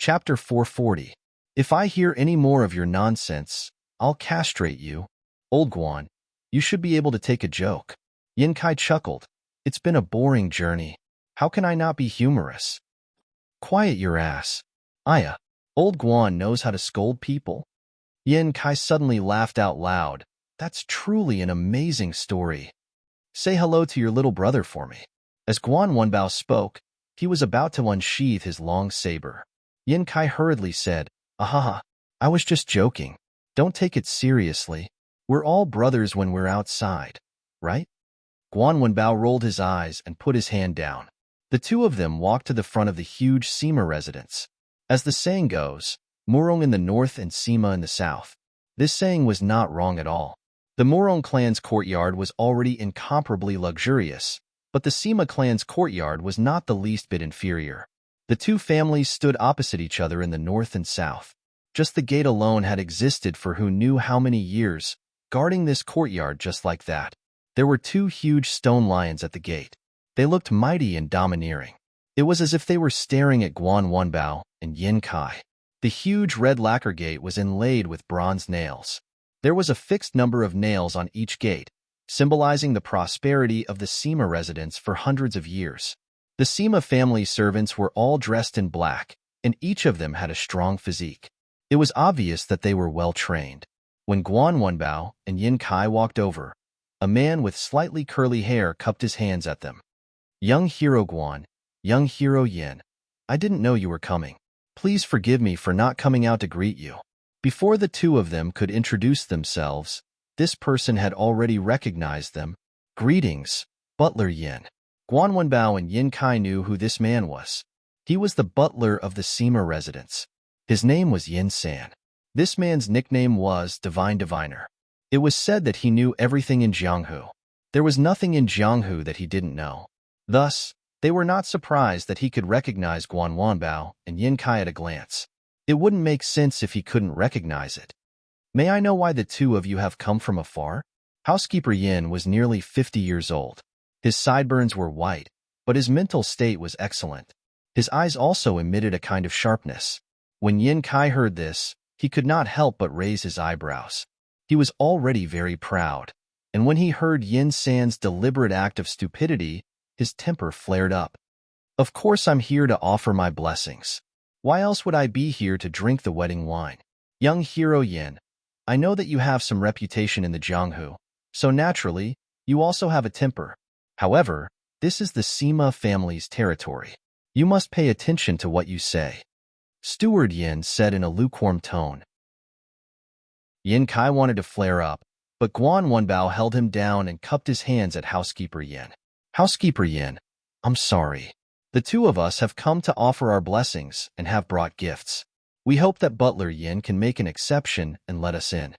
Chapter 440. If I hear any more of your nonsense, I'll castrate you. Old Guan, you should be able to take a joke. Yin Kai chuckled. It's been a boring journey. How can I not be humorous? Quiet your ass. Aya, Old Guan knows how to scold people. Yin Kai suddenly laughed out loud. That's truly an amazing story. Say hello to your little brother for me. As Guan Wenbao spoke, he was about to unsheath his long saber. Yin Kai hurriedly said, Ahaha, I was just joking. Don't take it seriously. We're all brothers when we're outside, right? Guan Wenbao rolled his eyes and put his hand down. The two of them walked to the front of the huge Sima residence. As the saying goes, Murong in the north and Sima in the south. This saying was not wrong at all. The Murong clan's courtyard was already incomparably luxurious, but the Sima clan's courtyard was not the least bit inferior. The two families stood opposite each other in the north and south. Just the gate alone had existed for who knew how many years, guarding this courtyard just like that. There were two huge stone lions at the gate. They looked mighty and domineering. It was as if they were staring at Guan Wenbao and Yin Kai. The huge red lacquer gate was inlaid with bronze nails. There was a fixed number of nails on each gate, symbolizing the prosperity of the Sima residents for hundreds of years. The Sima family servants were all dressed in black, and each of them had a strong physique. It was obvious that they were well-trained. When Guan Wenbao and Yin Kai walked over, a man with slightly curly hair cupped his hands at them. Young hero Guan, young hero Yin, I didn't know you were coming. Please forgive me for not coming out to greet you. Before the two of them could introduce themselves, this person had already recognized them. Greetings, Butler Yin. Guan Wenbao and Yin Kai knew who this man was. He was the butler of the Sima residence. His name was Yin San. This man's nickname was Divine Diviner. It was said that he knew everything in Jianghu. There was nothing in Jianghu that he didn't know. Thus, they were not surprised that he could recognize Guan Wenbao and Yin Kai at a glance. It wouldn't make sense if he couldn't recognize it. May I know why the two of you have come from afar? Housekeeper Yin was nearly 50 years old. His sideburns were white, but his mental state was excellent. His eyes also emitted a kind of sharpness. When Yin Kai heard this, he could not help but raise his eyebrows. He was already very proud, and when he heard Yin San's deliberate act of stupidity, his temper flared up. Of course I'm here to offer my blessings. Why else would I be here to drink the wedding wine? Young hero Yin, I know that you have some reputation in the Jianghu, so naturally, you also have a temper. However, this is the Sima family's territory. You must pay attention to what you say. Steward Yin said in a lukewarm tone. Yin Kai wanted to flare up, but Guan Wenbao held him down and cupped his hands at Housekeeper Yin. Housekeeper Yin, I'm sorry. The two of us have come to offer our blessings and have brought gifts. We hope that Butler Yin can make an exception and let us in.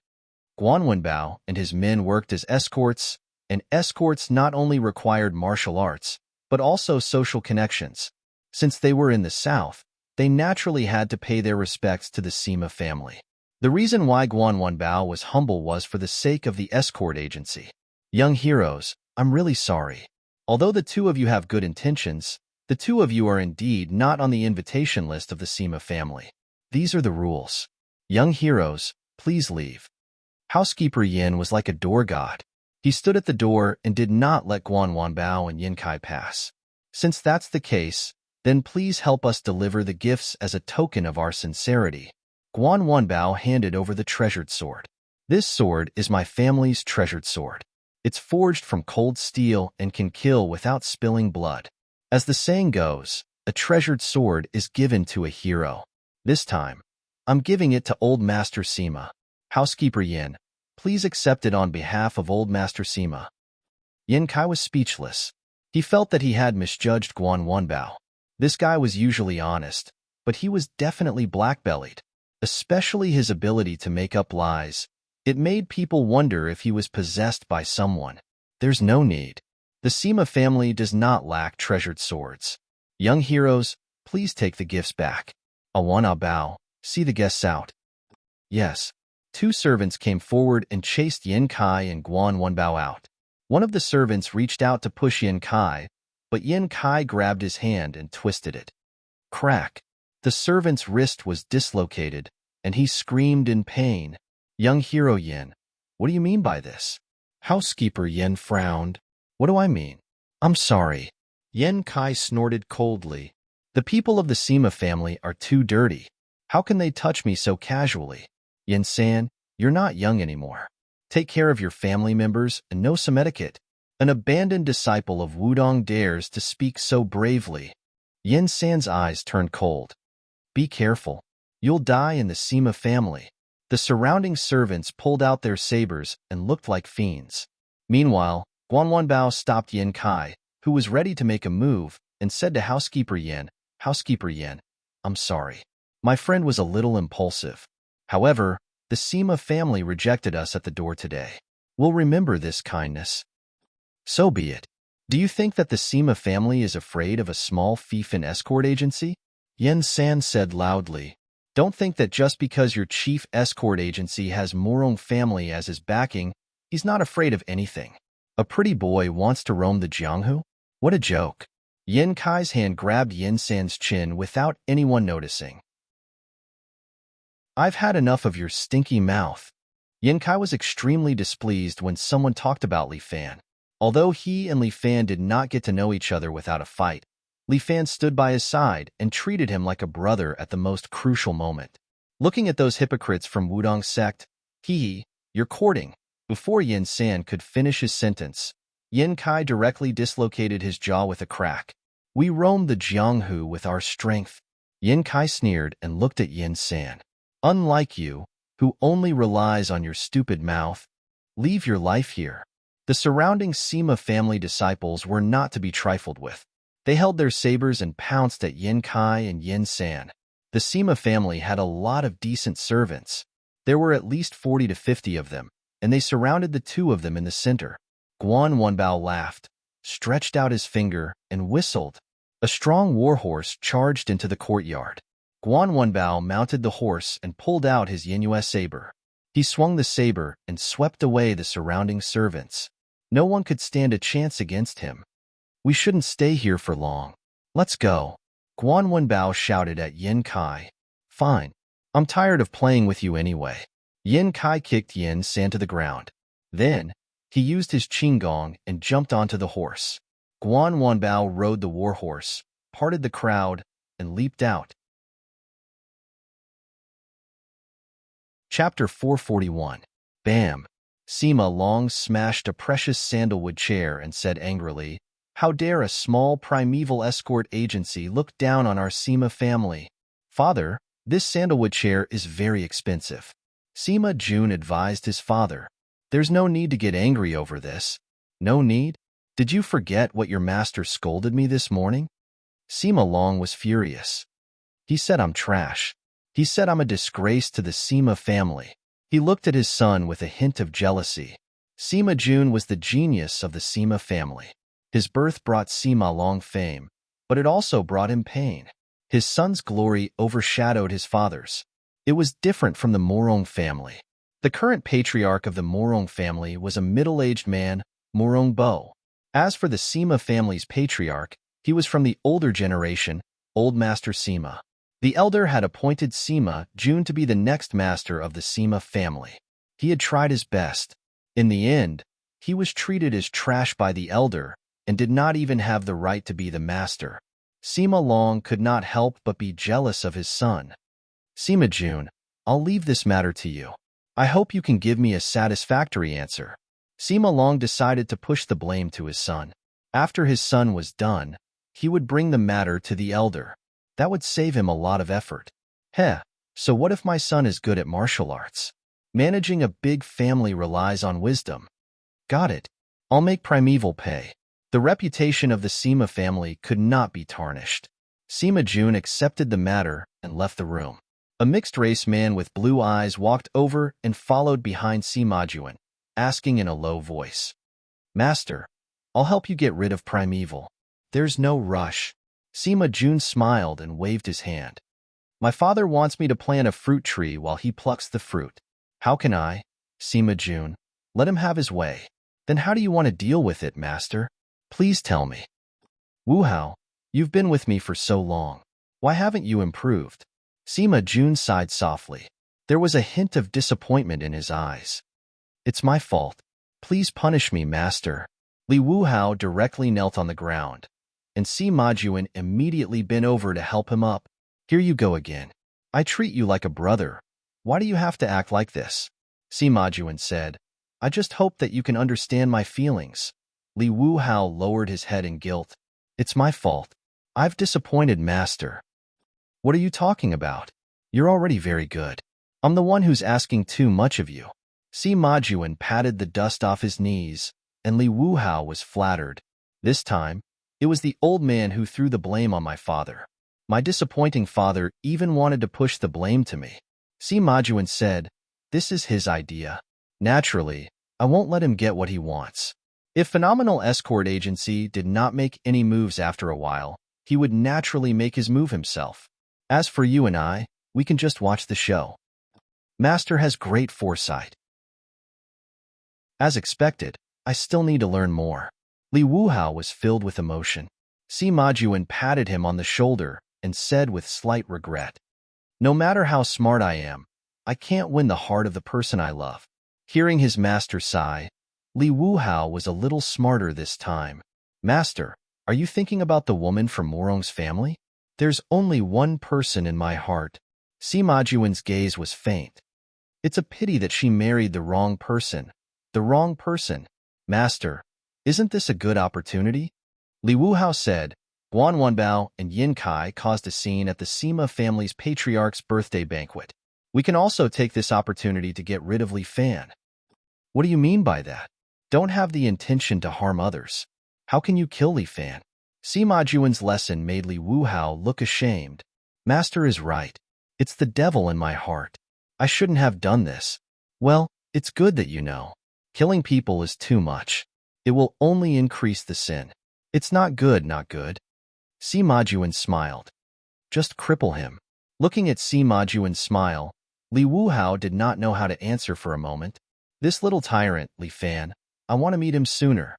Guan Wenbao and his men worked as escorts, and escorts not only required martial arts, but also social connections. Since they were in the south, they naturally had to pay their respects to the Sima family. The reason why Guan Wenbao was humble was for the sake of the escort agency. Young heroes, I'm really sorry. Although the two of you have good intentions, the two of you are indeed not on the invitation list of the Sima family. These are the rules. Young heroes, please leave. Housekeeper Yin was like a door god. He stood at the door and did not let Guan Wenbao and Yin Kai pass. Since that's the case, then please help us deliver the gifts as a token of our sincerity. Guan Wenbao handed over the treasured sword. This sword is my family's treasured sword. It's forged from cold steel and can kill without spilling blood. As the saying goes, a treasured sword is given to a hero. This time, I'm giving it to Old Master Sima. Housekeeper Yin, please accept it on behalf of Old Master Sima. Yin Kai was speechless. He felt that he had misjudged Guan Wenbao. This guy was usually honest, but he was definitely black-bellied. Especially his ability to make up lies. It made people wonder if he was possessed by someone. There's no need. The Sima family does not lack treasured swords. Young heroes, please take the gifts back. Awana Bao, see the guests out. Yes. Two servants came forward and chased Yin Kai and Guan Wenbao out. One of the servants reached out to push Yin Kai, but Yin Kai grabbed his hand and twisted it. Crack. The servant's wrist was dislocated, and he screamed in pain. Young hero Yin, what do you mean by this? Housekeeper Yin frowned. What do I mean? I'm sorry. Yen Kai snorted coldly. The people of the Sima family are too dirty. How can they touch me so casually? Yin San, you're not young anymore. Take care of your family members and know some etiquette. An abandoned disciple of Wudong dares to speak so bravely. Yin San's eyes turned cold. Be careful. You'll die in the Sima family. The surrounding servants pulled out their sabers and looked like fiends. Meanwhile, Guanwanbao stopped Yin Kai, who was ready to make a move, and said to Housekeeper Yin, I'm sorry. My friend was a little impulsive. However, the Sima family rejected us at the door today. We'll remember this kindness. So be it. Do you think that the Sima family is afraid of a small fief and escort agency? Yen San said loudly. Don't think that just because your chief escort agency has Morong family as his backing, he's not afraid of anything. A pretty boy wants to roam the Jianghu? What a joke. Yen Kai's hand grabbed Yen San's chin without anyone noticing. I've had enough of your stinky mouth. Yen Kai was extremely displeased when someone talked about Li Fan. Although he and Li Fan did not get to know each other without a fight, Li Fan stood by his side and treated him like a brother at the most crucial moment. Looking at those hypocrites from Wudong sect, you're courting. Before Yen San could finish his sentence, Yen Kai directly dislocated his jaw with a crack. We roam the Jianghu with our strength. Yen Kai sneered and looked at Yen San. Unlike you, who only relies on your stupid mouth, leave your life here. The surrounding Sima family disciples were not to be trifled with. They held their sabers and pounced at Yen Kai and Yen San. The Sima family had a lot of decent servants. There were at least 40 to 50 of them, and they surrounded the two of them in the center. Guan Wanbao laughed, stretched out his finger, and whistled. A strong warhorse charged into the courtyard. Guan Wanbao mounted the horse and pulled out his Yinyue saber. He swung the saber and swept away the surrounding servants. No one could stand a chance against him. We shouldn't stay here for long. Let's go. Guan Wanbao shouted at Yen Kai. Fine. I'm tired of playing with you anyway. Yen Kai kicked Yen San to the ground. Then, he used his qinggong and jumped onto the horse. Guan Wanbao rode the warhorse, parted the crowd, and leaped out. Chapter 441. Bam! Sima Long smashed a precious sandalwood chair and said angrily, How dare a small primeval escort agency look down on our Sima family? Father, this sandalwood chair is very expensive. Sima Jun advised his father. There's no need to get angry over this. No need? Did you forget what your master scolded me this morning? Sima Long was furious. He said I'm trash. He said I'm a disgrace to the Sima family. He looked at his son with a hint of jealousy. Sima Jun was the genius of the Sima family. His birth brought Sima Long fame, but it also brought him pain. His son's glory overshadowed his father's. It was different from the Morong family. The current patriarch of the Morong family was a middle-aged man, Morong Bo. As for the Sima family's patriarch, he was from the older generation, Old Master Sima. The elder had appointed Sima Jun to be the next master of the Sima family. He had tried his best. In the end, he was treated as trash by the elder and did not even have the right to be the master. Sima Long could not help but be jealous of his son. Sima Jun, I'll leave this matter to you. I hope you can give me a satisfactory answer. Sima Long decided to push the blame to his son. After his son was done, he would bring the matter to the elder. That would save him a lot of effort. So what if my son is good at martial arts? Managing a big family relies on wisdom. Got it. I'll make Primeval pay. The reputation of the Sima family could not be tarnished. Sima Jun accepted the matter and left the room. A mixed-race man with blue eyes walked over and followed behind Sima Jun, asking in a low voice, Master, I'll help you get rid of Primeval. There's no rush. Sima Jun smiled and waved his hand. My father wants me to plant a fruit tree while he plucks the fruit. How can I? Sima Jun, let him have his way. Then how do you want to deal with it, master? Please tell me. Wu Hao, you've been with me for so long. Why haven't you improved? Sima Jun sighed softly. There was a hint of disappointment in his eyes. It's my fault. Please punish me, master. Li Wuhao directly knelt on the ground, and Sima Jun immediately bent over to help him up. Here you go again. I treat you like a brother. Why do you have to act like this? Sima Jun said. I just hope that you can understand my feelings. Li Wuhao lowered his head in guilt. It's my fault. I've disappointed master. What are you talking about? You're already very good. I'm the one who's asking too much of you. Sima Jun patted the dust off his knees, and Li Wuhao was flattered. This time, it was the old man who threw the blame on my father. My disappointing father even wanted to push the blame to me. Sima Jun said, this is his idea. Naturally, I won't let him get what he wants. If Phenomenal Escort Agency did not make any moves after a while, he would naturally make his move himself. As for you and I, we can just watch the show. Master has great foresight. As expected, I still need to learn more. Li Wuhao was filled with emotion. Sima Jun patted him on the shoulder and said with slight regret, no matter how smart I am, I can't win the heart of the person I love. Hearing his master sigh, Li Wuhao was a little smarter this time. Master, are you thinking about the woman from Morong's family? There's only one person in my heart. Sima Jun's gaze was faint. It's a pity that she married the wrong person. The wrong person. Master, isn't this a good opportunity? Li Wuhao said. Guan Wanbao and Yin Kai caused a scene at the Sima family's patriarch's birthday banquet. We can also take this opportunity to get rid of Li Fan. What do you mean by that? Don't have the intention to harm others. How can you kill Li Fan? Sima Jun's lesson made Li Wuhao look ashamed. Master is right. It's the devil in my heart. I shouldn't have done this. Well, it's good that you know. Killing people is too much. It will only increase the sin. It's not good, not good. Sima Jun smiled. Just cripple him. Looking at Sima Jun's smile, Li Wuhao did not know how to answer for a moment. This little tyrant, Li Fan, I want to meet him sooner.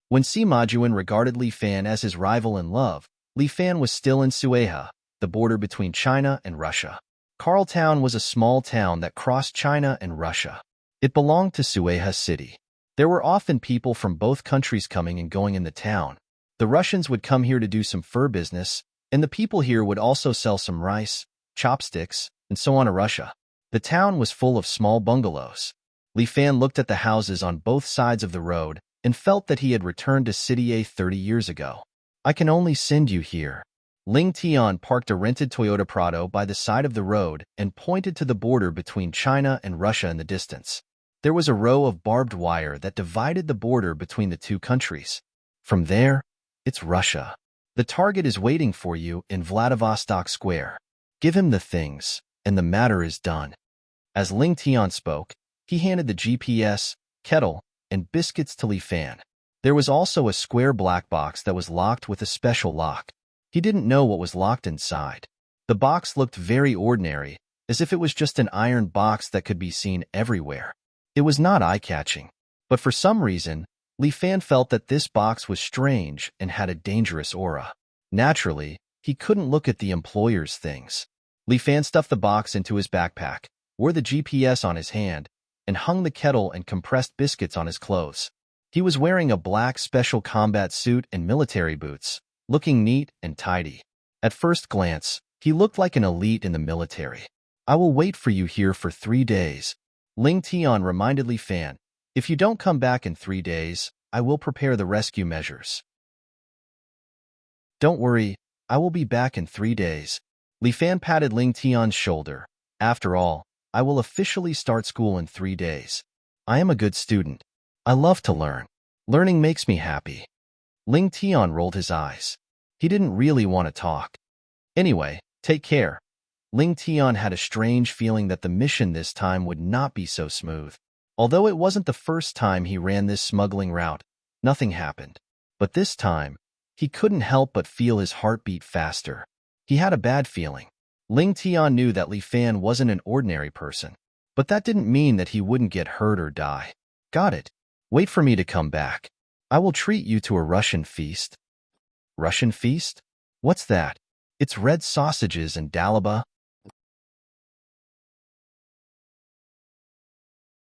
When Sima Jun regarded Li Fan as his rival in love, Li Fan was still in Sueha, the border between China and Russia. Karltown was a small town that crossed China and Russia. It belonged to Sueha City. There were often people from both countries coming and going in the town. The Russians would come here to do some fur business, and the people here would also sell some rice, chopsticks, and so on to Russia. The town was full of small bungalows. Li Fan looked at the houses on both sides of the road and felt that he had returned to City A 30 years ago. I can only send you here. Ling Tian parked a rented Toyota Prado by the side of the road and pointed to the border between China and Russia in the distance. There was a row of barbed wire that divided the border between the two countries. From there, it's Russia. The target is waiting for you in Vladivostok Square. Give him the things, and the matter is done. As Ling Tian spoke, he handed the GPS, kettle, and biscuits to Li Fan. There was also a square black box that was locked with a special lock. He didn't know what was locked inside. The box looked very ordinary, as if it was just an iron box that could be seen everywhere. It was not eye-catching, but for some reason, Li Fan felt that this box was strange and had a dangerous aura. Naturally, he couldn't look at the employer's things. Li Fan stuffed the box into his backpack, wore the GPS on his hand, and hung the kettle and compressed biscuits on his clothes. He was wearing a black special combat suit and military boots, looking neat and tidy. At first glance, he looked like an elite in the military. I will wait for you here for 3 days. Ling Tian reminded Li Fan, if you don't come back in 3 days, I will prepare the rescue measures. Don't worry, I will be back in 3 days. Li Fan patted Ling Tian's shoulder. After all, I will officially start school in 3 days. I am a good student. I love to learn. Learning makes me happy. Ling Tian rolled his eyes. He didn't really want to talk. Anyway, take care. Ling Tian had a strange feeling that the mission this time would not be so smooth. Although it wasn't the first time he ran this smuggling route, nothing happened. But this time, he couldn't help but feel his heart beat faster. He had a bad feeling. Ling Tian knew that Li Fan wasn't an ordinary person, but that didn't mean that he wouldn't get hurt or die. Got it. Wait for me to come back. I will treat you to a Russian feast. Russian feast? What's that? It's red sausages and dalaba.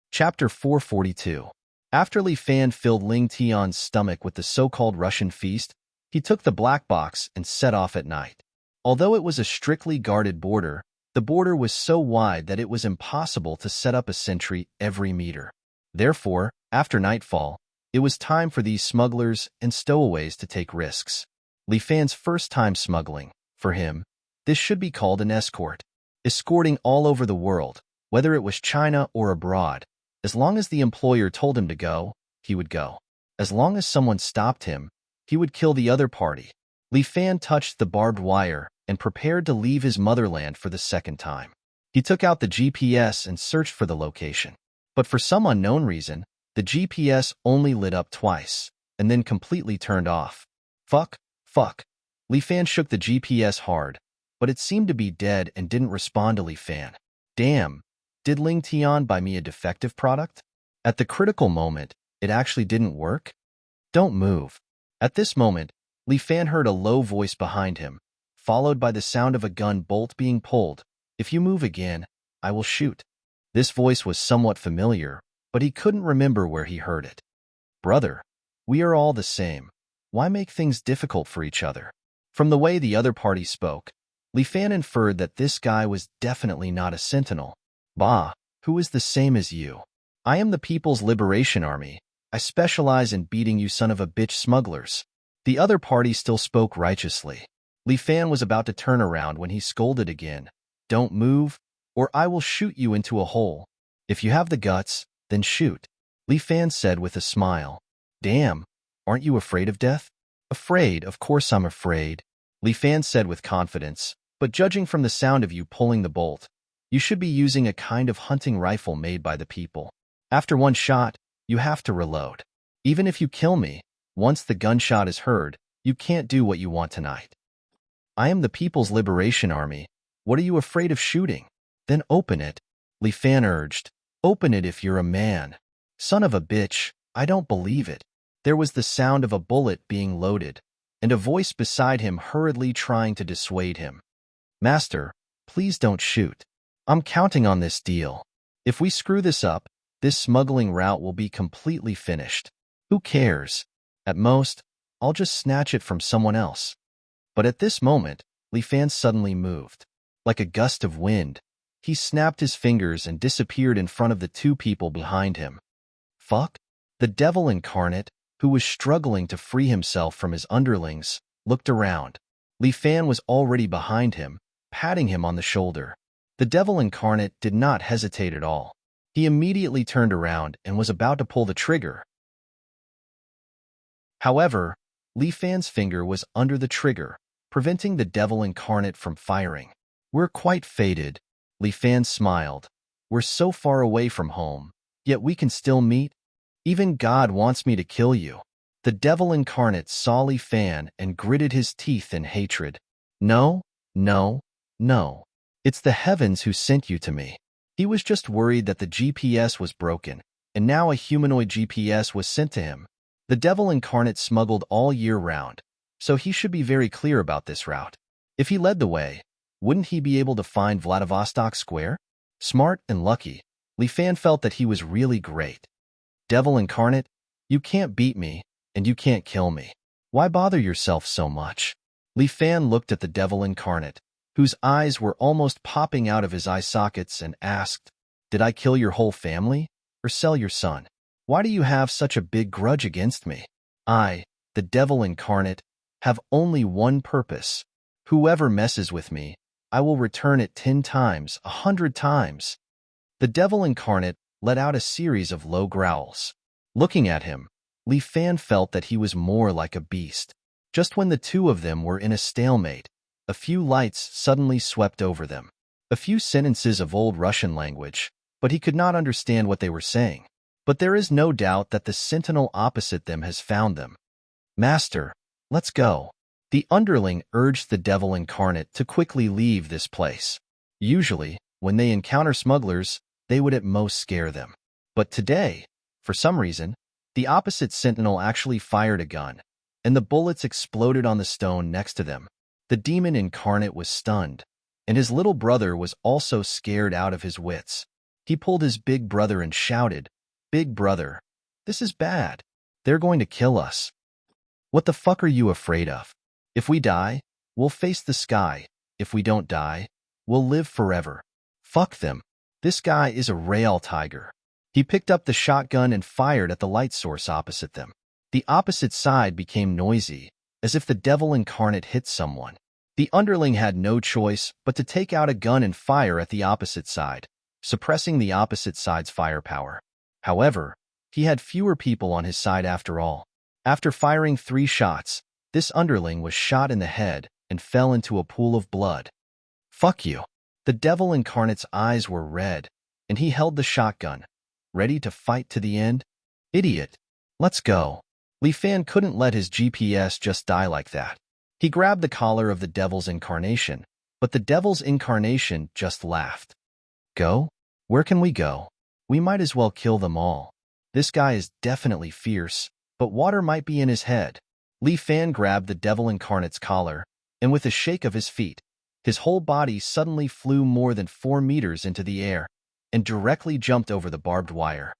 Chapter 442. After Li Fan filled Ling Tian's stomach with the so-called Russian feast, he took the black box and set off at night. Although it was a strictly guarded border, the border was so wide that it was impossible to set up a sentry every meter. Therefore, after nightfall, it was time for these smugglers and stowaways to take risks. Li Fan's first time smuggling. For him, this should be called an escort. Escorting all over the world, whether it was China or abroad. As long as the employer told him to go, he would go. As long as someone stopped him, he would kill the other party. Li Fan touched the barbed wire and prepared to leave his motherland for the second time. He took out the GPS and searched for the location. But for some unknown reason, the GPS only lit up twice, and then completely turned off. Fuck. Li Fan shook the GPS hard, but it seemed to be dead and didn't respond to Li Fan. Damn. Did Ling Tian buy me a defective product? At the critical moment, it actually didn't work? Don't move. At this moment, Li Fan heard a low voice behind him, followed by the sound of a gun bolt being pulled. If you move again, I will shoot. This voice was somewhat familiar, but he couldn't remember where he heard it. Brother, we are all the same. Why make things difficult for each other? From the way the other party spoke, Li Fan inferred that this guy was definitely not a sentinel. Bah, who is the same as you? I am the People's Liberation Army. I specialize in beating you son of a bitch smugglers. The other party still spoke righteously. Li Fan was about to turn around when he scolded again. Don't move, or I will shoot you into a hole. If you have the guts, then shoot. Li Fan said with a smile. Damn, aren't you afraid of death? Afraid, of course I'm afraid. Li Fan said with confidence, but judging from the sound of you pulling the bolt, you should be using a kind of hunting rifle made by the people. After one shot, you have to reload. Even if you kill me, once the gunshot is heard, you can't do what you want tonight. I am the People's Liberation Army. What are you afraid of shooting? Then open it. Li Fan urged. Open it if you're a man. Son of a bitch, I don't believe it. There was the sound of a bullet being loaded, and a voice beside him hurriedly trying to dissuade him. Master, please don't shoot. I'm counting on this deal. If we screw this up, this smuggling route will be completely finished. Who cares? At most, I'll just snatch it from someone else. But at this moment, Li Fan suddenly moved. Like a gust of wind, he snapped his fingers and disappeared in front of the two people behind him. Fuck? The devil incarnate, who was struggling to free himself from his underlings, looked around. Li Fan was already behind him, patting him on the shoulder. The devil incarnate did not hesitate at all. He immediately turned around and was about to pull the trigger. However, Li Fan's finger was under the trigger, preventing the devil incarnate from firing. We're quite fated. Li Fan smiled. We're so far away from home, yet we can still meet. Even God wants me to kill you. The devil incarnate saw Li Fan and gritted his teeth in hatred. No. It's the heavens who sent you to me. He was just worried that the GPS was broken, and now a humanoid GPS was sent to him. The devil incarnate smuggled all year round, so he should be very clear about this route. If he led the way, wouldn't he be able to find Vladivostok Square? Smart and lucky, Li Fan felt that he was really great. Devil incarnate, you can't beat me, and you can't kill me. Why bother yourself so much? Li Fan looked at the devil incarnate, whose eyes were almost popping out of his eye sockets, and asked, Did I kill your whole family, or sell your son? Why do you have such a big grudge against me? I, the devil incarnate, have only one purpose. Whoever messes with me, I will return it 10 times, 100 times. The devil incarnate let out a series of low growls. Looking at him, Li Fan felt that he was more like a beast. Just when the two of them were in a stalemate, a few lights suddenly swept over them. A few sentences of old Russian language, but he could not understand what they were saying. But there is no doubt that the sentinel opposite them has found them. Master, let's go. The underling urged the devil incarnate to quickly leave this place. Usually, when they encounter smugglers, they would at most scare them. But today, for some reason, the opposite sentinel actually fired a gun, and the bullets exploded on the stone next to them. The demon incarnate was stunned, and his little brother was also scared out of his wits. He pulled his big brother and shouted, "Big brother, this is bad. They're going to kill us. What the fuck are you afraid of? If we die, we'll face the sky. If we don't die, we'll live forever. Fuck them. This guy is a real tiger." He picked up the shotgun and fired at the light source opposite them. The opposite side became noisy, as if the devil incarnate hit someone. The underling had no choice but to take out a gun and fire at the opposite side, suppressing the opposite side's firepower. However, he had fewer people on his side after all. After firing 3 shots, this underling was shot in the head and fell into a pool of blood. "Fuck you." The devil incarnate's eyes were red, and he held the shotgun, ready to fight to the end. "Idiot. Let's go." Li Fan couldn't let his GPS just die like that. He grabbed the collar of the devil's incarnation, but the devil's incarnation just laughed. "Go? Where can we go? We might as well kill them all. This guy is definitely fierce, but water might be in his head." Li Fan grabbed the devil incarnate's collar, and with a shake of his feet, his whole body suddenly flew more than 4 meters into the air and directly jumped over the barbed wire.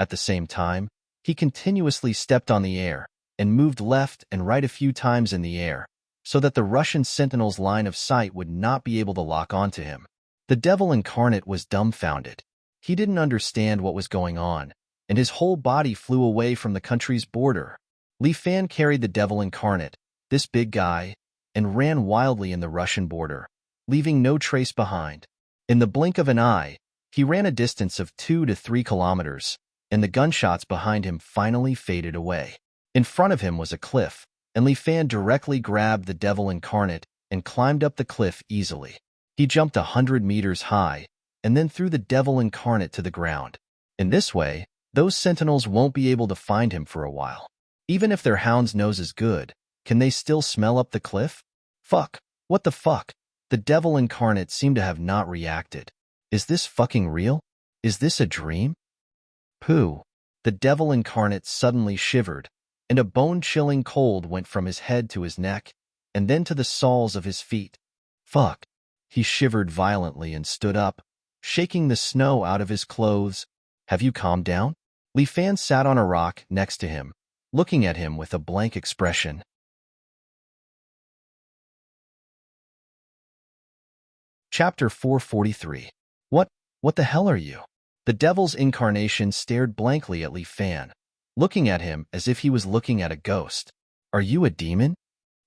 At the same time, he continuously stepped on the air and moved left and right a few times in the air, so that the Russian sentinel's line of sight would not be able to lock onto him. The devil incarnate was dumbfounded. He didn't understand what was going on, and his whole body flew away from the country's border. Li Fan carried the devil incarnate, this big guy, and ran wildly in the Russian border, leaving no trace behind. In the blink of an eye, he ran a distance of 2 to 3 kilometers, and the gunshots behind him finally faded away. In front of him was a cliff, and Li Fan directly grabbed the devil incarnate and climbed up the cliff easily. He jumped 100 meters high, and then threw the devil incarnate to the ground. In this way, those sentinels won't be able to find him for a while. Even if their hound's nose is good, can they still smell up the cliff? Fuck. What the fuck? The devil incarnate seemed to have not reacted. Is this fucking real? Is this a dream? Pooh. The devil incarnate suddenly shivered, and a bone-chilling cold went from his head to his neck, and then to the soles of his feet. Fuck. He shivered violently and stood up, shaking the snow out of his clothes. "Have you calmed down?" Li Fan sat on a rock next to him, looking at him with a blank expression. Chapter 443. What the hell are you? The devil's incarnation stared blankly at Li Fan, looking at him as if he was looking at a ghost. "Are you a demon?"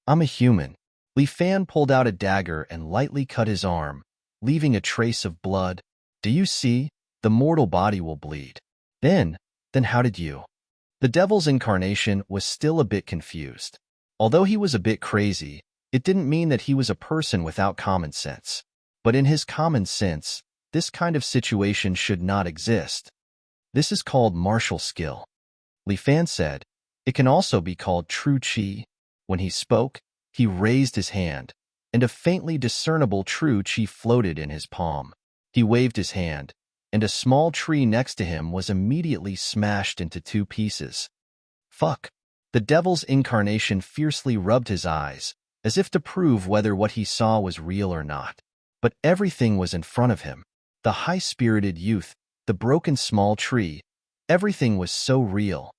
"I'm a human." Li Fan pulled out a dagger and lightly cut his arm, leaving a trace of blood. "Do you see? The mortal body will bleed." Then how did you?" The devil's incarnation was still a bit confused. Although he was a bit crazy, it didn't mean that he was a person without common sense. But in his common sense, this kind of situation should not exist. This is called martial skill. Li Fan said, "It can also be called true chi." When he spoke, he raised his hand, and a faintly discernible true chi floated in his palm. He waved his hand, and a small tree next to him was immediately smashed into 2 pieces. Fuck. The devil's incarnation fiercely rubbed his eyes, as if to prove whether what he saw was real or not. But everything was in front of him. The high-spirited youth, the broken small tree, everything was so real.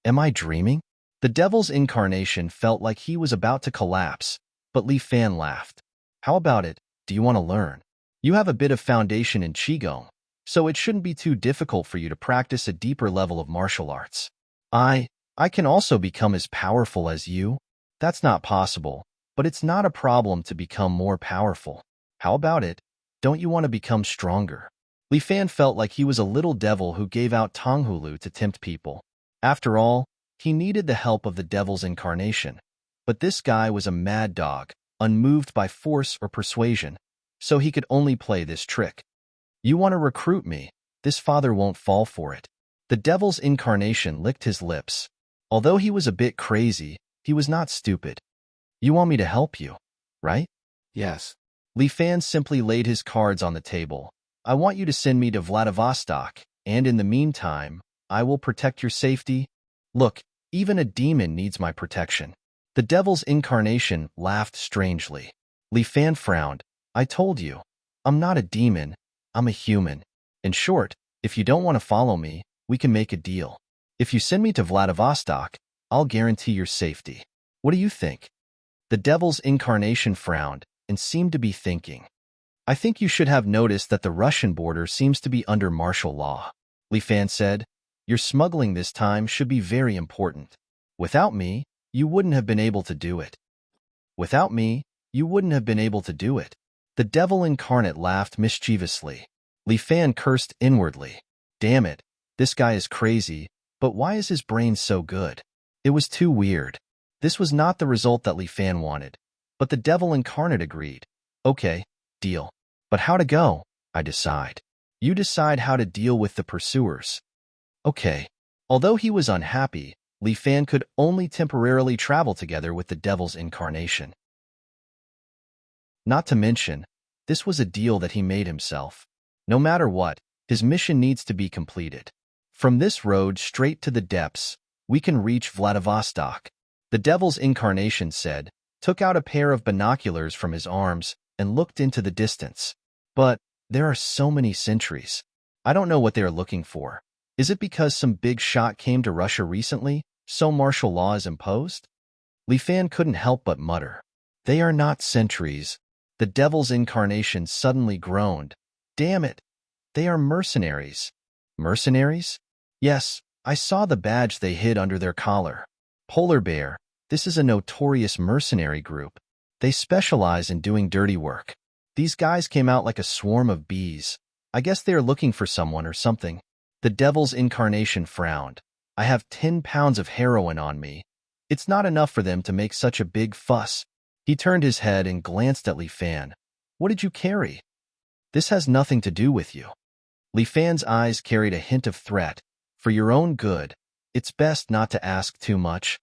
Am I dreaming? The devil's incarnation felt like he was about to collapse, but Li Fan laughed. "How about it? Do you want to learn? You have a bit of foundation in Qigong, so it shouldn't be too difficult for you to practice a deeper level of martial arts. I can also become as powerful as you." "That's not possible, but it's not a problem to become more powerful. How about it? Don't you want to become stronger?" Li Fan felt like he was a little devil who gave out Tonghulu to tempt people. After all, he needed the help of the devil's incarnation. But this guy was a mad dog, unmoved by force or persuasion, so he could only play this trick. "You want to recruit me? This father won't fall for it." The devil's incarnation licked his lips. Although he was a bit crazy, he was not stupid. "You want me to help you, right?" Yes. Li Fan simply laid his cards on the table. "I want you to send me to Vladivostok, and in the meantime, I will protect your safety. Look, even a demon needs my protection." The devil's incarnation laughed strangely. Li Fan frowned. I told you. I'm not a demon. I'm a human. In short, if you don't want to follow me, we can make a deal. If you send me to Vladivostok, I'll guarantee your safety. What do you think? The devil's incarnation frowned and seemed to be thinking. I think you should have noticed that the Russian border seems to be under martial law. Li Fan said, your smuggling this time should be very important. Without me, you wouldn't have been able to do it. Without me, you wouldn't have been able to do it. The devil incarnate laughed mischievously. Li Fan cursed inwardly. Damn it, this guy is crazy, but why is his brain so good? It was too weird. This was not the result that Li Fan wanted, but the devil incarnate agreed. Okay, deal. But how to go? I decide. You decide how to deal with the pursuers. Okay. Although he was unhappy, Li Fan could only temporarily travel together with the devil's incarnation. Not to mention, this was a deal that he made himself. No matter what, his mission needs to be completed. From this road straight to the depths, we can reach Vladivostok. The devil's incarnation said, took out a pair of binoculars from his arms, and looked into the distance. But there are so many sentries. I don't know what they are looking for. Is it because some big shot came to Russia recently, so martial law is imposed? Li Fan couldn't help but mutter. They are not sentries. The devil's incarnation suddenly groaned. Damn it! They are mercenaries. Mercenaries? Yes, I saw the badge they hid under their collar. Polar Bear, this is a notorious mercenary group. They specialize in doing dirty work. These guys came out like a swarm of bees. I guess they are looking for someone or something. The devil's incarnation frowned. I have 10 pounds of heroin on me. It's not enough for them to make such a big fuss. He turned his head and glanced at Li Fan. What did you carry? This has nothing to do with you. Li Fan's eyes carried a hint of threat. For your own good, it's best not to ask too much.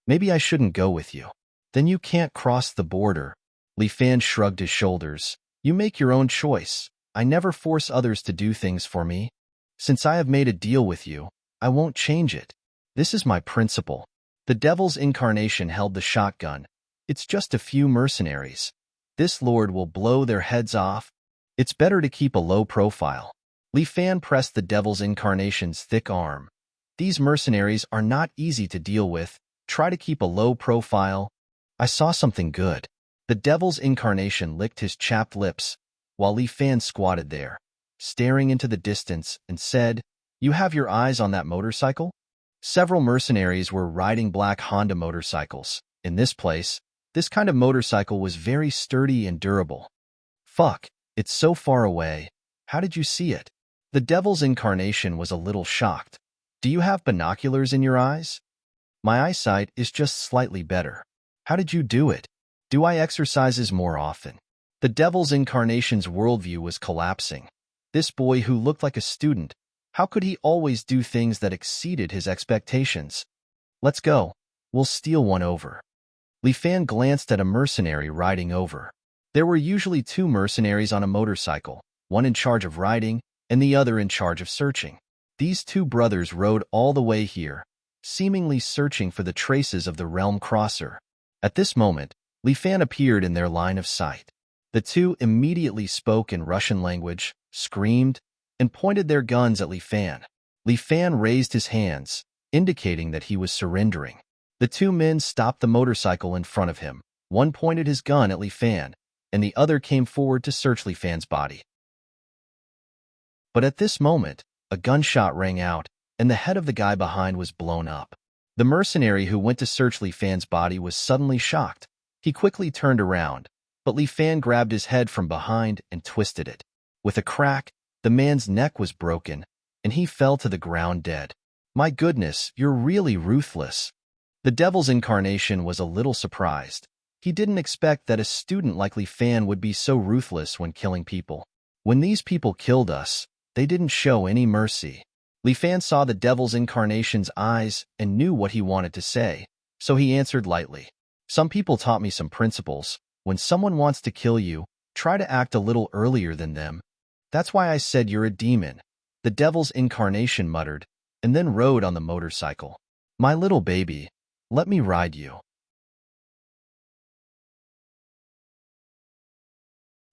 Maybe I shouldn't go with you. Then you can't cross the border. Li Fan shrugged his shoulders. You make your own choice. I never force others to do things for me. Since I have made a deal with you, I won't change it. This is my principle. The devil's incarnation held the shotgun. It's just a few mercenaries. This lord will blow their heads off. It's better to keep a low profile. Li Fan pressed the devil's incarnation's thick arm. These mercenaries are not easy to deal with. Try to keep a low profile. I saw something good. The devil's incarnation licked his chapped lips, while Li Fan squatted there, staring into the distance, and said, You have your eyes on that motorcycle? Several mercenaries were riding black Honda motorcycles. In this place, this kind of motorcycle was very sturdy and durable. Fuck, it's so far away. How did you see it? The devil's incarnation was a little shocked. Do you have binoculars in your eyes? My eyesight is just slightly better. How did you do it? Do I exercises more often? The devil's incarnation's worldview was collapsing. This boy who looked like a student, how could he always do things that exceeded his expectations? Let's go. We'll steal one over. Li Fan glanced at a mercenary riding over. There were usually 2 mercenaries on a motorcycle, one in charge of riding and the other in charge of searching. These 2 brothers rode all the way here, seemingly searching for the traces of the realm crosser. At this moment, Li Fan appeared in their line of sight. The 2 immediately spoke in Russian language, screamed, and pointed their guns at Li Fan. Li Fan raised his hands, indicating that he was surrendering. The 2 men stopped the motorcycle in front of him. One pointed his gun at Li Fan, and the other came forward to search Li Fan's body. But at this moment, a gunshot rang out, and the head of the guy behind was blown up. The mercenary who went to search Li Fan's body was suddenly shocked. He quickly turned around, but Li Fan grabbed his head from behind and twisted it. With a crack, the man's neck was broken, and he fell to the ground dead. My goodness, you're really ruthless. The devil's incarnation was a little surprised. He didn't expect that a student like Li Fan would be so ruthless when killing people. When these people killed us, they didn't show any mercy. Li Fan saw the devil's incarnation's eyes and knew what he wanted to say, so he answered lightly. Some people taught me some principles. When someone wants to kill you, try to act a little earlier than them. That's why I said you're a demon. The devil's incarnation muttered, and then rode on the motorcycle. My little baby, let me ride you.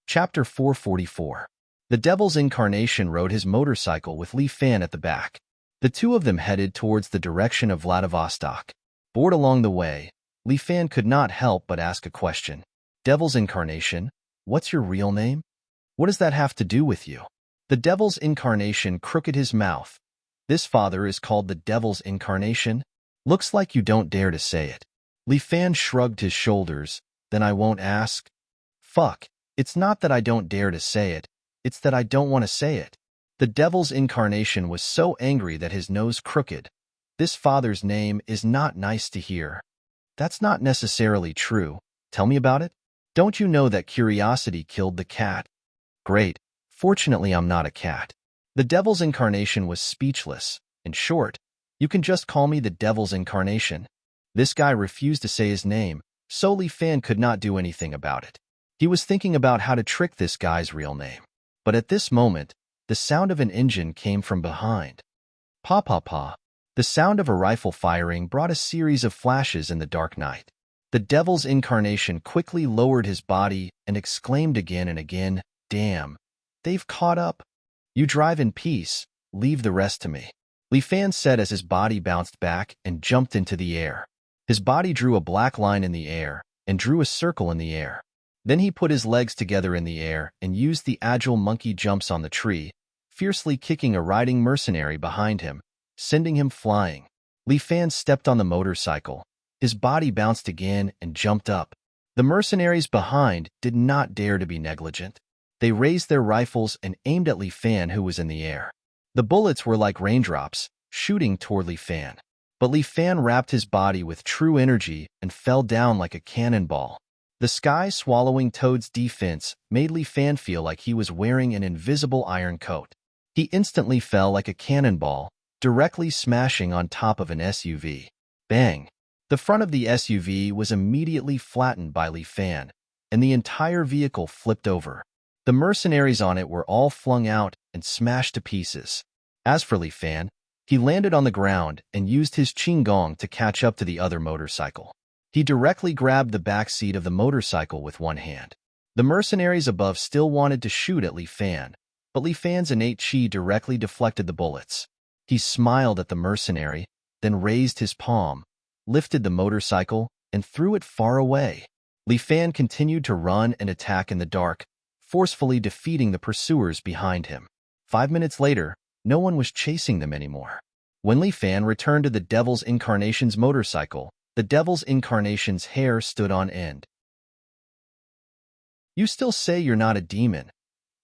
Chapter 444. The Devil's Incarnation rode his motorcycle with Li Fan at the back. The two of them headed towards the direction of Vladivostok. Bored along the way, Li Fan could not help but ask a question. Devil's Incarnation, what's your real name? What does that have to do with you? The Devil's Incarnation crooked his mouth. This father is called the Devil's Incarnation? Looks like you don't dare to say it. Li Fan shrugged his shoulders. Then I won't ask. Fuck, it's not that I don't dare to say it, it's that I don't want to say it. The Devil's Incarnation was so angry that his nose crooked. This father's name is not nice to hear. That's not necessarily true. Tell me about it. Don't you know that curiosity killed the cat? Great. Fortunately, I'm not a cat. The Devil's Incarnation was speechless. In short, you can just call me the Devil's Incarnation. This guy refused to say his name, so Li Fan could not do anything about it. He was thinking about how to trick this guy's real name. But at this moment, the sound of an engine came from behind. Pa pa pa. The sound of a rifle firing brought a series of flashes in the dark night. The Devil's Incarnation quickly lowered his body and exclaimed again and again, "Damn, they've caught up. You drive in peace, leave the rest to me," Li Fan said as his body bounced back and jumped into the air. His body drew a black line in the air and drew a circle in the air. Then he put his legs together in the air and used the agile monkey jumps on the tree, fiercely kicking a riding mercenary behind him, sending him flying. Li Fan stepped on the motorcycle. His body bounced again and jumped up. The mercenaries behind did not dare to be negligent. They raised their rifles and aimed at Li Fan, who was in the air. The bullets were like raindrops, shooting toward Li Fan. But Li Fan wrapped his body with true energy and fell down like a cannonball. The sky-swallowing toad's defense made Li Fan feel like he was wearing an invisible iron coat. He instantly fell like a cannonball, directly smashing on top of an SUV. Bang! The front of the SUV was immediately flattened by Li Fan, and the entire vehicle flipped over. The mercenaries on it were all flung out and smashed to pieces. As for Li Fan, he landed on the ground and used his qinggong to catch up to the other motorcycle. He directly grabbed the back seat of the motorcycle with one hand. The mercenaries above still wanted to shoot at Li Fan, but Li Fan's innate qi directly deflected the bullets. He smiled at the mercenary, then raised his palm, lifted the motorcycle, and threw it far away. Li Fan continued to run and attack in the dark, forcefully defeating the pursuers behind him. 5 minutes later, no one was chasing them anymore. When Li Fan returned to the Devil's Incarnation's motorcycle, the Devil's Incarnation's hair stood on end. You still say you're not a demon.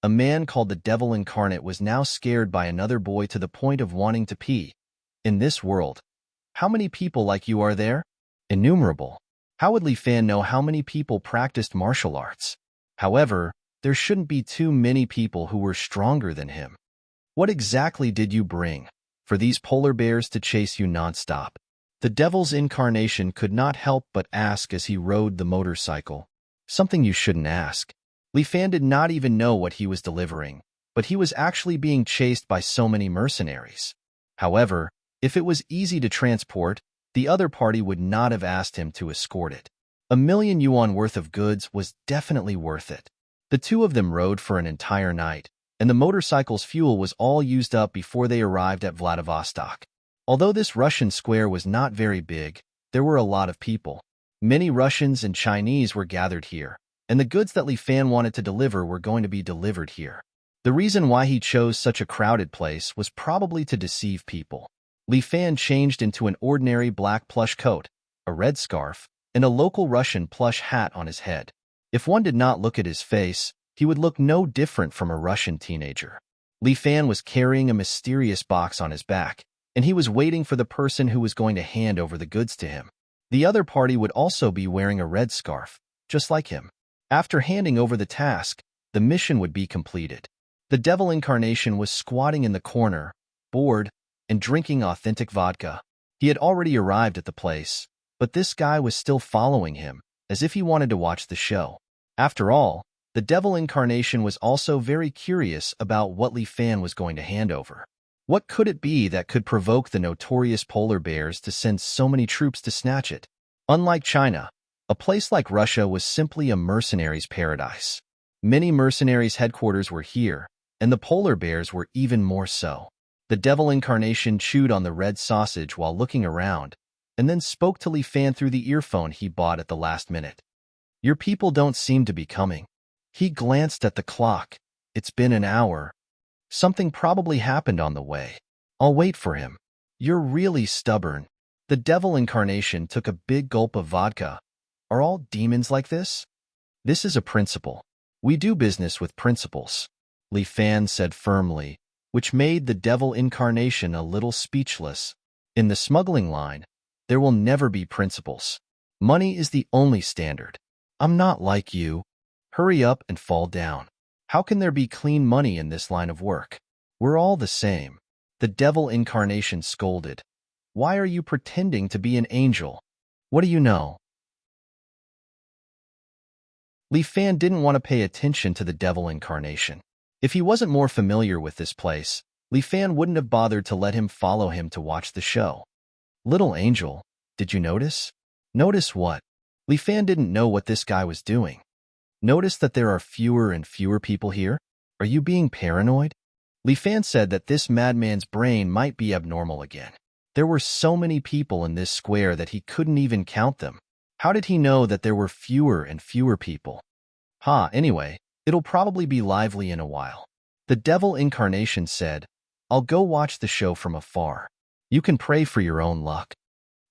A man called the Devil Incarnate was now scared by another boy to the point of wanting to pee. In this world, how many people like you are there? Innumerable. How would Li Fan know how many people practiced martial arts? However, there shouldn't be too many people who were stronger than him. What exactly did you bring? For these polar bears to chase you nonstop? The Devil's Incarnation could not help but ask as he rode the motorcycle. Something you shouldn't ask. Li Fan did not even know what he was delivering, but he was actually being chased by so many mercenaries. However, if it was easy to transport, the other party would not have asked him to escort it. 1,000,000 yuan worth of goods was definitely worth it. The two of them rode for an entire night, and the motorcycle's fuel was all used up before they arrived at Vladivostok. Although this Russian square was not very big, there were a lot of people. Many Russians and Chinese were gathered here, and the goods that Li Fan wanted to deliver were going to be delivered here. The reason why he chose such a crowded place was probably to deceive people. Li Fan changed into an ordinary black plush coat, a red scarf, and a local Russian plush hat on his head. If one did not look at his face, he would look no different from a Russian teenager. Li Fan was carrying a mysterious box on his back, and he was waiting for the person who was going to hand over the goods to him. The other party would also be wearing a red scarf, just like him. After handing over the task, the mission would be completed. The Devil Incarnation was squatting in the corner, bored, and drinking authentic vodka. He had already arrived at the place, but this guy was still following him, as if he wanted to watch the show. After all, the Devil Incarnation was also very curious about what Li Fan was going to hand over. What could it be that could provoke the notorious polar bears to send so many troops to snatch it? Unlike China, a place like Russia was simply a mercenary's paradise. Many mercenaries' headquarters were here, and the polar bears were even more so. The devil incarnation chewed on the red sausage while looking around, and then spoke to Li Fan through the earphone he bought at the last minute. Your people don't seem to be coming. He glanced at the clock. It's been an hour. Something probably happened on the way. I'll wait for him. You're really stubborn. The devil incarnation took a big gulp of vodka. Are all demons like this? This is a principle. We do business with principles, Li Fan said firmly, which made the devil incarnation a little speechless. In the smuggling line, there will never be principles. Money is the only standard. I'm not like you. Hurry up and fall down. How can there be clean money in this line of work? We're all the same. The devil incarnation scolded. Why are you pretending to be an angel? What do you know? Li Fan didn't want to pay attention to the devil incarnation. If he wasn't more familiar with this place, Li Fan wouldn't have bothered to let him follow him to watch the show. Little angel, did you notice? Notice what? Li Fan didn't know what this guy was doing. Notice that there are fewer and fewer people here? Are you being paranoid? Li Fan said that this madman's brain might be abnormal again. There were so many people in this square that he couldn't even count them. How did he know that there were fewer and fewer people? Anyway, it'll probably be lively in a while. The devil incarnation said, I'll go watch the show from afar. You can pray for your own luck.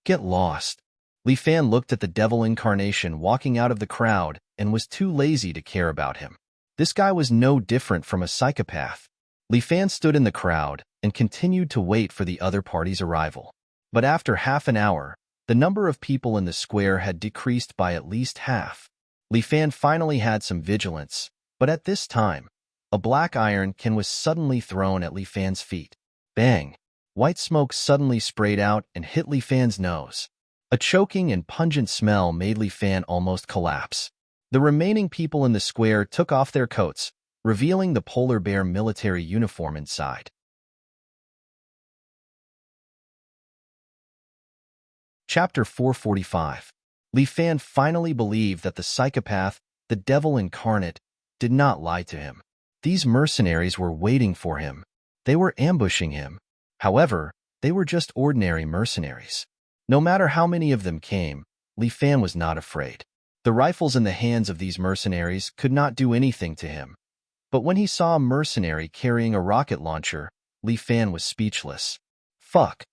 Get lost. Li Fan looked at the devil incarnation walking out of the crowd and was too lazy to care about him. This guy was no different from a psychopath. Li Fan stood in the crowd and continued to wait for the other party's arrival. But after half an hour, the number of people in the square had decreased by at least half. Li Fan finally had some vigilance, but at this time, a black iron can was suddenly thrown at Li Fan's feet. Bang! White smoke suddenly sprayed out and hit Li Fan's nose. A choking and pungent smell made Li Fan almost collapse. The remaining people in the square took off their coats, revealing the polar bear military uniform inside. Chapter 445. Li Fan finally believed that the psychopath, the devil incarnate, did not lie to him. These mercenaries were waiting for him. They were ambushing him. However, they were just ordinary mercenaries. No matter how many of them came, Li Fan was not afraid. The rifles in the hands of these mercenaries could not do anything to him. But when he saw a mercenary carrying a rocket launcher, Li Fan was speechless. Fuck.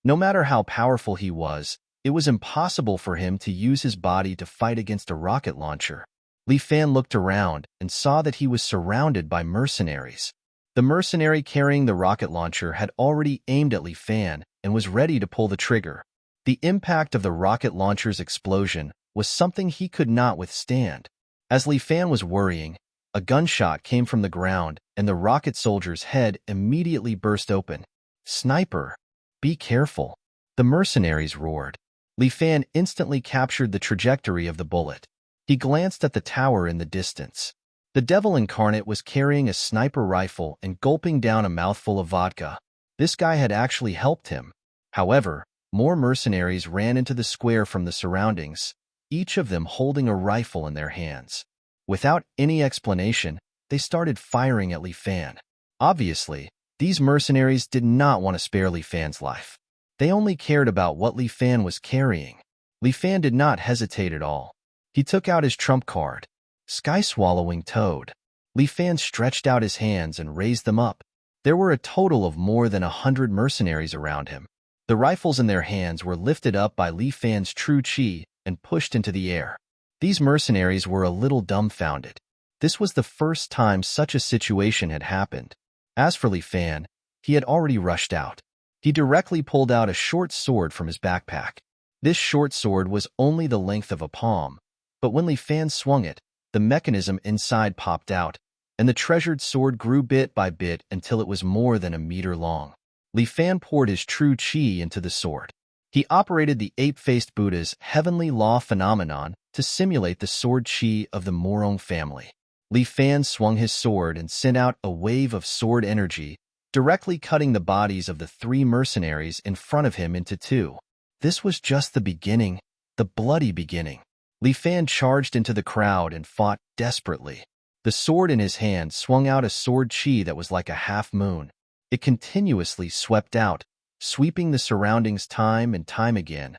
No matter how powerful he was, it was impossible for him to use his body to fight against a rocket launcher. Li Fan looked around and saw that he was surrounded by mercenaries. The mercenary carrying the rocket launcher had already aimed at Li Fan and was ready to pull the trigger. The impact of the rocket launcher's explosion was something he could not withstand. As Li Fan was worrying, a gunshot came from the ground and the rocket soldier's head immediately burst open. Sniper! Be careful! The mercenaries roared. Li Fan instantly captured the trajectory of the bullet. He glanced at the tower in the distance. The devil incarnate was carrying a sniper rifle and gulping down a mouthful of vodka. This guy had actually helped him. However, more mercenaries ran into the square from the surroundings, each of them holding a rifle in their hands. Without any explanation, they started firing at Li Fan. Obviously, these mercenaries did not want to spare Li Fan's life. They only cared about what Li Fan was carrying. Li Fan did not hesitate at all. He took out his trump card, Sky-Swallowing Toad. Li Fan stretched out his hands and raised them up. There were a total of more than 100 mercenaries around him. The rifles in their hands were lifted up by Li Fan's true chi and pushed into the air. These mercenaries were a little dumbfounded. This was the first time such a situation had happened. As for Li Fan, he had already rushed out. He directly pulled out a short sword from his backpack. This short sword was only the length of a palm, but when Li Fan swung it, the mechanism inside popped out, and the treasured sword grew bit by bit until it was more than a meter long. Li Fan poured his true chi into the sword. He operated the ape-faced Buddha's heavenly law phenomenon to simulate the sword chi of the Morong family. Li Fan swung his sword and sent out a wave of sword energy, directly cutting the bodies of the 3 mercenaries in front of him into 2. This was just the beginning, the bloody beginning. Li Fan charged into the crowd and fought desperately. The sword in his hand swung out a sword chi that was like a half moon. It continuously swept out, sweeping the surroundings time and time again,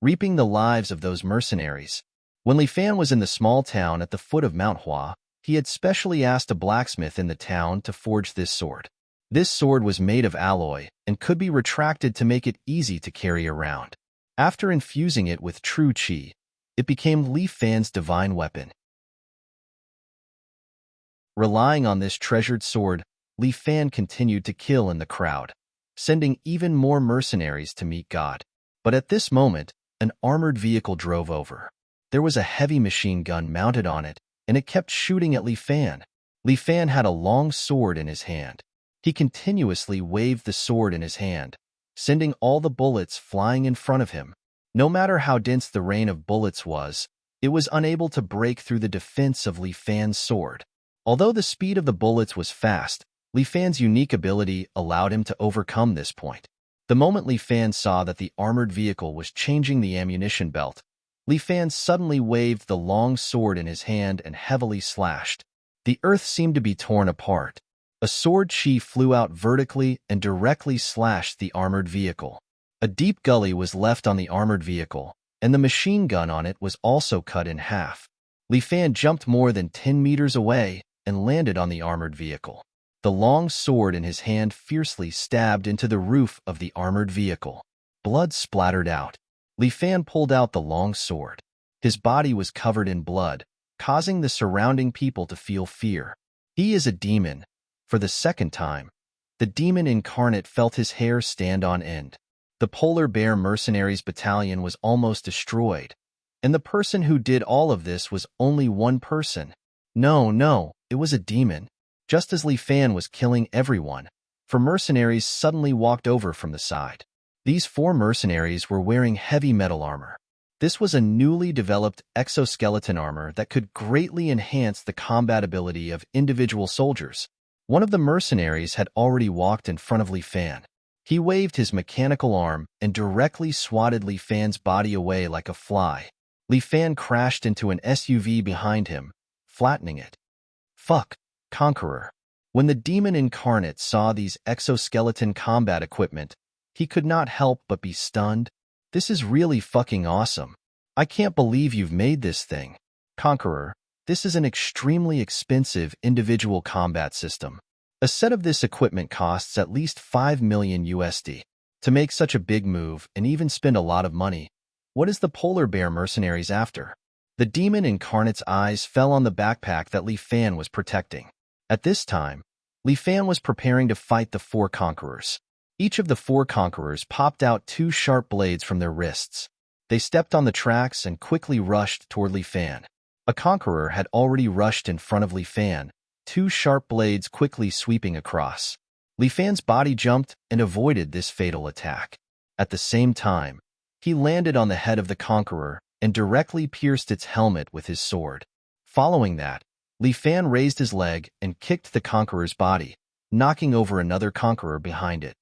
reaping the lives of those mercenaries. When Li Fan was in the small town at the foot of Mount Hua, he had specially asked a blacksmith in the town to forge this sword. This sword was made of alloy and could be retracted to make it easy to carry around. After infusing it with true qi, it became Li Fan's divine weapon. Relying on this treasured sword, Li Fan continued to kill in the crowd, sending even more mercenaries to meet God. But at this moment, an armored vehicle drove over. There was a heavy machine gun mounted on it, and it kept shooting at Li Fan. Li Fan had a long sword in his hand. He continuously waved the sword in his hand, sending all the bullets flying in front of him. No matter how dense the rain of bullets was, it was unable to break through the defense of Li Fan's sword. Although the speed of the bullets was fast, Li Fan's unique ability allowed him to overcome this point. The moment Li Fan saw that the armored vehicle was changing the ammunition belt, Li Fan suddenly waved the long sword in his hand and heavily slashed. The earth seemed to be torn apart. A sword chi flew out vertically and directly slashed the armored vehicle. A deep gully was left on the armored vehicle, and the machine gun on it was also cut in half. Li Fan jumped more than 10 meters away and landed on the armored vehicle. The long sword in his hand fiercely stabbed into the roof of the armored vehicle. Blood splattered out. Li Fan pulled out the long sword. His body was covered in blood, causing the surrounding people to feel fear. He is a demon. For the second time, the demon incarnate felt his hair stand on end. The polar bear mercenaries battalion was almost destroyed, and the person who did all of this was only one person. No, it was a demon. Just as Li Fan was killing everyone, 4 mercenaries suddenly walked over from the side. These 4 mercenaries were wearing heavy metal armor. This was a newly developed exoskeleton armor that could greatly enhance the combat ability of individual soldiers. One of the mercenaries had already walked in front of Li Fan. He waved his mechanical arm and directly swatted Li Fan's body away like a fly. Li Fan crashed into an SUV behind him, flattening it. Fuck, Conqueror. When the demon incarnate saw these exoskeleton combat equipment, he could not help but be stunned. This is really fucking awesome. I can't believe you've made this thing. Conqueror, this is an extremely expensive individual combat system. A set of this equipment costs at least 5 million USD. To make such a big move and even spend a lot of money, what is the polar bear mercenaries after? The demon incarnate's eyes fell on the backpack that Li Fan was protecting. At this time, Li Fan was preparing to fight the 4 conquerors. Each of the 4 conquerors popped out 2 sharp blades from their wrists. They stepped on the tracks and quickly rushed toward Li Fan. A conqueror had already rushed in front of Li Fan, 2 sharp blades quickly sweeping across. Li Fan's body jumped and avoided this fatal attack. At the same time, he landed on the head of the conqueror and directly pierced its helmet with his sword. Following that, Li Fan raised his leg and kicked the conqueror's body, knocking over another conqueror behind it.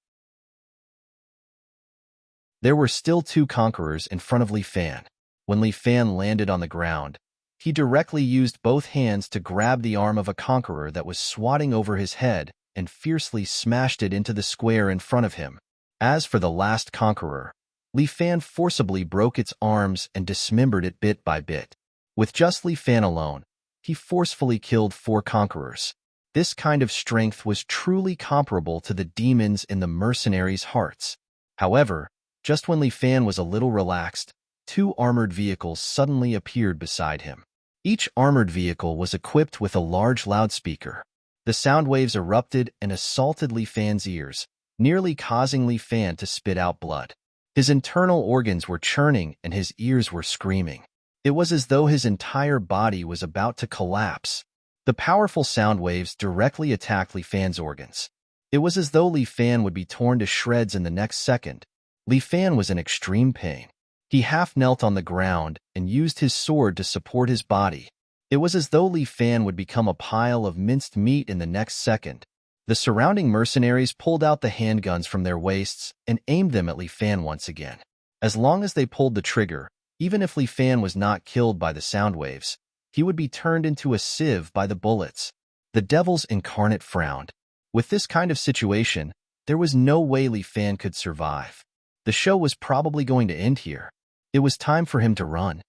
There were still 2 conquerors in front of Li Fan. When Li Fan landed on the ground, he directly used both hands to grab the arm of a conqueror that was swatting over his head and fiercely smashed it into the square in front of him. As for the last conqueror, Li Fan forcibly broke its arms and dismembered it bit by bit. With just Li Fan alone, he forcefully killed 4 conquerors. This kind of strength was truly comparable to the demons in the mercenaries' hearts. However, just when Li Fan was a little relaxed, 2 armored vehicles suddenly appeared beside him. Each armored vehicle was equipped with a large loudspeaker. The sound waves erupted and assaulted Li Fan's ears, nearly causing Li Fan to spit out blood. His internal organs were churning and his ears were screaming. It was as though his entire body was about to collapse. The powerful sound waves directly attacked Li Fan's organs. It was as though Li Fan would be torn to shreds in the next second. Li Fan was in extreme pain. He half knelt on the ground and used his sword to support his body. It was as though Li Fan would become a pile of minced meat in the next second. The surrounding mercenaries pulled out the handguns from their waists and aimed them at Li Fan once again. As long as they pulled the trigger, even if Li Fan was not killed by the sound waves, he would be turned into a sieve by the bullets. The devil's incarnate frowned. With this kind of situation, there was no way Li Fan could survive. The show was probably going to end here. It was time for him to run.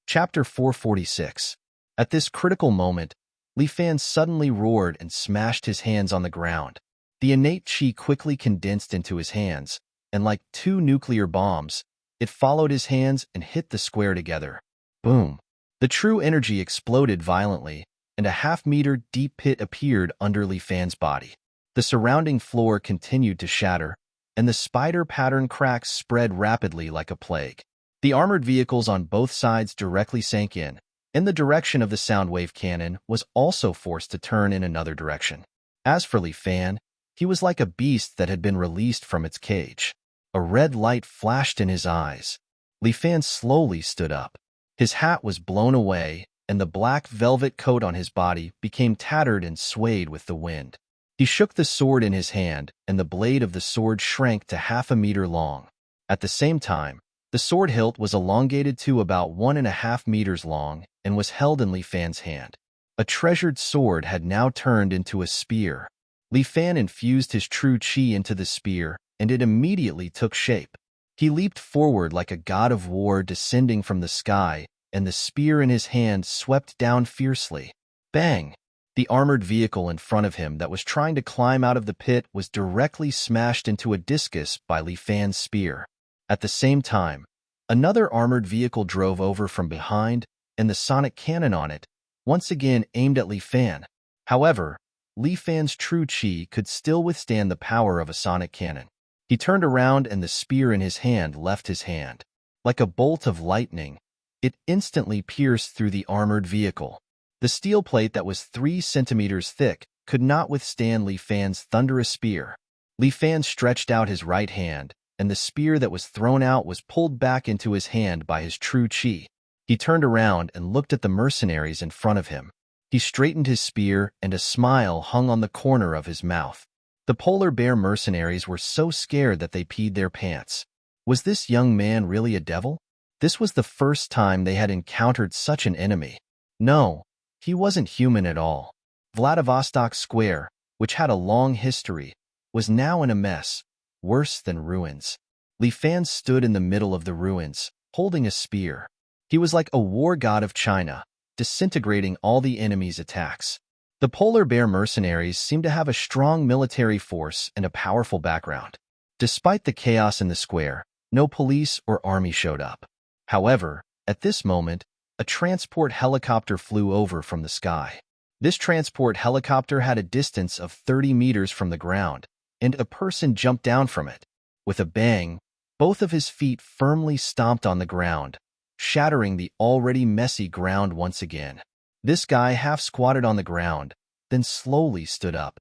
Chapter 446. At this critical moment, Li Fan suddenly roared and smashed his hands on the ground. The innate chi quickly condensed into his hands, and like two nuclear bombs, it followed his hands and hit the square together. Boom! The true energy exploded violently, and a half-meter deep pit appeared under Li Fan's body. The surrounding floor continued to shatter, and the spider pattern cracks spread rapidly like a plague. The armored vehicles on both sides directly sank in, and the direction of the sound wave cannon was also forced to turn in another direction. As for Li Fan, he was like a beast that had been released from its cage. A red light flashed in his eyes. Li Fan slowly stood up. His hat was blown away, and the black velvet coat on his body became tattered and swayed with the wind. He shook the sword in his hand, and the blade of the sword shrank to half a meter long. At the same time, the sword hilt was elongated to about 1.5 meters long and was held in Li Fan's hand. A treasured sword had now turned into a spear. Li Fan infused his true chi into the spear, and it immediately took shape. He leaped forward like a god of war descending from the sky, and the spear in his hand swept down fiercely. Bang! The armored vehicle in front of him that was trying to climb out of the pit was directly smashed into a discus by Li Fan's spear. At the same time, another armored vehicle drove over from behind, and the sonic cannon on it once again aimed at Li Fan. However, Li Fan's true chi could still withstand the power of a sonic cannon. He turned around and the spear in his hand left his hand. Like a bolt of lightning, it instantly pierced through the armored vehicle. The steel plate that was 3 centimeters thick could not withstand Li Fan's thunderous spear. Li Fan stretched out his right hand, and the spear that was thrown out was pulled back into his hand by his true chi. He turned around and looked at the mercenaries in front of him. He straightened his spear, and a smile hung on the corner of his mouth. The polar bear mercenaries were so scared that they peed their pants. Was this young man really a devil? This was the first time they had encountered such an enemy. No, he wasn't human at all. Vladivostok Square, which had a long history, was now in a mess, worse than ruins. Li Fan stood in the middle of the ruins, holding a spear. He was like a war god of China, disintegrating all the enemy's attacks. The polar bear mercenaries seemed to have a strong military force and a powerful background. Despite the chaos in the square, no police or army showed up. However, at this moment, a transport helicopter flew over from the sky. This transport helicopter had a distance of 30 meters from the ground, and a person jumped down from it. With a bang, both of his feet firmly stomped on the ground, shattering the already messy ground once again. This guy half squatted on the ground, then slowly stood up.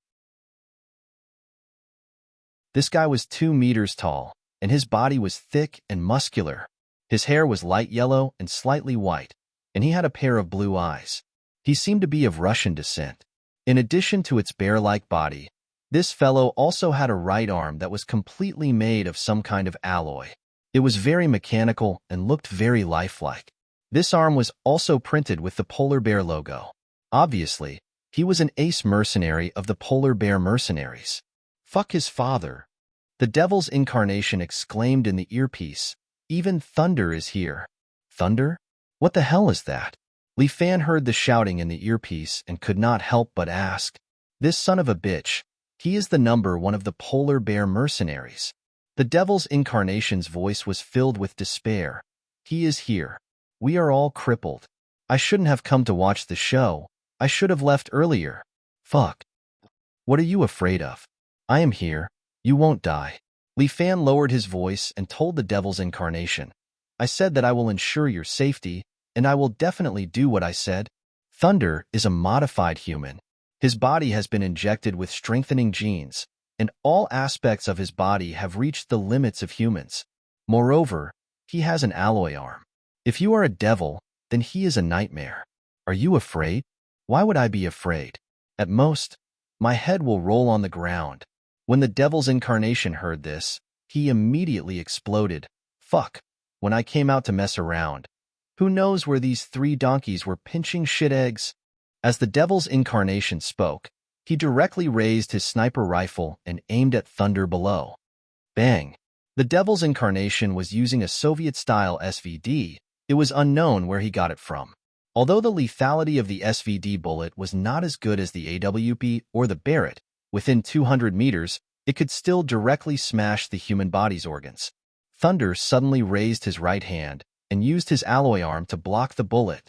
This guy was 2 meters tall, and his body was thick and muscular. His hair was light yellow and slightly white, and he had a pair of blue eyes. He seemed to be of Russian descent. In addition to its bear-like body, this fellow also had a right arm that was completely made of some kind of alloy. It was very mechanical and looked very lifelike. This arm was also printed with the polar bear logo. Obviously, he was an ace mercenary of the polar bear mercenaries. Fuck his father. The devil's incarnation exclaimed in the earpiece, "Even thunder is here." Thunder? What the hell is that? Li Fan heard the shouting in the earpiece and could not help but ask. This son of a bitch, he is the number one of the polar bear mercenaries. The devil's incarnation's voice was filled with despair. He is here. We are all crippled. I shouldn't have come to watch the show. I should have left earlier. Fuck. What are you afraid of? I am here. You won't die. Li Fan lowered his voice and told the devil's incarnation. I said that I will ensure your safety, and I will definitely do what I said. Thunder is a modified human. His body has been injected with strengthening genes, and all aspects of his body have reached the limits of humans. Moreover, he has an alloy arm. If you are a devil, then he is a nightmare. Are you afraid? Why would I be afraid? At most, my head will roll on the ground. When the devil's incarnation heard this, he immediately exploded. Fuck, when I came out to mess around. Who knows where these 3 donkeys were pinching shit eggs? As the devil's incarnation spoke, he directly raised his sniper rifle and aimed at Thunder below. Bang! The devil's incarnation was using a Soviet-style SVD. It was unknown where he got it from. Although the lethality of the SVD bullet was not as good as the AWP or the Barrett, within 200 meters, it could still directly smash the human body's organs. Thunder suddenly raised his right hand and used his alloy arm to block the bullet.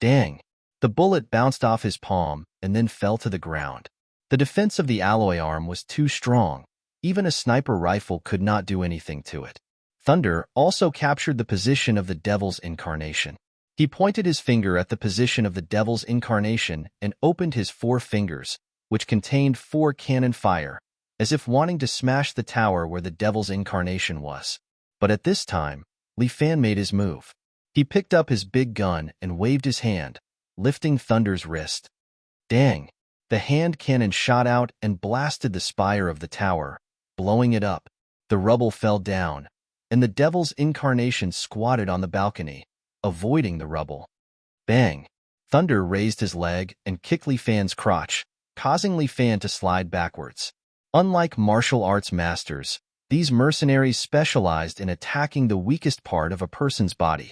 Dang! The bullet bounced off his palm and then fell to the ground. The defense of the alloy arm was too strong. Even a sniper rifle could not do anything to it. Thunder also captured the position of the devil's incarnation. He pointed his finger at the position of the devil's incarnation and opened his 4 fingers, which contained 4 cannon fire, as if wanting to smash the tower where the devil's incarnation was. But at this time, Li Fan made his move. He picked up his big gun and waved his hand, lifting Thunder's wrist. Dang! The hand cannon shot out and blasted the spire of the tower, blowing it up. The rubble fell down, and the devil's incarnation squatted on the balcony, avoiding the rubble. Bang! Thunder raised his leg and kicked Li Fan's crotch, causing Li Fan to slide backwards. Unlike martial arts masters, these mercenaries specialized in attacking the weakest part of a person's body.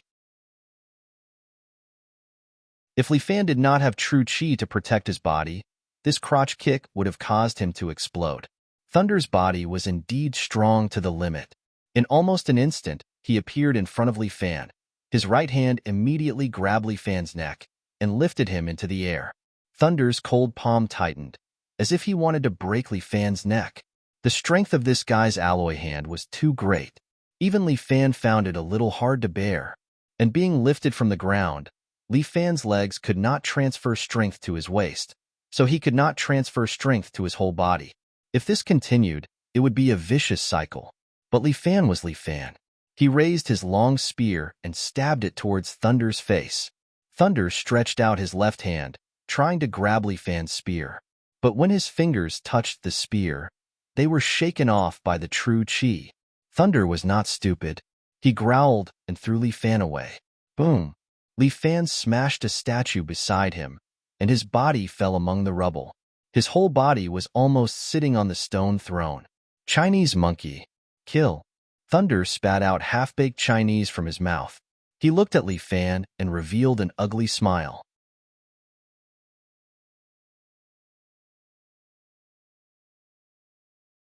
If Li Fan did not have true chi to protect his body, this crotch kick would have caused him to explode. Thunder's body was indeed strong to the limit. In almost an instant, he appeared in front of Li Fan. His right hand immediately grabbed Li Fan's neck and lifted him into the air. Thunder's cold palm tightened, as if he wanted to break Li Fan's neck. The strength of this guy's alloy hand was too great. Even Li Fan found it a little hard to bear. And being lifted from the ground, Li Fan's legs could not transfer strength to his waist, so he could not transfer strength to his whole body. If this continued, it would be a vicious cycle. But Li Fan was Li Fan. He raised his long spear and stabbed it towards Thunder's face. Thunder stretched out his left hand, trying to grab Li Fan's spear. But when his fingers touched the spear, they were shaken off by the true chi. Thunder was not stupid. He growled and threw Li Fan away. Boom! Li Fan smashed a statue beside him, and his body fell among the rubble. His whole body was almost sitting on the stone throne. Chinese monkey. Kill. Thunder spat out half-baked Chinese from his mouth. He looked at Li Fan and revealed an ugly smile.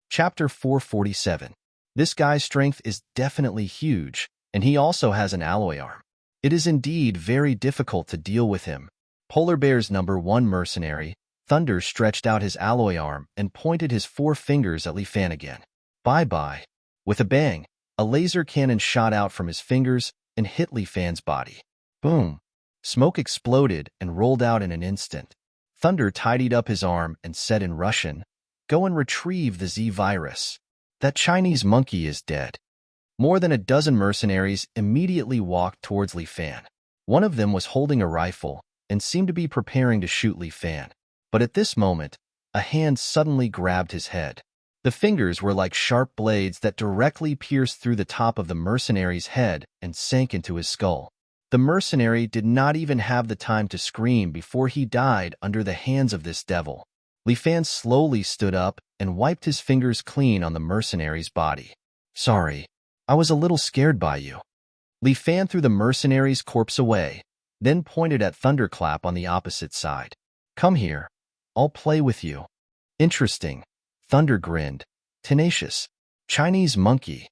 Chapter 447. This guy's strength is definitely huge, and he also has an alloy arm. It is indeed very difficult to deal with him. Polar Bear's #1 mercenary, Thunder stretched out his alloy arm and pointed his 4 fingers at Li Fan again. Bye-bye. With a bang, a laser cannon shot out from his fingers and hit Li Fan's body. Boom! Smoke exploded and rolled out in an instant. Thunder tidied up his arm and said in Russian, "Go and retrieve the Z-virus. That Chinese monkey is dead." More than a dozen mercenaries immediately walked towards Li Fan. One of them was holding a rifle and seemed to be preparing to shoot Li Fan. But at this moment, a hand suddenly grabbed his head. The fingers were like sharp blades that directly pierced through the top of the mercenary's head and sank into his skull. The mercenary did not even have the time to scream before he died under the hands of this devil. Li Fan slowly stood up and wiped his fingers clean on the mercenary's body. "Sorry, I was a little scared by you." Li Fan threw the mercenary's corpse away, then pointed at Thunderclap on the opposite side. "Come here. I'll play with you." "Interesting." Thunder grinned. "Tenacious. Chinese monkey."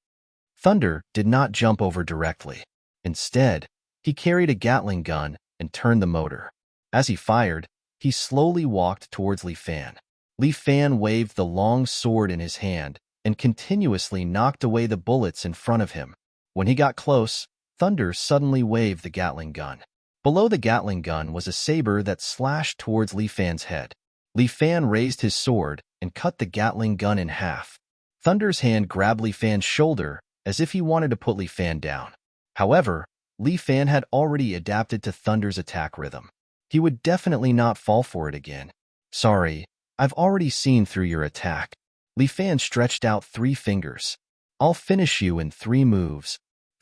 Thunder did not jump over directly. Instead, he carried a Gatling gun and turned the motor. As he fired, he slowly walked towards Li Fan. Li Fan waved the long sword in his hand and continuously knocked away the bullets in front of him. When he got close, Thunder suddenly waved the Gatling gun. Below the Gatling gun was a saber that slashed towards Li Fan's head. Li Fan raised his sword and cut the Gatling gun in half. Thunder's hand grabbed Li Fan's shoulder as if he wanted to put Li Fan down. However, Li Fan had already adapted to Thunder's attack rhythm. He would definitely not fall for it again. "Sorry, I've already seen through your attack." Li Fan stretched out 3 fingers. "I'll finish you in 3 moves."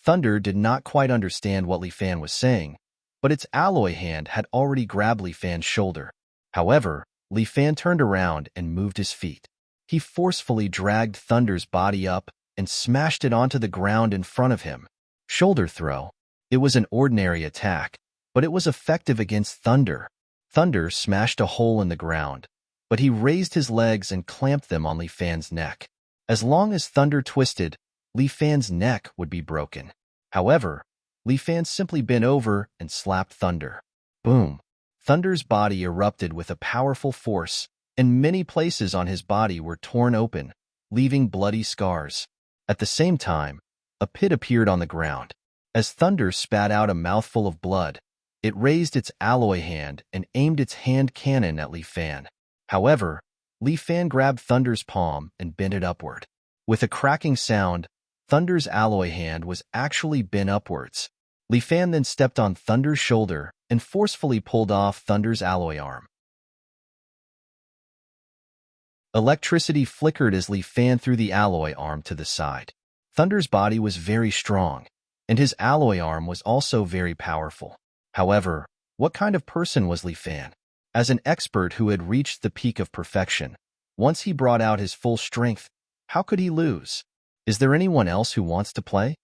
Thunder did not quite understand what Li Fan was saying, but its alloy hand had already grabbed Li Fan's shoulder. However, Li Fan turned around and moved his feet. He forcefully dragged Thunder's body up and smashed it onto the ground in front of him. Shoulder throw. It was an ordinary attack, but it was effective against Thunder. Thunder smashed a hole in the ground, but he raised his legs and clamped them on Li Fan's neck. As long as Thunder twisted, Li Fan's neck would be broken. However, Li Fan simply bent over and slapped Thunder. Boom! Thunder's body erupted with a powerful force, and many places on his body were torn open, leaving bloody scars. At the same time, a pit appeared on the ground. As Thunder spat out a mouthful of blood, it raised its alloy hand and aimed its hand cannon at Li Fan. However, Li Fan grabbed Thunder's palm and bent it upward. With a cracking sound, Thunder's alloy hand was actually bent upwards. Li Fan then stepped on Thunder's shoulder and forcefully pulled off Thunder's alloy arm. Electricity flickered as Li Fan threw the alloy arm to the side. Thunder's body was very strong, and his alloy arm was also very powerful. However, what kind of person was Li Fan? As an expert who had reached the peak of perfection, once he brought out his full strength, how could he lose? Is there anyone else who wants to play?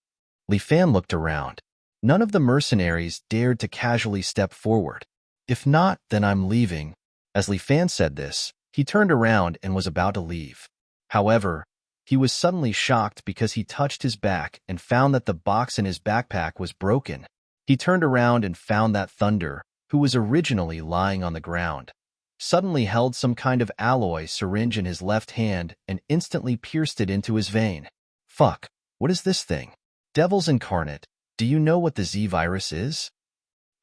Li Fan looked around. None of the mercenaries dared to casually step forward. If not, then I'm leaving. As Li Fan said this, he turned around and was about to leave. However, he was suddenly shocked because he touched his back and found that the box in his backpack was broken. He turned around and found that Thunder, who was originally lying on the ground, suddenly held some kind of alloy syringe in his left hand and instantly pierced it into his vein. Fuck, what is this thing? Devils incarnate, do you know what the Z-virus is?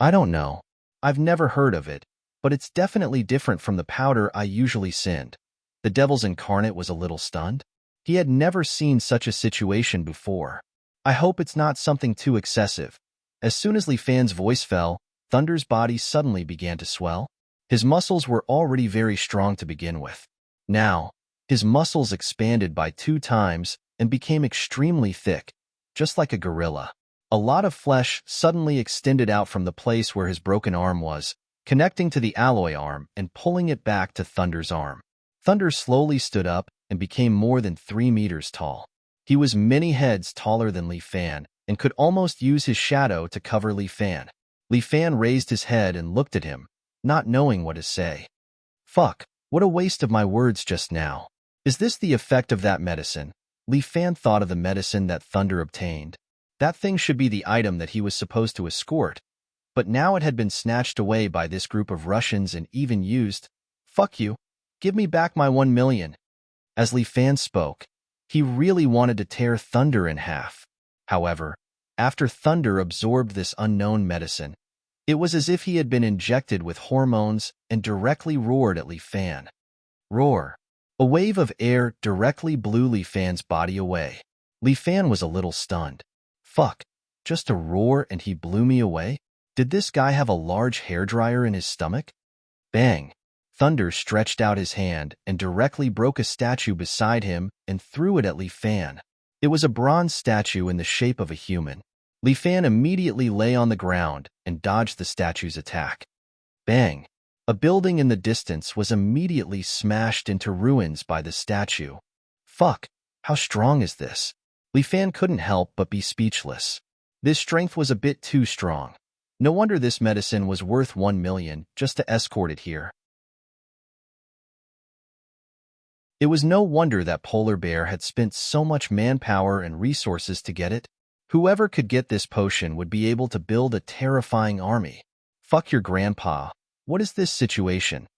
I don't know. I've never heard of it, but it's definitely different from the powder I usually send. The Devil's Incarnate was a little stunned. He had never seen such a situation before. I hope it's not something too excessive. As soon as Li Fan's voice fell, Thunder's body suddenly began to swell. His muscles were already very strong to begin with. Now, his muscles expanded by 2 times and became extremely thick, just like a gorilla. A lot of flesh suddenly extended out from the place where his broken arm was, connecting to the alloy arm and pulling it back to Thunder's arm. Thunder slowly stood up and became more than 3 meters tall. He was many heads taller than Li Fan and could almost use his shadow to cover Li Fan. Li Fan raised his head and looked at him, not knowing what to say. Fuck, what a waste of my words just now. Is this the effect of that medicine? Li Fan thought of the medicine that Thunder obtained. That thing should be the item that he was supposed to escort, but now it had been snatched away by this group of Russians and even used. Fuck you. Give me back my 1 million. As Li Fan spoke, he really wanted to tear Thunder in half. However, after Thunder absorbed this unknown medicine, it was as if he had been injected with hormones and directly roared at Li Fan. Roar. A wave of air directly blew Li Fan's body away. Li Fan was a little stunned. Fuck, just a roar and he blew me away? Did this guy have a large hairdryer in his stomach? Bang! Thunder stretched out his hand and directly broke a statue beside him and threw it at Li Fan. It was a bronze statue in the shape of a human. Li Fan immediately lay on the ground and dodged the statue's attack. Bang! A building in the distance was immediately smashed into ruins by the statue. Fuck, how strong is this? Li Fan couldn't help but be speechless. This strength was a bit too strong. No wonder this medicine was worth 1 million just to escort it here. It was no wonder that Polar Bear had spent so much manpower and resources to get it. Whoever could get this potion would be able to build a terrifying army. Fuck your grandpa. What is this situation?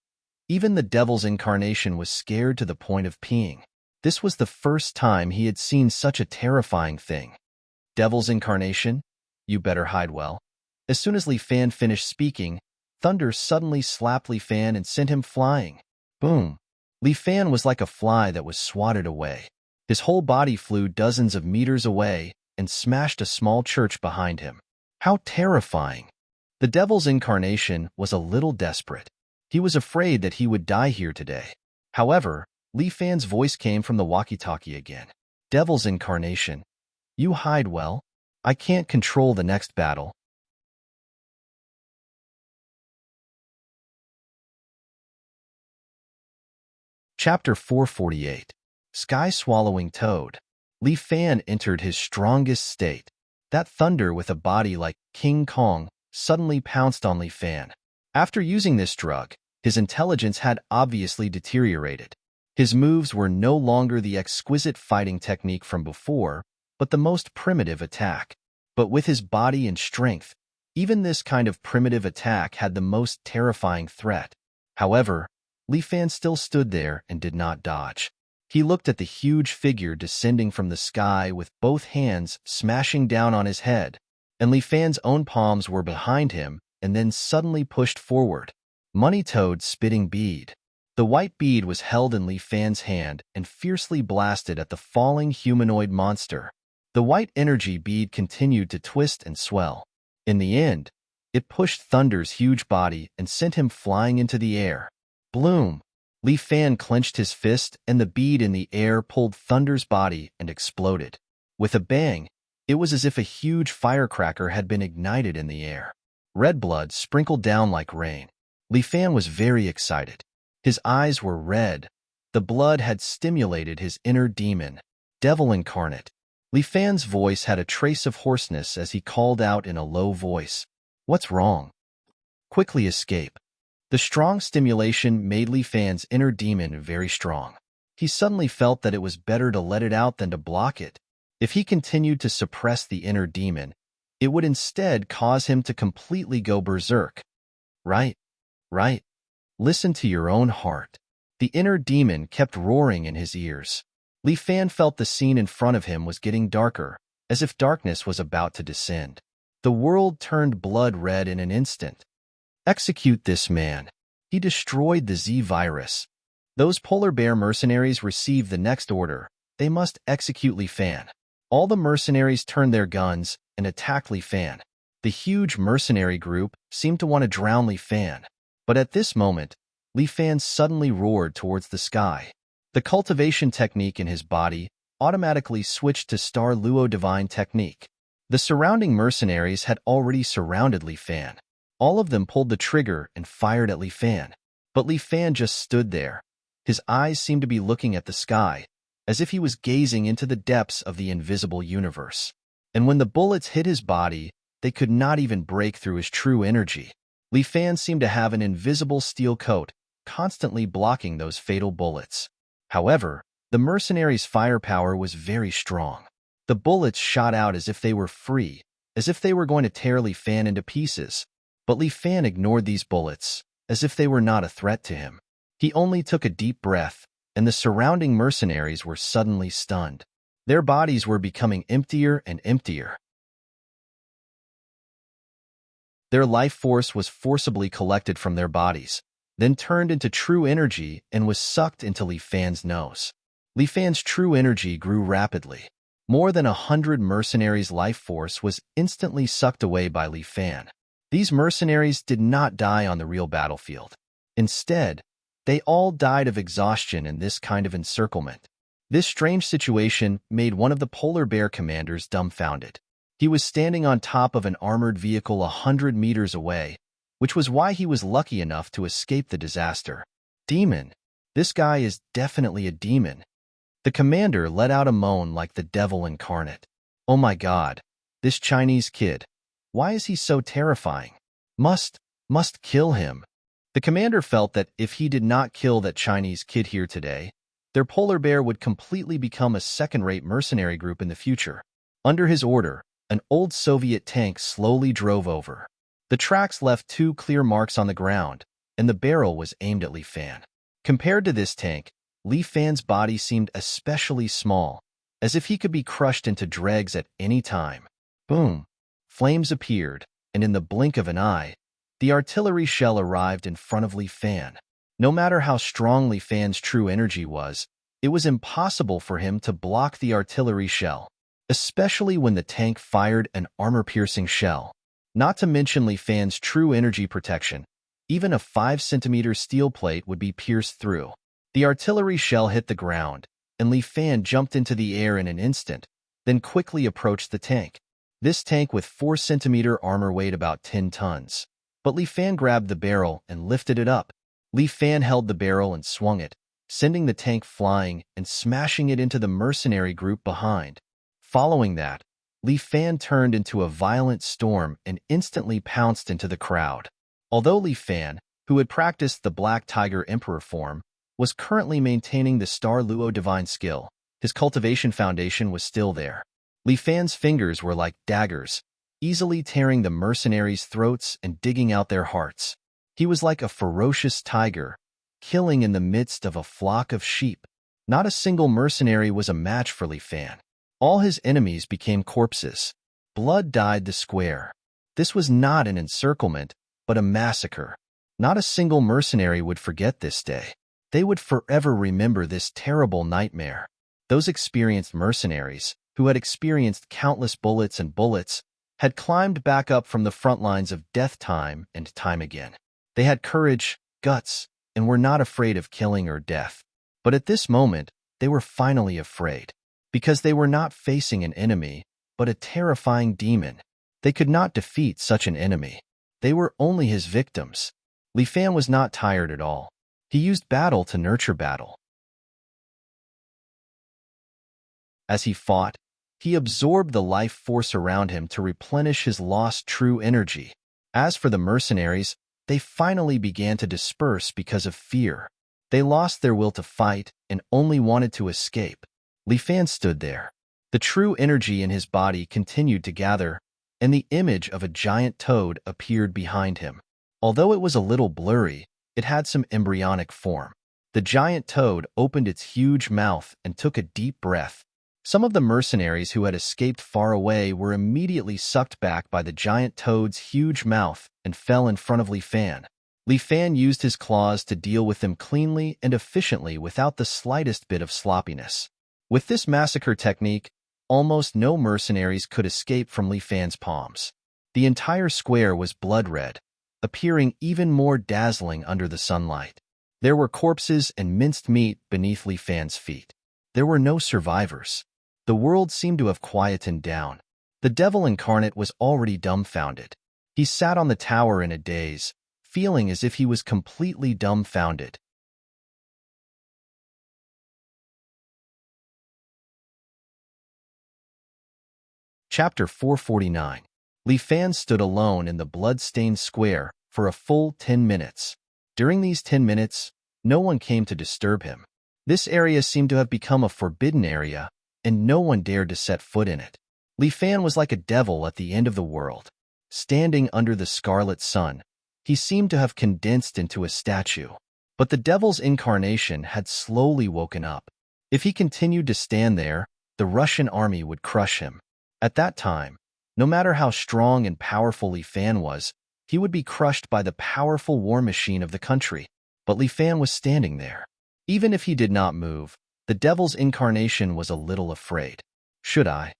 Even the Devil's Incarnation was scared to the point of peeing. This was the first time he had seen such a terrifying thing. Devil's Incarnation? You better hide well. As soon as Li Fan finished speaking, Thunder suddenly slapped Li Fan and sent him flying. Boom. Li Fan was like a fly that was swatted away. His whole body flew dozens of meters away and smashed a small church behind him. How terrifying. The Devil's Incarnation was a little desperate. He was afraid that he would die here today. However, Li Fan's voice came from the walkie-talkie again. Devil's Incarnation. You hide well. I can't control the next battle. Chapter 448. Sky-Swallowing Toad. Li Fan entered his strongest state. That thunder with a body like King Kong suddenly pounced on Li Fan. After using this drug, his intelligence had obviously deteriorated. His moves were no longer the exquisite fighting technique from before, but the most primitive attack. But with his body and strength, even this kind of primitive attack had the most terrifying threat. However, Li Fan still stood there and did not dodge. He looked at the huge figure descending from the sky with both hands smashing down on his head, and Li Fan's own palms were behind him and then suddenly pushed forward. Money Toad spitting bead. The white bead was held in Li Fan's hand and fiercely blasted at the falling humanoid monster. The white energy bead continued to twist and swell. In the end, it pushed Thunder's huge body and sent him flying into the air. Bloom! Li Fan clenched his fist, and the bead in the air pulled Thunder's body and exploded. With a bang, it was as if a huge firecracker had been ignited in the air. Red blood sprinkled down like rain. Li Fan was very excited. His eyes were red. The blood had stimulated his inner demon, devil incarnate. Li Fan's voice had a trace of hoarseness as he called out in a low voice, "What's wrong? Quickly escape." The strong stimulation made Li Fan's inner demon very strong. He suddenly felt that it was better to let it out than to block it. If he continued to suppress the inner demon, it would instead cause him to completely go berserk. Right. Listen to your own heart. The inner demon kept roaring in his ears. Li Fan felt the scene in front of him was getting darker, as if darkness was about to descend. The world turned blood red in an instant. Execute this man. He destroyed the Z-virus. Those polar bear mercenaries received the next order. They must execute Li Fan. All the mercenaries turned their guns and attacked Li Fan. The huge mercenary group seemed to want to drown Li Fan. But at this moment, Li Fan suddenly roared towards the sky. The cultivation technique in his body automatically switched to Star Luo Divine technique. The surrounding mercenaries had already surrounded Li Fan. All of them pulled the trigger and fired at Li Fan. But Li Fan just stood there. His eyes seemed to be looking at the sky, as if he was gazing into the depths of the invisible universe. And when the bullets hit his body, they could not even break through his true energy. Li Fan seemed to have an invisible steel coat, constantly blocking those fatal bullets. However, the mercenaries' firepower was very strong. The bullets shot out as if they were free, as if they were going to tear Li Fan into pieces. But Li Fan ignored these bullets, as if they were not a threat to him. He only took a deep breath, and the surrounding mercenaries were suddenly stunned. Their bodies were becoming emptier and emptier. Their life force was forcibly collected from their bodies, then turned into true energy and was sucked into Li Fan's nose. Li Fan's true energy grew rapidly. More than 100 mercenaries' life force was instantly sucked away by Li Fan. These mercenaries did not die on the real battlefield. Instead, they all died of exhaustion in this kind of encirclement. This strange situation made one of the polar bear commanders dumbfounded. He was standing on top of an armored vehicle 100 meters away, which was why he was lucky enough to escape the disaster. Demon. This guy is definitely a demon. The commander let out a moan like the devil incarnate. Oh my God, this Chinese kid. Why is he so terrifying? Must kill him. The commander felt that if he did not kill that Chinese kid here today, their polar bear would completely become a second-rate mercenary group in the future. Under his order, an old Soviet tank slowly drove over. The tracks left 2 clear marks on the ground, and the barrel was aimed at Li Fan. Compared to this tank, Li Fan's body seemed especially small, as if he could be crushed into dregs at any time. Boom! Flames appeared, and in the blink of an eye, the artillery shell arrived in front of Li Fan. No matter how strong Li Fan's true energy was, it was impossible for him to block the artillery shell, especially when the tank fired an armor-piercing shell. Not to mention Li Fan's true energy protection, even a 5-centimeter steel plate would be pierced through. The artillery shell hit the ground, and Li Fan jumped into the air in an instant, then quickly approached the tank. This tank with 4-centimeter armor weighed about 10 tons. But Li Fan grabbed the barrel and lifted it up. Li Fan held the barrel and swung it, sending the tank flying and smashing it into the mercenary group behind. Following that, Li Fan turned into a violent storm and instantly pounced into the crowd. Although Li Fan, who had practiced the Black Tiger Emperor form, was currently maintaining the Star Luo Divine skill, his cultivation foundation was still there. Li Fan's fingers were like daggers, easily tearing the mercenaries' throats and digging out their hearts. He was like a ferocious tiger, killing in the midst of a flock of sheep. Not a single mercenary was a match for Li Fan. All his enemies became corpses. Blood dyed the square. This was not an encirclement, but a massacre. Not a single mercenary would forget this day. They would forever remember this terrible nightmare. Those experienced mercenaries, who had experienced countless bullets and bullets, had climbed back up from the front lines of death time and time again. They had courage, guts, and were not afraid of killing or death. But at this moment, they were finally afraid, because they were not facing an enemy, but a terrifying demon. They could not defeat such an enemy. They were only his victims. Li Fan was not tired at all. He used battle to nurture battle. As he fought, he absorbed the life force around him to replenish his lost true energy. As for the mercenaries, they finally began to disperse because of fear. They lost their will to fight and only wanted to escape. Li Fan stood there. The true energy in his body continued to gather, and the image of a giant toad appeared behind him. Although it was a little blurry, it had some embryonic form. The giant toad opened its huge mouth and took a deep breath. Some of the mercenaries who had escaped far away were immediately sucked back by the giant toad's huge mouth and fell in front of Li Fan. Li Fan used his claws to deal with them cleanly and efficiently without the slightest bit of sloppiness. With this massacre technique, almost no mercenaries could escape from Li Fan's palms. The entire square was blood red, appearing even more dazzling under the sunlight. There were corpses and minced meat beneath Li Fan's feet. There were no survivors. The world seemed to have quietened down. The devil incarnate was already dumbfounded. He sat on the tower in a daze, feeling as if he was completely dumbfounded. Chapter 449. Li Fan stood alone in the blood-stained square for a full 10 minutes. During these 10 minutes, no one came to disturb him. This area seemed to have become a forbidden area, and no one dared to set foot in it. Li Fan was like a devil at the end of the world. Standing under the scarlet sun, he seemed to have condensed into a statue. But the devil's incarnation had slowly woken up. If he continued to stand there, the Russian army would crush him. At that time, no matter how strong and powerful Li Fan was, he would be crushed by the powerful war machine of the country. But Li Fan was standing there. Even if he did not move, the devil's incarnation was a little afraid. Should I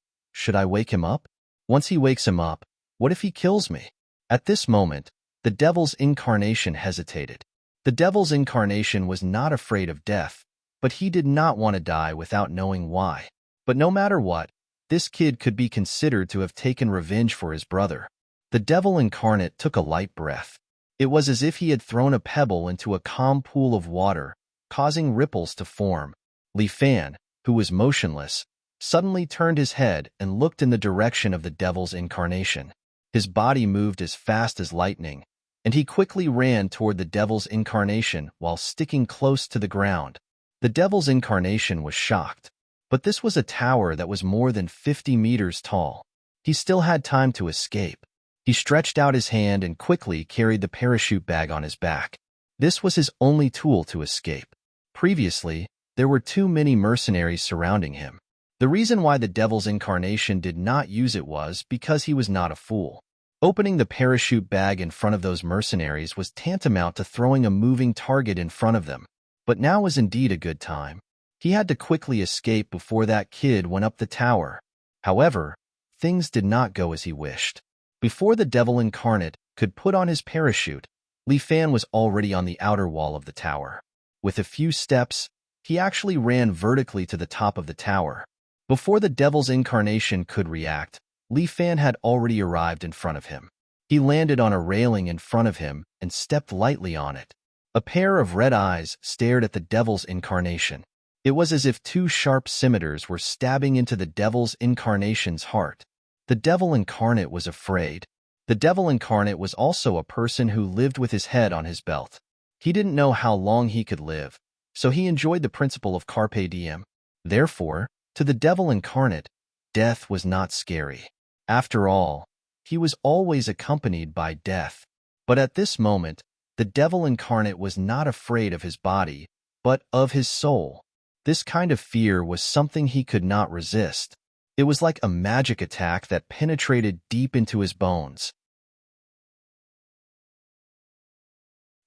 wake him up? Once he wakes him up, what if he kills me? At this moment, the devil's incarnation hesitated. The devil's incarnation was not afraid of death, but he did not want to die without knowing why. But no matter what, this kid could be considered to have taken revenge for his brother. The devil incarnate took a light breath. It was as if he had thrown a pebble into a calm pool of water, causing ripples to form. Li Fan, who was motionless, suddenly turned his head and looked in the direction of the devil's incarnation. His body moved as fast as lightning, and he quickly ran toward the devil's incarnation while sticking close to the ground. The devil's incarnation was shocked, but this was a tower that was more than 50 meters tall. He still had time to escape. He stretched out his hand and quickly carried the parachute bag on his back. This was his only tool to escape. Previously, there were too many mercenaries surrounding him. The reason why the devil's incarnation did not use it was because he was not a fool. Opening the parachute bag in front of those mercenaries was tantamount to throwing a moving target in front of them. But now was indeed a good time. He had to quickly escape before that kid went up the tower. However, things did not go as he wished. Before the devil incarnate could put on his parachute, Li Fan was already on the outer wall of the tower. With a few steps, he actually ran vertically to the top of the tower. Before the devil's incarnation could react, Li Fan had already arrived in front of him. He landed on a railing in front of him and stepped lightly on it. A pair of red eyes stared at the devil's incarnation. It was as if two sharp scimitars were stabbing into the devil's incarnation's heart. The devil incarnate was afraid. The devil incarnate was also a person who lived with his head on his belt. He didn't know how long he could live, so he enjoyed the principle of carpe diem. Therefore, to the devil incarnate, death was not scary. After all, he was always accompanied by death. But at this moment, the devil incarnate was not afraid of his body, but of his soul. This kind of fear was something he could not resist. It was like a magic attack that penetrated deep into his bones.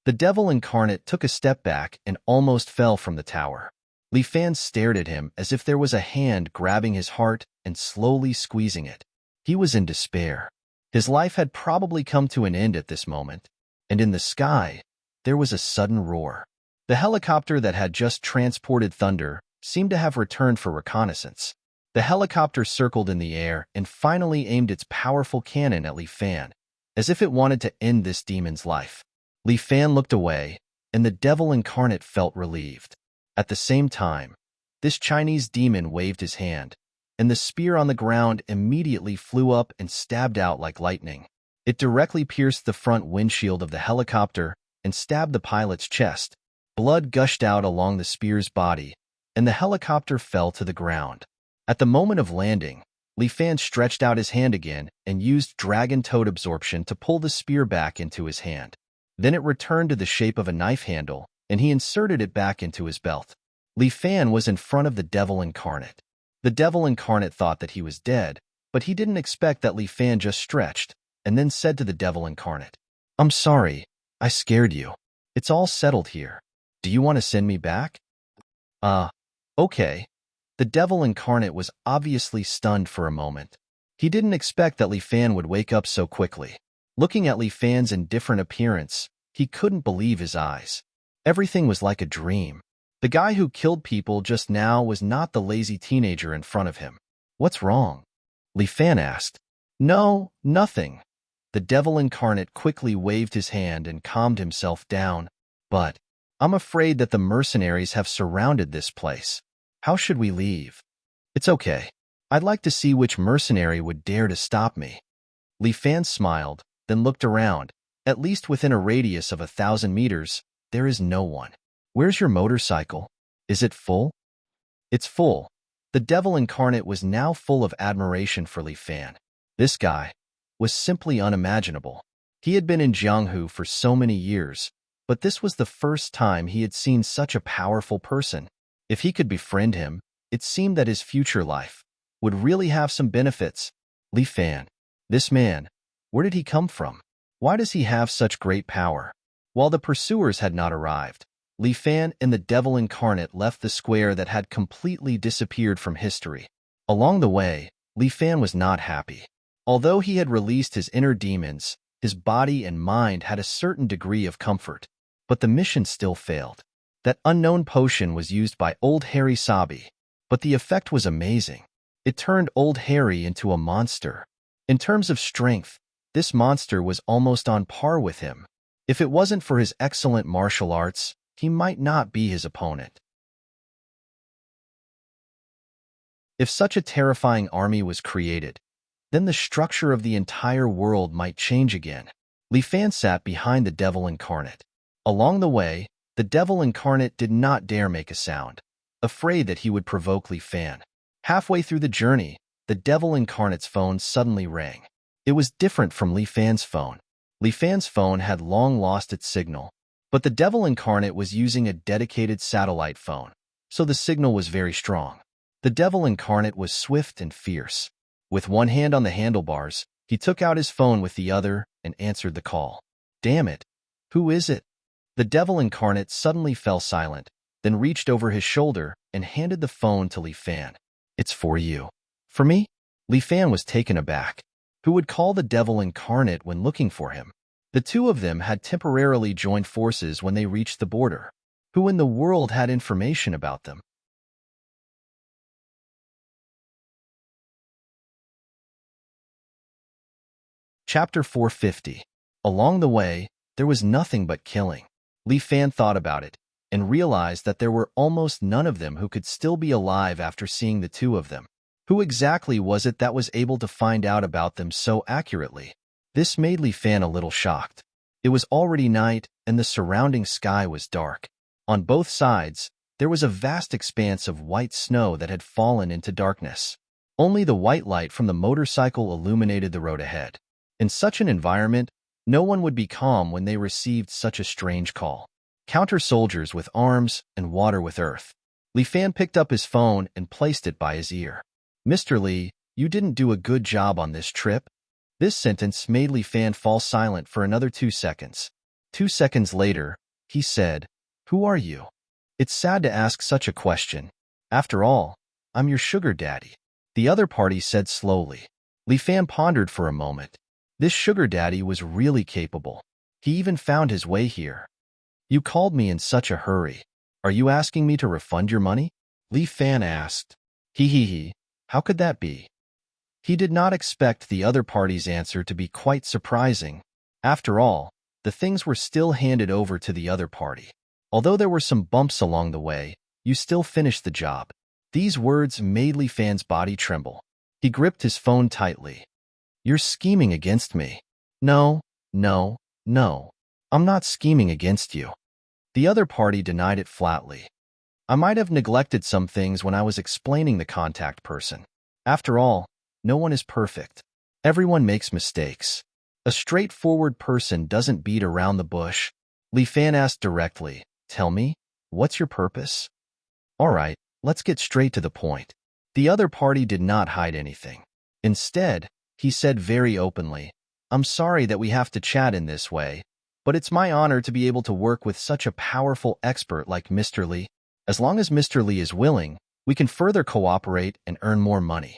The devil incarnate took a step back and almost fell from the tower. Li Fan stared at him as if there was a hand grabbing his heart and slowly squeezing it. He was in despair. His life had probably come to an end at this moment, and in the sky, there was a sudden roar. The helicopter that had just transported Thunder seemed to have returned for reconnaissance. The helicopter circled in the air and finally aimed its powerful cannon at Li Fan, as if it wanted to end this demon's life. Li Fan looked away, and the devil incarnate felt relieved. At the same time, this Chinese demon waved his hand, and the spear on the ground immediately flew up and stabbed out like lightning. It directly pierced the front windshield of the helicopter and stabbed the pilot's chest. Blood gushed out along the spear's body, and the helicopter fell to the ground. At the moment of landing, Li Fan stretched out his hand again and used dragon toad absorption to pull the spear back into his hand. Then it returned to the shape of a knife handle, and he inserted it back into his belt. Li Fan was in front of the devil incarnate. The devil incarnate thought that he was dead, but he didn't expect that Li Fan just stretched, and then said to the devil incarnate, "I'm sorry, I scared you. It's all settled here. Do you want to send me back?" Okay. The devil incarnate was obviously stunned for a moment. He didn't expect that Li Fan would wake up so quickly. Looking at Li Fan's indifferent appearance, he couldn't believe his eyes. Everything was like a dream. The guy who killed people just now was not the lazy teenager in front of him. "What's wrong?" Li Fan asked. "No, nothing." The devil incarnate quickly waved his hand and calmed himself down. "But I'm afraid that the mercenaries have surrounded this place. How should we leave?" "It's okay. I'd like to see which mercenary would dare to stop me." Li Fan smiled, then looked around. At least within a radius of 1,000 meters, there is no one. "Where's your motorcycle? Is it full?" "It's full." The devil incarnate was now full of admiration for Li Fan. This guy was simply unimaginable. He had been in Jianghu for so many years, but this was the first time he had seen such a powerful person. If he could befriend him, it seemed that his future life would really have some benefits. Li Fan, this man, where did he come from? Why does he have such great power? While the pursuers had not arrived, Li Fan and the devil incarnate left the square that had completely disappeared from history. Along the way, Li Fan was not happy. Although he had released his inner demons, his body and mind had a certain degree of comfort. But the mission still failed. That unknown potion was used by Old Harry Sabi, but the effect was amazing. It turned Old Harry into a monster. In terms of strength, this monster was almost on par with him. If it wasn't for his excellent martial arts, he might not be his opponent. If such a terrifying army was created, then the structure of the entire world might change again. Li Fan sat behind the devil incarnate. Along the way, the devil incarnate did not dare make a sound, afraid that he would provoke Li Fan. Halfway through the journey, the devil incarnate's phone suddenly rang. It was different from Li Fan's phone. Li Fan's phone had long lost its signal, but the devil incarnate was using a dedicated satellite phone, so the signal was very strong. The devil incarnate was swift and fierce. With one hand on the handlebars, he took out his phone with the other and answered the call. "Damn it! Who is it?" The devil incarnate suddenly fell silent, then reached over his shoulder and handed the phone to Li Fan. "It's for you." "For me?" Li Fan was taken aback. Who would call the devil incarnate when looking for him? The two of them had temporarily joined forces when they reached the border. Who in the world had information about them? Chapter 450. Along the way, there was nothing but killing. Li Fan thought about it and realized that there were almost none of them who could still be alive after seeing the two of them. Who exactly was it that was able to find out about them so accurately? This made Li Fan a little shocked. It was already night, and the surrounding sky was dark. On both sides, there was a vast expanse of white snow that had fallen into darkness. Only the white light from the motorcycle illuminated the road ahead. In such an environment, no one would be calm when they received such a strange call. Counter-soldiers with arms and water with earth. Li Fan picked up his phone and placed it by his ear. Mr. Li, you didn't do a good job on this trip. This sentence made Li Fan fall silent for another 2 seconds. 2 seconds later, he said, "Who are you?" It's sad to ask such a question. After all, I'm your sugar daddy. The other party said slowly. Li Fan pondered for a moment. This sugar daddy was really capable. He even found his way here. You called me in such a hurry. Are you asking me to refund your money? Li Fan asked. He. How could that be? He did not expect the other party's answer to be quite surprising. After all, the things were still handed over to the other party. Although there were some bumps along the way, you still finished the job. These words made Li Fan's body tremble. He gripped his phone tightly. You're scheming against me. No. I'm not scheming against you. The other party denied it flatly. I might have neglected some things when I was explaining the contact person. After all, no one is perfect. Everyone makes mistakes. A straightforward person doesn't beat around the bush. Li Fan asked directly, Tell me, what's your purpose? All right, let's get straight to the point. The other party did not hide anything. Instead, he said very openly, I'm sorry that we have to chat in this way, but it's my honor to be able to work with such a powerful expert like Mr. Li. As long as Mr. Li is willing, we can further cooperate and earn more money.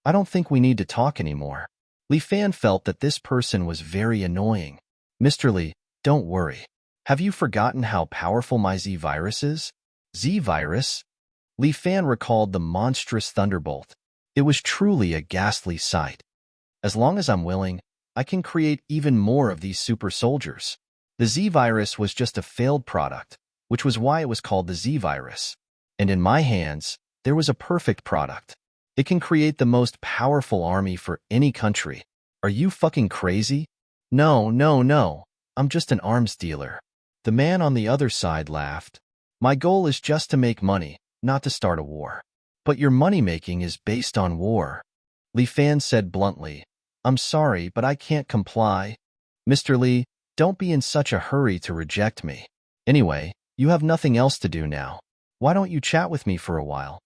I don't think we need to talk anymore. Li Fan felt that this person was very annoying. Mr. Li, don't worry. Have you forgotten how powerful my Z-Virus is? Z-Virus? Li Fan recalled the monstrous thunderbolt. It was truly a ghastly sight. As long as I'm willing, I can create even more of these super soldiers. The Z-Virus was just a failed product, which was why it was called the Z-Virus. And in my hands, there was a perfect product. It can create the most powerful army for any country. Are you fucking crazy? No. I'm just an arms dealer. The man on the other side laughed. My goal is just to make money, not to start a war. But your money-making is based on war. Li Fan said bluntly, I'm sorry, but I can't comply. Mr. Li, don't be in such a hurry to reject me. Anyway, you have nothing else to do now. Why don't you chat with me for a while?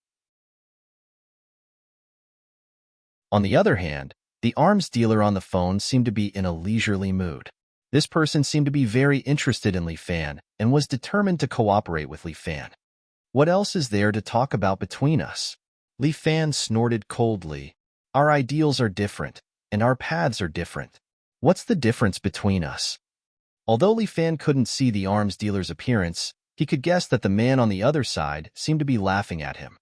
On the other hand, the arms dealer on the phone seemed to be in a leisurely mood. This person seemed to be very interested in Li Fan and was determined to cooperate with Li Fan. What else is there to talk about between us? Li Fan snorted coldly. Our ideals are different, and our paths are different. What's the difference between us? Although Li Fan couldn't see the arms dealer's appearance, he could guess that the man on the other side seemed to be laughing at him.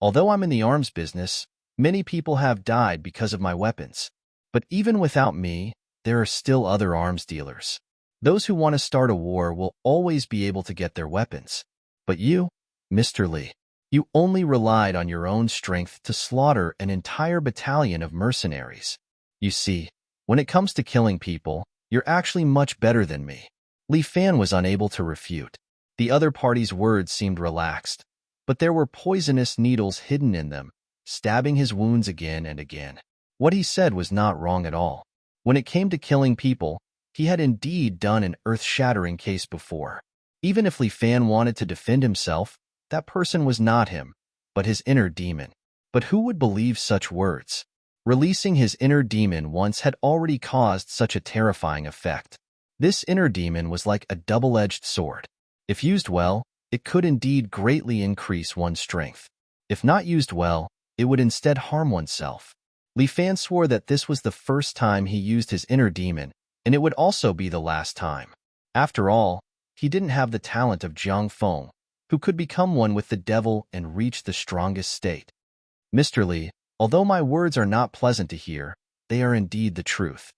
Although I'm in the arms business, many people have died because of my weapons. But even without me, there are still other arms dealers. Those who want to start a war will always be able to get their weapons. But you, Mr. Li, you only relied on your own strength to slaughter an entire battalion of mercenaries. You see, when it comes to killing people, you're actually much better than me. Li Fan was unable to refute. The other party's words seemed relaxed, but there were poisonous needles hidden in them, stabbing his wounds again and again. What he said was not wrong at all. When it came to killing people, he had indeed done an earth-shattering case before. Even if Li Fan wanted to defend himself, that person was not him, but his inner demon. But who would believe such words? Releasing his inner demon once had already caused such a terrifying effect. This inner demon was like a double-edged sword. If used well, it could indeed greatly increase one's strength. If not used well, it would instead harm oneself. Li Fan swore that this was the first time he used his inner demon, and it would also be the last time. After all, he didn't have the talent of Jiang Feng, who could become one with the devil and reach the strongest state. Mr. Li, although my words are not pleasant to hear, they are indeed the truth.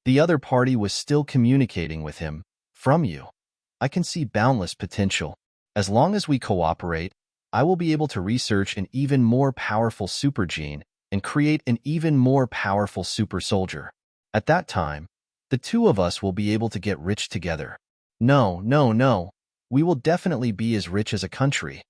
The other party was still communicating with him from you. I can see boundless potential. As long as we cooperate, I will be able to research an even more powerful super gene and create an even more powerful super soldier. At that time, the two of us will be able to get rich together. No, no, no. We will definitely be as rich as a country.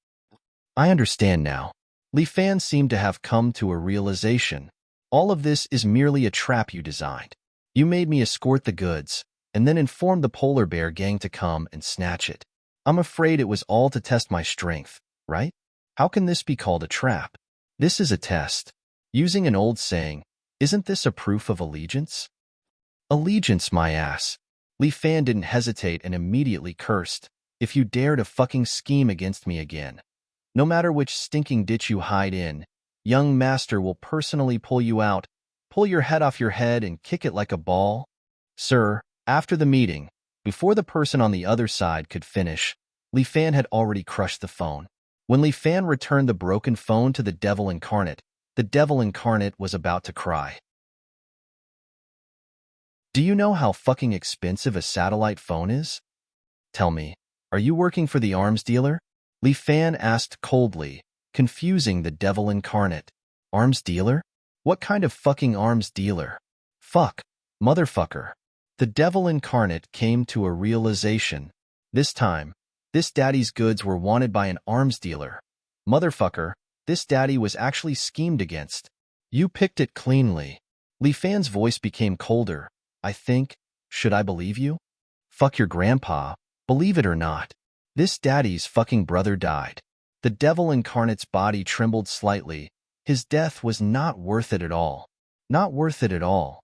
I understand now. Li Fan seemed to have come to a realization. All of this is merely a trap you designed. You made me escort the goods, and then informed the polar bear gang to come and snatch it. I'm afraid it was all to test my strength, right? How can this be called a trap? This is a test. Using an old saying, isn't this a proof of allegiance? Allegiance, my ass. Li Fan didn't hesitate and immediately cursed. If you dare to fucking scheme against me again, no matter which stinking ditch you hide in, young master will personally pull you out, pull your head off your head and kick it like a ball. Sir, after the meeting, before the person on the other side could finish, Li Fan had already crushed the phone. When Li Fan returned the broken phone to the devil incarnate, the devil incarnate was about to cry. Do you know how fucking expensive a satellite phone is? Tell me, are you working for the arms dealer? Li Fan asked coldly, confusing the devil incarnate. Arms dealer? What kind of fucking arms dealer? Fuck, motherfucker. The devil incarnate came to a realization. This time, this daddy's goods were wanted by an arms dealer. Motherfucker, this daddy was actually schemed against. You picked it cleanly. Li Fan's voice became colder. I think, should I believe you? Fuck your grandpa, believe it or not. This daddy's fucking brother died. The devil incarnate's body trembled slightly. His death was not worth it at all. Not worth it at all.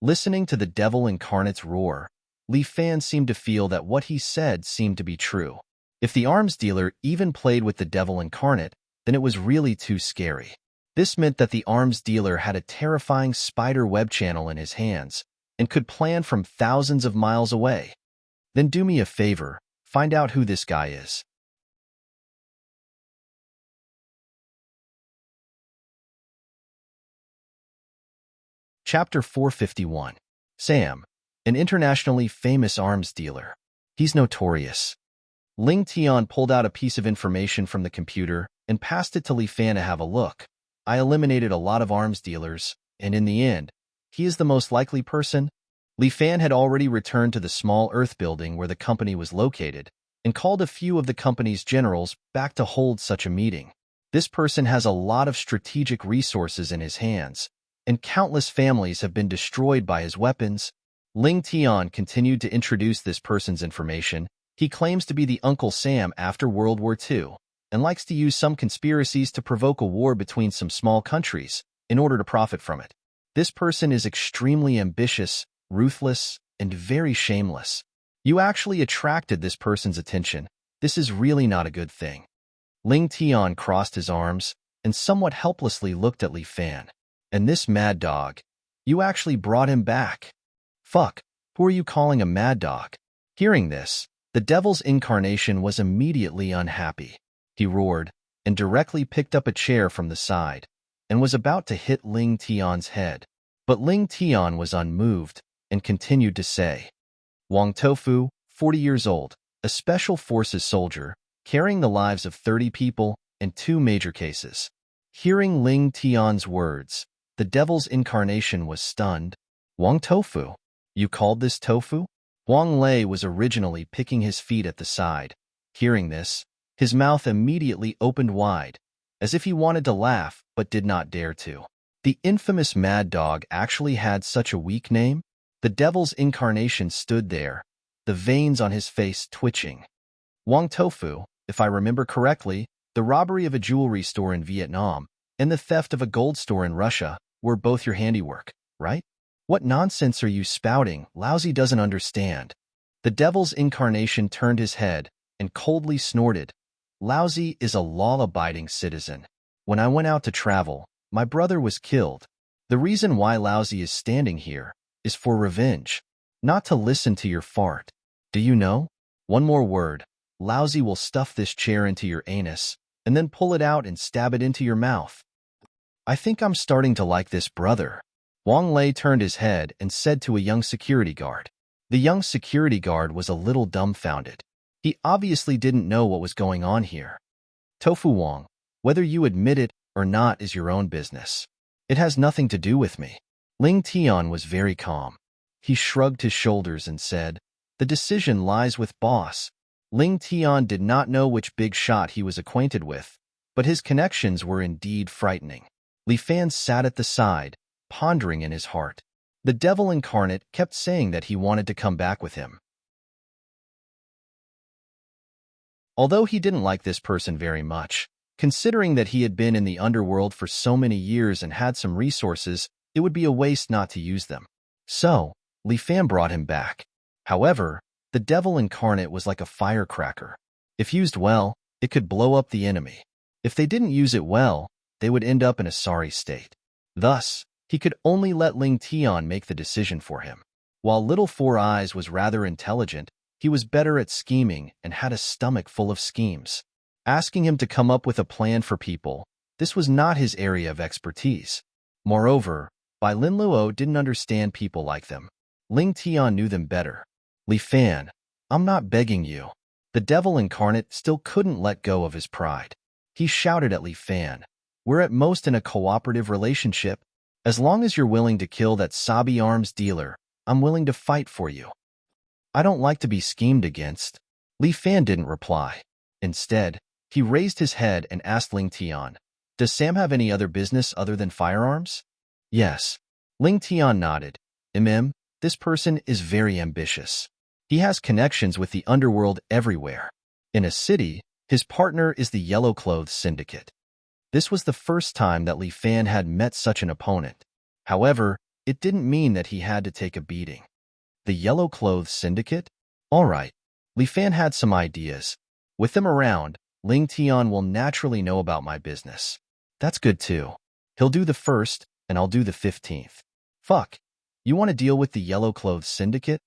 Listening to the devil incarnate's roar, Li Fan seemed to feel that what he said seemed to be true. If the arms dealer even played with the devil incarnate, then it was really too scary. This meant that the arms dealer had a terrifying spider web channel in his hands and could plan from thousands of miles away. Then do me a favor, find out who this guy is. Chapter 451. Sam, an internationally famous arms dealer. He's notorious. Ling Tian pulled out a piece of information from the computer and passed it to Li Fan to have a look. I eliminated a lot of arms dealers, and in the end, he is the most likely person. Li Fan had already returned to the small Earth building where the company was located and called a few of the company's generals back to hold such a meeting. This person has a lot of strategic resources in his hands, and countless families have been destroyed by his weapons. Ling Tian continued to introduce this person's information. He claims to be the Uncle Sam after World War II and likes to use some conspiracies to provoke a war between some small countries in order to profit from it. This person is extremely ambitious, ruthless, and very shameless. You actually attracted this person's attention. This is really not a good thing. Ling Tian crossed his arms and somewhat helplessly looked at Li Fan. And this mad dog, you actually brought him back. Fuck, who are you calling a mad dog? Hearing this, the devil's incarnation was immediately unhappy. He roared and directly picked up a chair from the side and was about to hit Ling Tian's head. But Ling Tian was unmoved and continued to say, Wang Tofu, 40 years old, a special forces soldier, carrying the lives of 30 people in 2 major cases. Hearing Ling Tian's words, the devil's incarnation was stunned. Wang Tofu? You called this tofu? Wang Lei was originally picking his feet at the side. Hearing this, his mouth immediately opened wide, as if he wanted to laugh but did not dare to. The infamous mad dog actually had such a weak name? The devil's incarnation stood there, the veins on his face twitching. Wang Tofu, if I remember correctly, the robbery of a jewelry store in Vietnam and the theft of a gold store in Russia were both your handiwork, right? What nonsense are you spouting? Lousy doesn't understand. The devil's incarnation turned his head and coldly snorted. Lousy is a law-abiding citizen. When I went out to travel, my brother was killed. The reason why Lousy is standing here is for revenge, not to listen to your fart. Do you know? One more word. Lousy will stuff this chair into your anus and then pull it out and stab it into your mouth. I think I'm starting to like this brother. Wang Lei turned his head and said to a young security guard. The young security guard was a little dumbfounded. He obviously didn't know what was going on here. Tofu Wang, whether you admit it or not is your own business. It has nothing to do with me. Ling Tian was very calm. He shrugged his shoulders and said, the decision lies with boss. Ling Tian did not know which big shot he was acquainted with, but his connections were indeed frightening. Li Fan sat at the side, pondering in his heart. The devil incarnate kept saying that he wanted to come back with him. Although he didn't like this person very much, considering that he had been in the underworld for so many years and had some resources, it would be a waste not to use them. So, Li Fan brought him back. However, the devil incarnate was like a firecracker. If used well, it could blow up the enemy. If they didn't use it well, they would end up in a sorry state. Thus, he could only let Ling Tian make the decision for him. While Little Four Eyes was rather intelligent, he was better at scheming and had a stomach full of schemes. Asking him to come up with a plan for people, this was not his area of expertise. Moreover, Bai Lin Luo didn't understand people like them. Ling Tian knew them better. Li Fan, I'm not begging you. The devil incarnate still couldn't let go of his pride. He shouted at Li Fan, we're at most in a cooperative relationship. As long as you're willing to kill that Sabi arms dealer, I'm willing to fight for you. I don't like to be schemed against. Li Fan didn't reply. Instead, he raised his head and asked Ling Tian, does Sam have any other business other than firearms? Yes. Ling Tian nodded. This person is very ambitious. He has connections with the underworld everywhere. In a city, his partner is the Yellow Clothes Syndicate. This was the first time that Li Fan had met such an opponent. However, it didn't mean that he had to take a beating. The Yellow Clothes Syndicate? All right. Li Fan had some ideas. With them around, Ling Tian will naturally know about my business. That's good too. He'll do the first, and I'll do the 15th. Fuck. You want to deal with the Yellow Clothes Syndicate?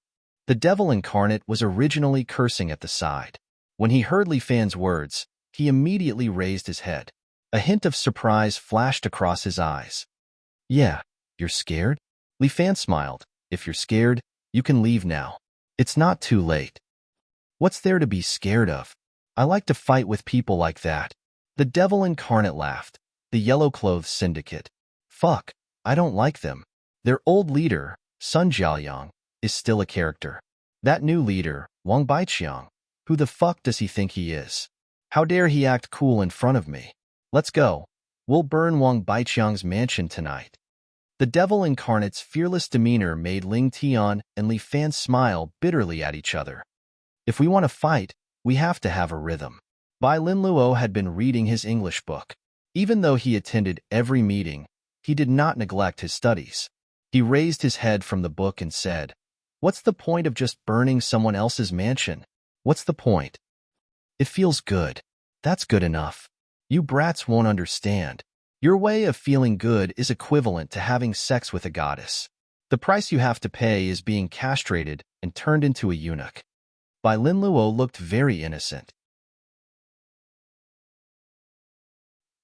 The devil incarnate was originally cursing at the side. When he heard Li Fan's words, he immediately raised his head. A hint of surprise flashed across his eyes. Yeah, you're scared? Li Fan smiled. If you're scared, you can leave now. It's not too late. What's there to be scared of? I like to fight with people like that. The devil incarnate laughed. The Yellow Clothes Syndicate. Fuck, I don't like them. Their old leader, Sun Jiaoyang, is still a character. That new leader, Wang Baiqiang, who the fuck does he think he is? How dare he act cool in front of me? Let's go. We'll burn Wang Baiqiang's mansion tonight. The devil incarnate's fearless demeanor made Ling Tian and Li Fan smile bitterly at each other. If we want to fight, we have to have a rhythm. Bai Lin Luo had been reading his English book. Even though he attended every meeting, he did not neglect his studies. He raised his head from the book and said, what's the point of just burning someone else's mansion? What's the point? It feels good. That's good enough. You brats won't understand. Your way of feeling good is equivalent to having sex with a goddess. The price you have to pay is being castrated and turned into a eunuch. Bai Lin Luo looked very innocent.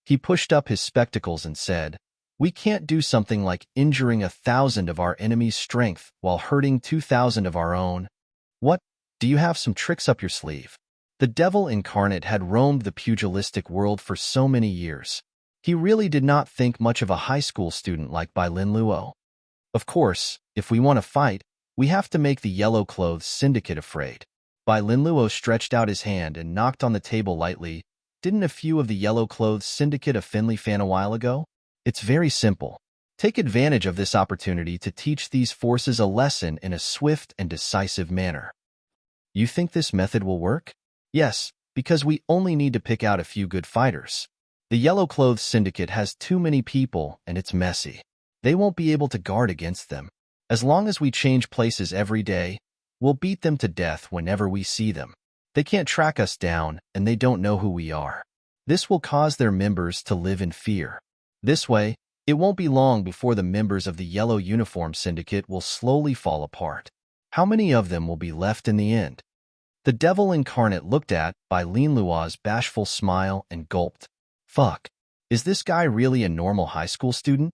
He pushed up his spectacles and said, we can't do something like injuring 1,000 of our enemy's strength while hurting 2,000 of our own. What? Do you have some tricks up your sleeve? The devil incarnate had roamed the pugilistic world for so many years. He really did not think much of a high school student like Bai Lin Luo. Of course, if we want to fight, we have to make the Yellow Clothes Syndicate afraid. Bai Lin Luo stretched out his hand and knocked on the table lightly. Didn't a few of the Yellow Clothes Syndicate offend Li Fan a while ago? It's very simple. Take advantage of this opportunity to teach these forces a lesson in a swift and decisive manner. You think this method will work? Yes, because we only need to pick out a few good fighters. The Yellow Clothes Syndicate has too many people and it's messy. They won't be able to guard against them. As long as we change places every day, we'll beat them to death whenever we see them. They can't track us down and they don't know who we are. This will cause their members to live in fear. This way, it won't be long before the members of the Yellow Uniform Syndicate will slowly fall apart. How many of them will be left in the end? The devil incarnate looked at Bai Lin Luo's bashful smile and gulped. Fuck. Is this guy really a normal high school student?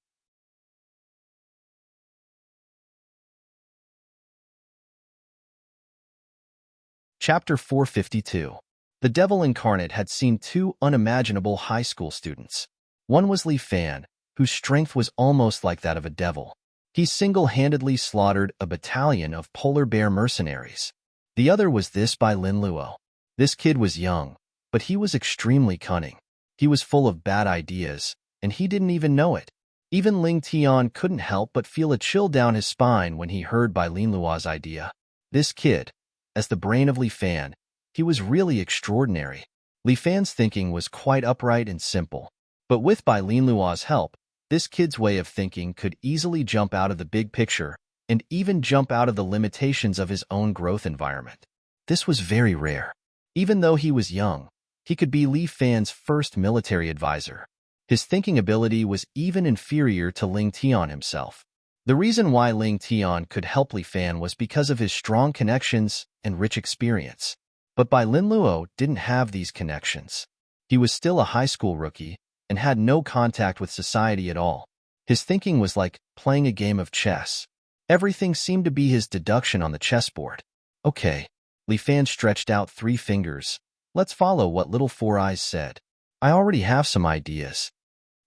Chapter 452. The Devil Incarnate had seen two unimaginable high school students. One was Li Fan, whose strength was almost like that of a devil. He single-handedly slaughtered a battalion of polar bear mercenaries. The other was this by Lin Luo. This kid was young, but he was extremely cunning. He was full of bad ideas, and he didn't even know it. Even Ling Tian couldn't help but feel a chill down his spine when he heard Bai Lin Luo's idea. This kid, as the brain of Li Fan, he was really extraordinary. Li Fan's thinking was quite upright and simple. But with Bai Lin Luo's help, this kid's way of thinking could easily jump out of the big picture and even jump out of the limitations of his own growth environment. This was very rare. Even though he was young, he could be Li Fan's first military advisor. His thinking ability was even inferior to Ling Tian himself. The reason why Ling Tian could help Li Fan was because of his strong connections and rich experience. But Bai Lin Luo didn't have these connections. He was still a high school rookie and had no contact with society at all. His thinking was like playing a game of chess. Everything seemed to be his deduction on the chessboard. Okay, Li Fan stretched out 3 fingers. Let's follow what Little Four Eyes said. I already have some ideas.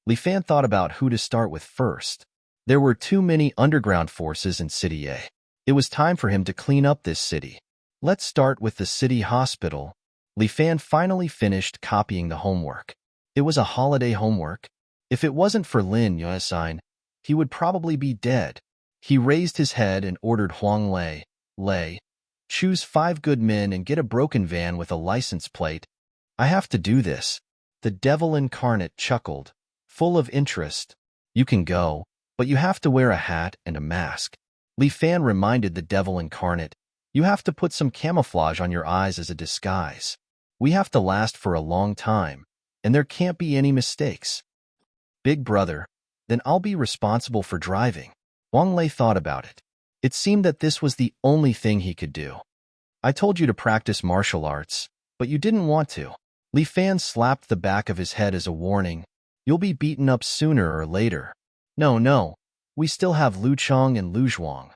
Li Fan thought about who to start with first. There were too many underground forces in City A. It was time for him to clean up this city. Let's start with the city hospital. Li Fan finally finished copying the homework. It was a holiday homework. If it wasn't for Lin Yuesign, he would probably be dead. He raised his head and ordered Huang Lei, choose 5 good men and get a broken van with a license plate. I have to do this. The Devil Incarnate chuckled, full of interest. You can go, but you have to wear a hat and a mask. Li Fan reminded the Devil Incarnate, you have to put some camouflage on your eyes as a disguise. We have to last for a long time, and there can't be any mistakes. Big brother, then I'll be responsible for driving. Wang Lei thought about it. It seemed that this was the only thing he could do. I told you to practice martial arts, but you didn't want to. Li Fan slapped the back of his head as a warning. You'll be beaten up sooner or later. No, we still have Lu Chong and Lu Zhuang.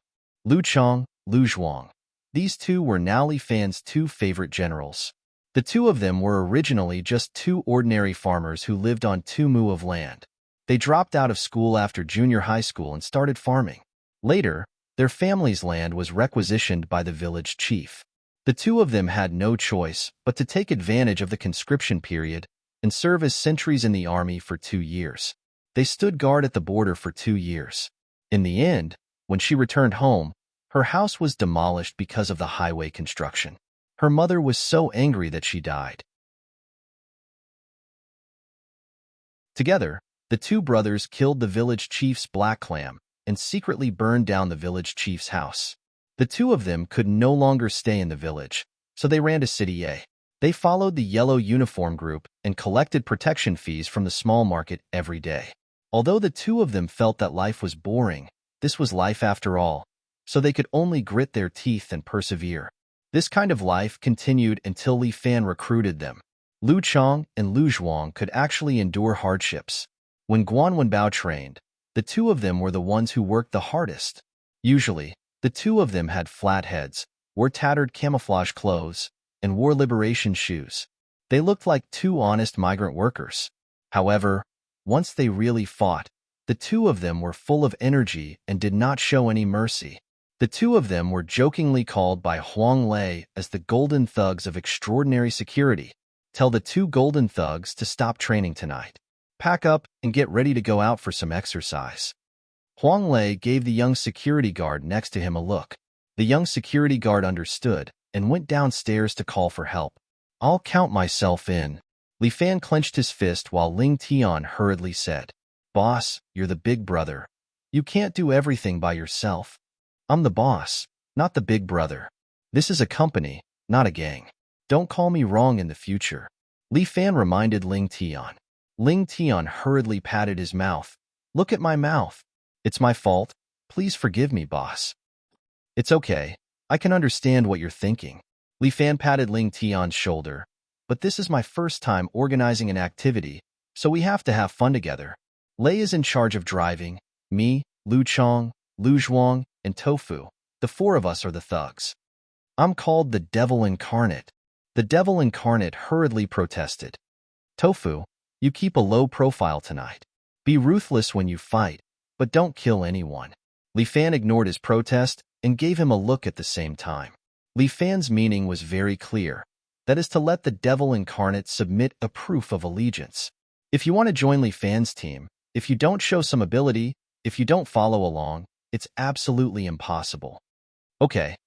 Lu Chong, Lu Zhuang. These two were now Li Fan's 2 favorite generals. The 2 of them were originally just 2 ordinary farmers who lived on 2 mu of land. They dropped out of school after junior high school and started farming. Later, their family's land was requisitioned by the village chief. The 2 of them had no choice but to take advantage of the conscription period and serve as sentries in the army for 2 years. They stood guard at the border for 2 years. In the end, when she returned home, her house was demolished because of the highway construction. Her mother was so angry that she died. Together, the 2 brothers killed the village chief's black clam and secretly burned down the village chief's house. The 2 of them could no longer stay in the village, so they ran to City A. They followed the yellow uniform group and collected protection fees from the small market every day. Although the 2 of them felt that life was boring, this was life after all, so they could only grit their teeth and persevere. This kind of life continued until Li Fan recruited them. Lu Chong and Lu Zhuang could actually endure hardships. When Guan Wenbao trained, the 2 of them were the ones who worked the hardest. Usually, the 2 of them had flat heads, wore tattered camouflage clothes, and wore liberation shoes. They looked like 2 honest migrant workers. However, once they really fought, the 2 of them were full of energy and did not show any mercy. The 2 of them were jokingly called by Huang Lei as the Golden Thugs of extraordinary security. Tell the 2 Golden Thugs to stop training tonight. Pack up and get ready to go out for some exercise. Huang Lei gave the young security guard next to him a look. The young security guard understood and went downstairs to call for help. I'll count myself in. Li Fan clenched his fist while Ling Tian hurriedly said, Boss, you're the big brother. You can't do everything by yourself. I'm the boss, not the big brother. This is a company, not a gang. Don't call me wrong in the future. Li Fan reminded Ling Tian. Ling Tian hurriedly patted his mouth. Look at my mouth. It's my fault. Please forgive me, boss. It's okay. I can understand what you're thinking. Li Fan patted Ling Tian's shoulder. But this is my first time organizing an activity, so we have to have fun together. Lei is in charge of driving. Me, Lu Chong, Lu Zhuang, and Tofu. The 4 of us are the thugs. I'm called the Devil Incarnate. The Devil Incarnate hurriedly protested. Tofu, you keep a low profile tonight. Be ruthless when you fight, but don't kill anyone. Li Fan ignored his protest and gave him a look at the same time. Li Fan's meaning was very clear. That is to let the Devil Incarnate submit a proof of allegiance. If you want to join Li Fan's team, if you don't show some ability, if you don't follow along, it's absolutely impossible. Okay.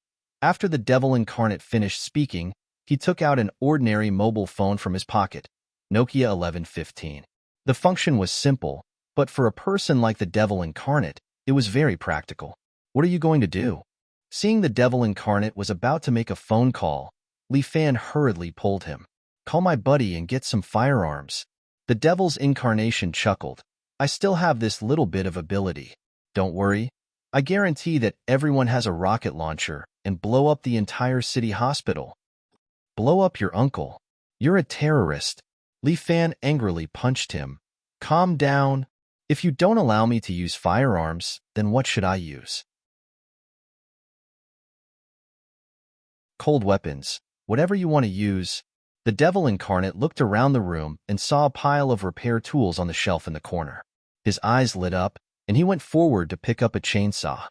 After the Devil Incarnate finished speaking, he took out an ordinary mobile phone from his pocket, Nokia 1115. The function was simple, but for a person like the Devil Incarnate, it was very practical. What are you going to do? Seeing the Devil Incarnate was about to make a phone call, Li Fan hurriedly pulled him. Call my buddy and get some firearms. The Devil's Incarnation chuckled. I still have this little bit of ability. Don't worry. I guarantee that everyone has a rocket launcher and blow up the entire city hospital. Blow up your uncle. You're a terrorist. Li Fan angrily punched him. Calm down. If you don't allow me to use firearms, then what should I use? Cold weapons. Whatever you want to use. The Devil Incarnate looked around the room and saw a pile of repair tools on the shelf in the corner. His eyes lit up, and he went forward to pick up a chainsaw.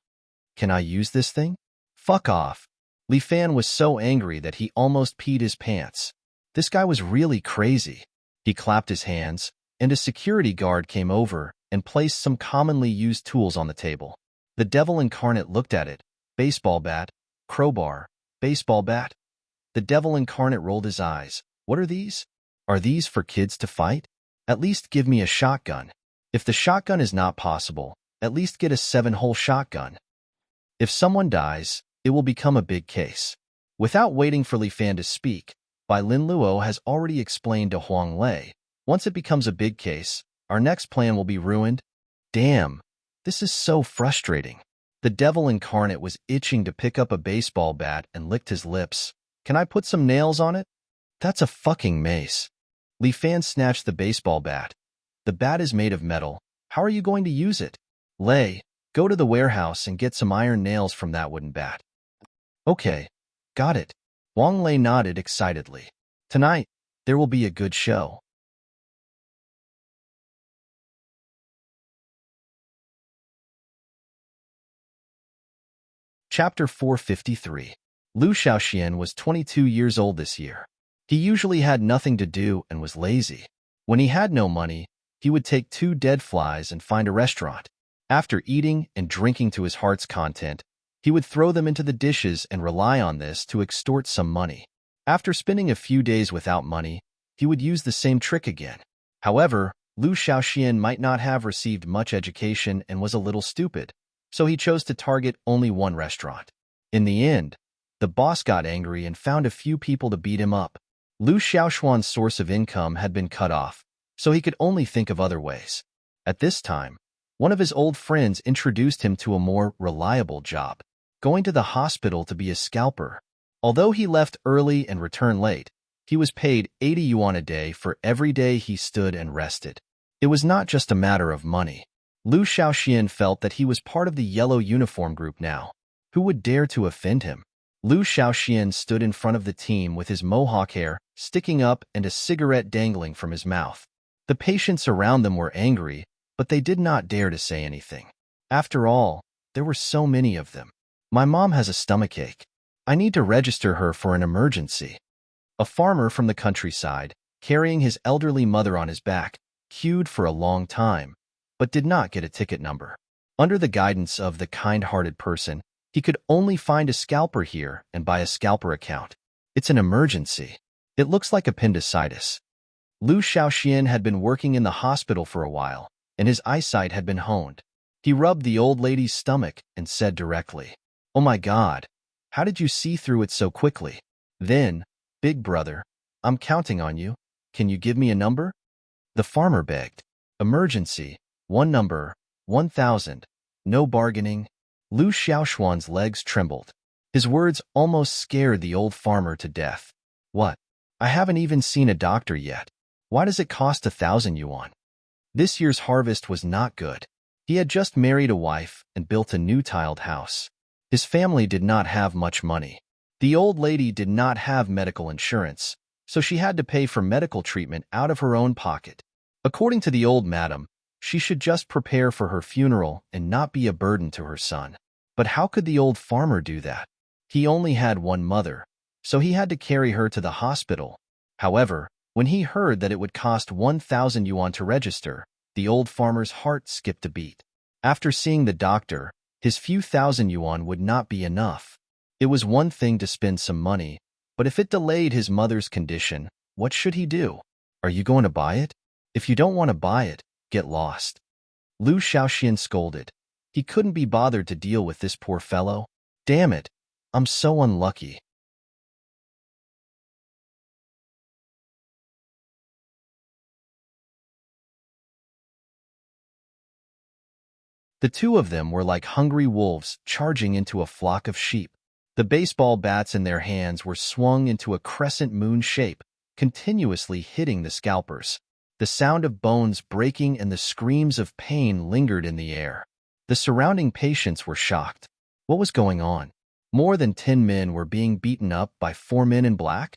Can I use this thing? Fuck off. Li Fan was so angry that he almost peed his pants. This guy was really crazy. He clapped his hands, and a security guard came over and placed some commonly used tools on the table. The Devil Incarnate looked at it. Baseball bat, crowbar, baseball bat. The Devil Incarnate rolled his eyes. What are these? Are these for kids to fight? At least give me a shotgun. If the shotgun is not possible, at least get a 7-hole shotgun. If someone dies, it will become a big case. Without waiting for Li Fan to speak, Bai Lin Luo has already explained to Huang Lei. Once it becomes a big case, our next plan will be ruined. Damn, this is so frustrating. The Devil Incarnate was itching to pick up a baseball bat and licked his lips. Can I put some nails on it? That's a fucking mace. Li Fan snatched the baseball bat. The bat is made of metal. How are you going to use it? Lei, go to the warehouse and get some iron nails from that wooden bat. Okay, got it. Wang Lei nodded excitedly. Tonight, there will be a good show. Chapter 453. Lu Shaoxian was 22 years old this year. He usually had nothing to do and was lazy. When he had no money, he would take 2 dead flies and find a restaurant. After eating and drinking to his heart's content, he would throw them into the dishes and rely on this to extort some money. After spending a few days without money, he would use the same trick again. However, Lu Shaoxian might not have received much education and was a little stupid, so he chose to target only one restaurant. In the end, the boss got angry and found a few people to beat him up. Lu Xiaoshuan's source of income had been cut off, so he could only think of other ways. At this time, one of his old friends introduced him to a more reliable job, going to the hospital to be a scalper. Although he left early and returned late, he was paid 80 yuan a day for every day he stood and rested. It was not just a matter of money. Lu Shaoxian felt that he was part of the yellow uniform group now. Who would dare to offend him? Lu Shaoxian stood in front of the team with his mohawk hair sticking up and a cigarette dangling from his mouth. The patients around them were angry, but they did not dare to say anything. After all, there were so many of them. My mom has a stomachache. I need to register her for an emergency. A farmer from the countryside, carrying his elderly mother on his back, queued for a long time, but did not get a ticket number. Under the guidance of the kind-hearted person, he could only find a scalper here and buy a scalper account. It's an emergency. It looks like appendicitis. Lu Shaoxian had been working in the hospital for a while, and his eyesight had been honed. He rubbed the old lady's stomach and said directly, "Oh my God, how did you see through it so quickly?" Then, "Big brother, I'm counting on you. Can you give me a number?" The farmer begged. "Emergency, one number, 1,000. No bargaining." Lu Xiaoshuan's legs trembled. His words almost scared the old farmer to death. "What? I haven't even seen a doctor yet. Why does it cost 1,000 yuan?" This year's harvest was not good. He had just married a wife and built a new tiled house. His family did not have much money. The old lady did not have medical insurance, so she had to pay for medical treatment out of her own pocket. According to the old madam, she should just prepare for her funeral and not be a burden to her son. But how could the old farmer do that? He only had one mother, so he had to carry her to the hospital. However, when he heard that it would cost 1,000 yuan to register, the old farmer's heart skipped a beat. After seeing the doctor, his few thousand yuan would not be enough. It was one thing to spend some money, but if it delayed his mother's condition, what should he do? Are you going to buy it? If you don't want to buy it, get lost. Lu Shaoxian scolded. He couldn't be bothered to deal with this poor fellow. Damn it, I'm so unlucky. The two of them were like hungry wolves charging into a flock of sheep. The baseball bats in their hands were swung into a crescent moon shape, continuously hitting the scalpers. The sound of bones breaking and the screams of pain lingered in the air. The surrounding patients were shocked. What was going on? More than 10 men were being beaten up by 4 men in black?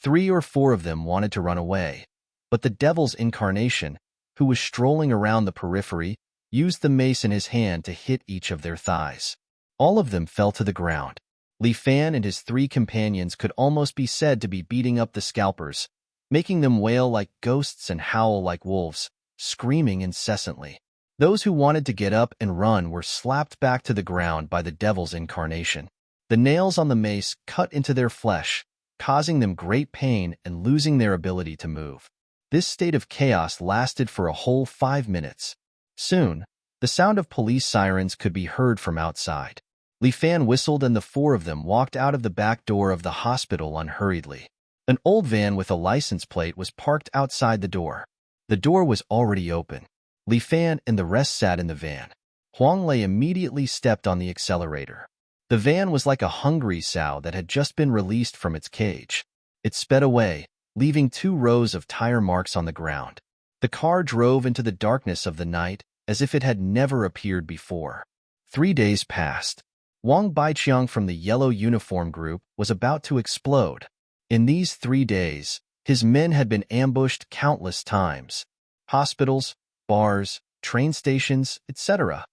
3 or 4 of them wanted to run away. But the devil's incarnation, who was strolling around the periphery, used the mace in his hand to hit each of their thighs. All of them fell to the ground. Li Fan and his 3 companions could almost be said to be beating up the scalpers, making them wail like ghosts and howl like wolves, screaming incessantly. Those who wanted to get up and run were slapped back to the ground by the devil's incarnation. The nails on the mace cut into their flesh, causing them great pain and losing their ability to move. This state of chaos lasted for a whole 5 minutes. Soon, the sound of police sirens could be heard from outside. Li Fan whistled and the 4 of them walked out of the back door of the hospital unhurriedly. An old van with a license plate was parked outside the door. The door was already open. Li Fan and the rest sat in the van. Huang Lei immediately stepped on the accelerator. The van was like a hungry sow that had just been released from its cage. It sped away, leaving 2 rows of tire marks on the ground. The car drove into the darkness of the night as if it had never appeared before. 3 days passed. Wang Baiqiang from the yellow uniform group was about to explode. In these 3 days, his men had been ambushed countless times. Hospitals, bars, train stations, etc.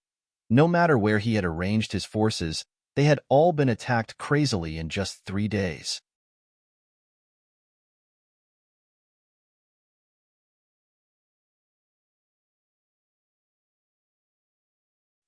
No matter where he had arranged his forces, they had all been attacked crazily in just 3 days.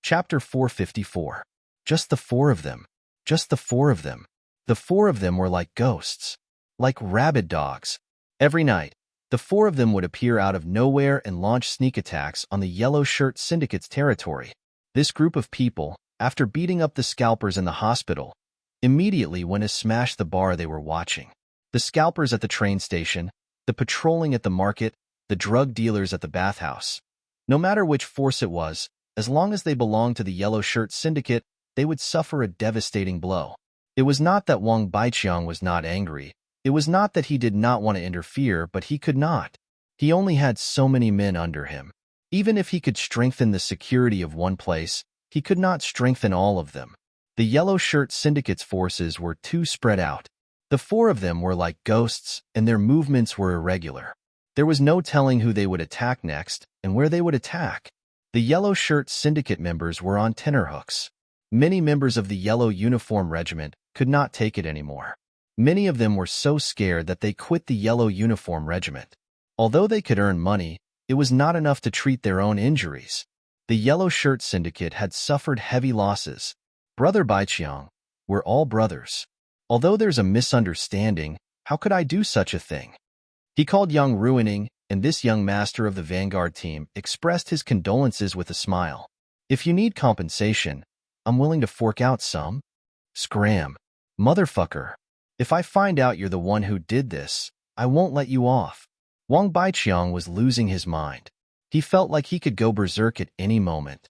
Chapter 454. Just the 4 of them. Just the 4 of them. The 4 of them were like ghosts. Like rabid dogs. Every night, the 4 of them would appear out of nowhere and launch sneak attacks on the Yellow Shirt Syndicate's territory. This group of people, after beating up the scalpers in the hospital, immediately went to smash the bar they were watching. The scalpers at the train station, the patrolling at the market, the drug dealers at the bathhouse. No matter which force it was, as long as they belonged to the Yellow Shirt Syndicate, they would suffer a devastating blow. It was not that Wang Baiqiang was not angry. It was not that he did not want to interfere, but he could not. He only had so many men under him. Even if he could strengthen the security of one place, he could not strengthen all of them. The Yellow Shirt Syndicate's forces were too spread out. The 4 of them were like ghosts, and their movements were irregular. There was no telling who they would attack next and where they would attack. The Yellow Shirt Syndicate members were on tenterhooks. Many members of the Yellow Uniform Regiment could not take it anymore. Many of them were so scared that they quit the Yellow Uniform Regiment. Although they could earn money, it was not enough to treat their own injuries. The Yellow Shirt Syndicate had suffered heavy losses. Brother Baiqiang, we're all brothers. Although there's a misunderstanding, how could I do such a thing? He called young Ruining, and this young master of the Vanguard team expressed his condolences with a smile. If you need compensation, I'm willing to fork out some. Scram. Motherfucker. If I find out you're the one who did this, I won't let you off. Wang Baiqiang was losing his mind. He felt like he could go berserk at any moment.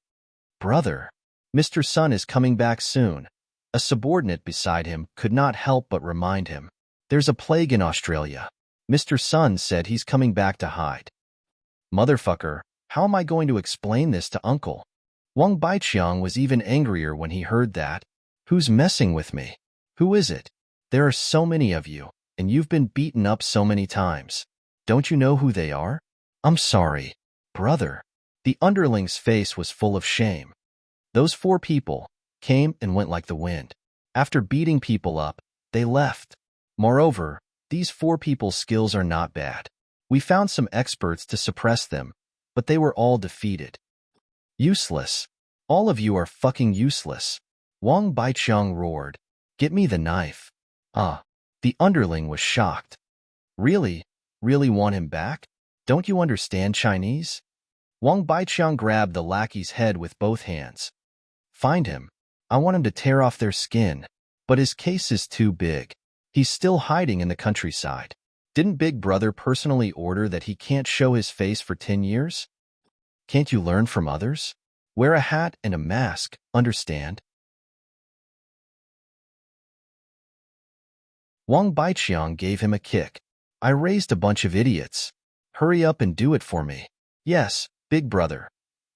Brother, Mr. Sun is coming back soon. A subordinate beside him could not help but remind him. There's a plague in Australia. Mr. Sun said he's coming back to hide. Motherfucker, how am I going to explain this to Uncle? Wang Baiqiang was even angrier when he heard that. Who's messing with me? Who is it? There are so many of you, and you've been beaten up so many times. Don't you know who they are? I'm sorry, brother. The underling's face was full of shame. Those 4 people came and went like the wind. After beating people up, they left. Moreover, these 4 people's skills are not bad. We found some experts to suppress them, but they were all defeated. Useless. All of you are fucking useless. Wang Baiqiang roared. Get me the knife. The underling was shocked. Really? Really want him back? Don't you understand Chinese? Wang Baiqiang grabbed the lackey's head with both hands. Find him. I want him to tear off their skin. But his case is too big. He's still hiding in the countryside. Didn't Big Brother personally order that he can't show his face for 10 years? Can't you learn from others? Wear a hat and a mask, understand? Wang Baiqiang gave him a kick. I raised a bunch of idiots. Hurry up and do it for me. Yes, Big Brother.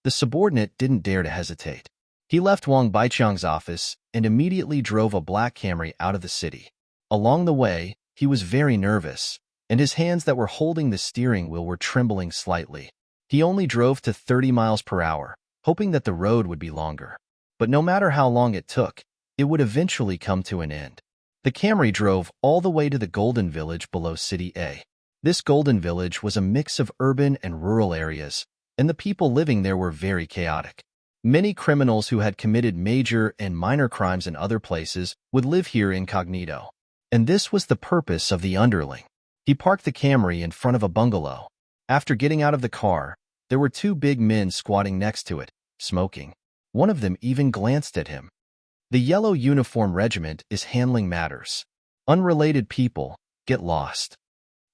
The subordinate didn't dare to hesitate. He left Wang Baiqiang's office and immediately drove a black Camry out of the city. Along the way, he was very nervous, and his hands that were holding the steering wheel were trembling slightly. He only drove to 30 miles per hour, hoping that the road would be longer. But no matter how long it took, it would eventually come to an end. The Camry drove all the way to the Golden Village below City A. This Golden Village was a mix of urban and rural areas, and the people living there were very chaotic. Many criminals who had committed major and minor crimes in other places would live here incognito. And this was the purpose of the underling. He parked the Camry in front of a bungalow. After getting out of the car, there were 2 big men squatting next to it, smoking. One of them even glanced at him. The Yellow Uniform Regiment is handling matters. Unrelated people, get lost.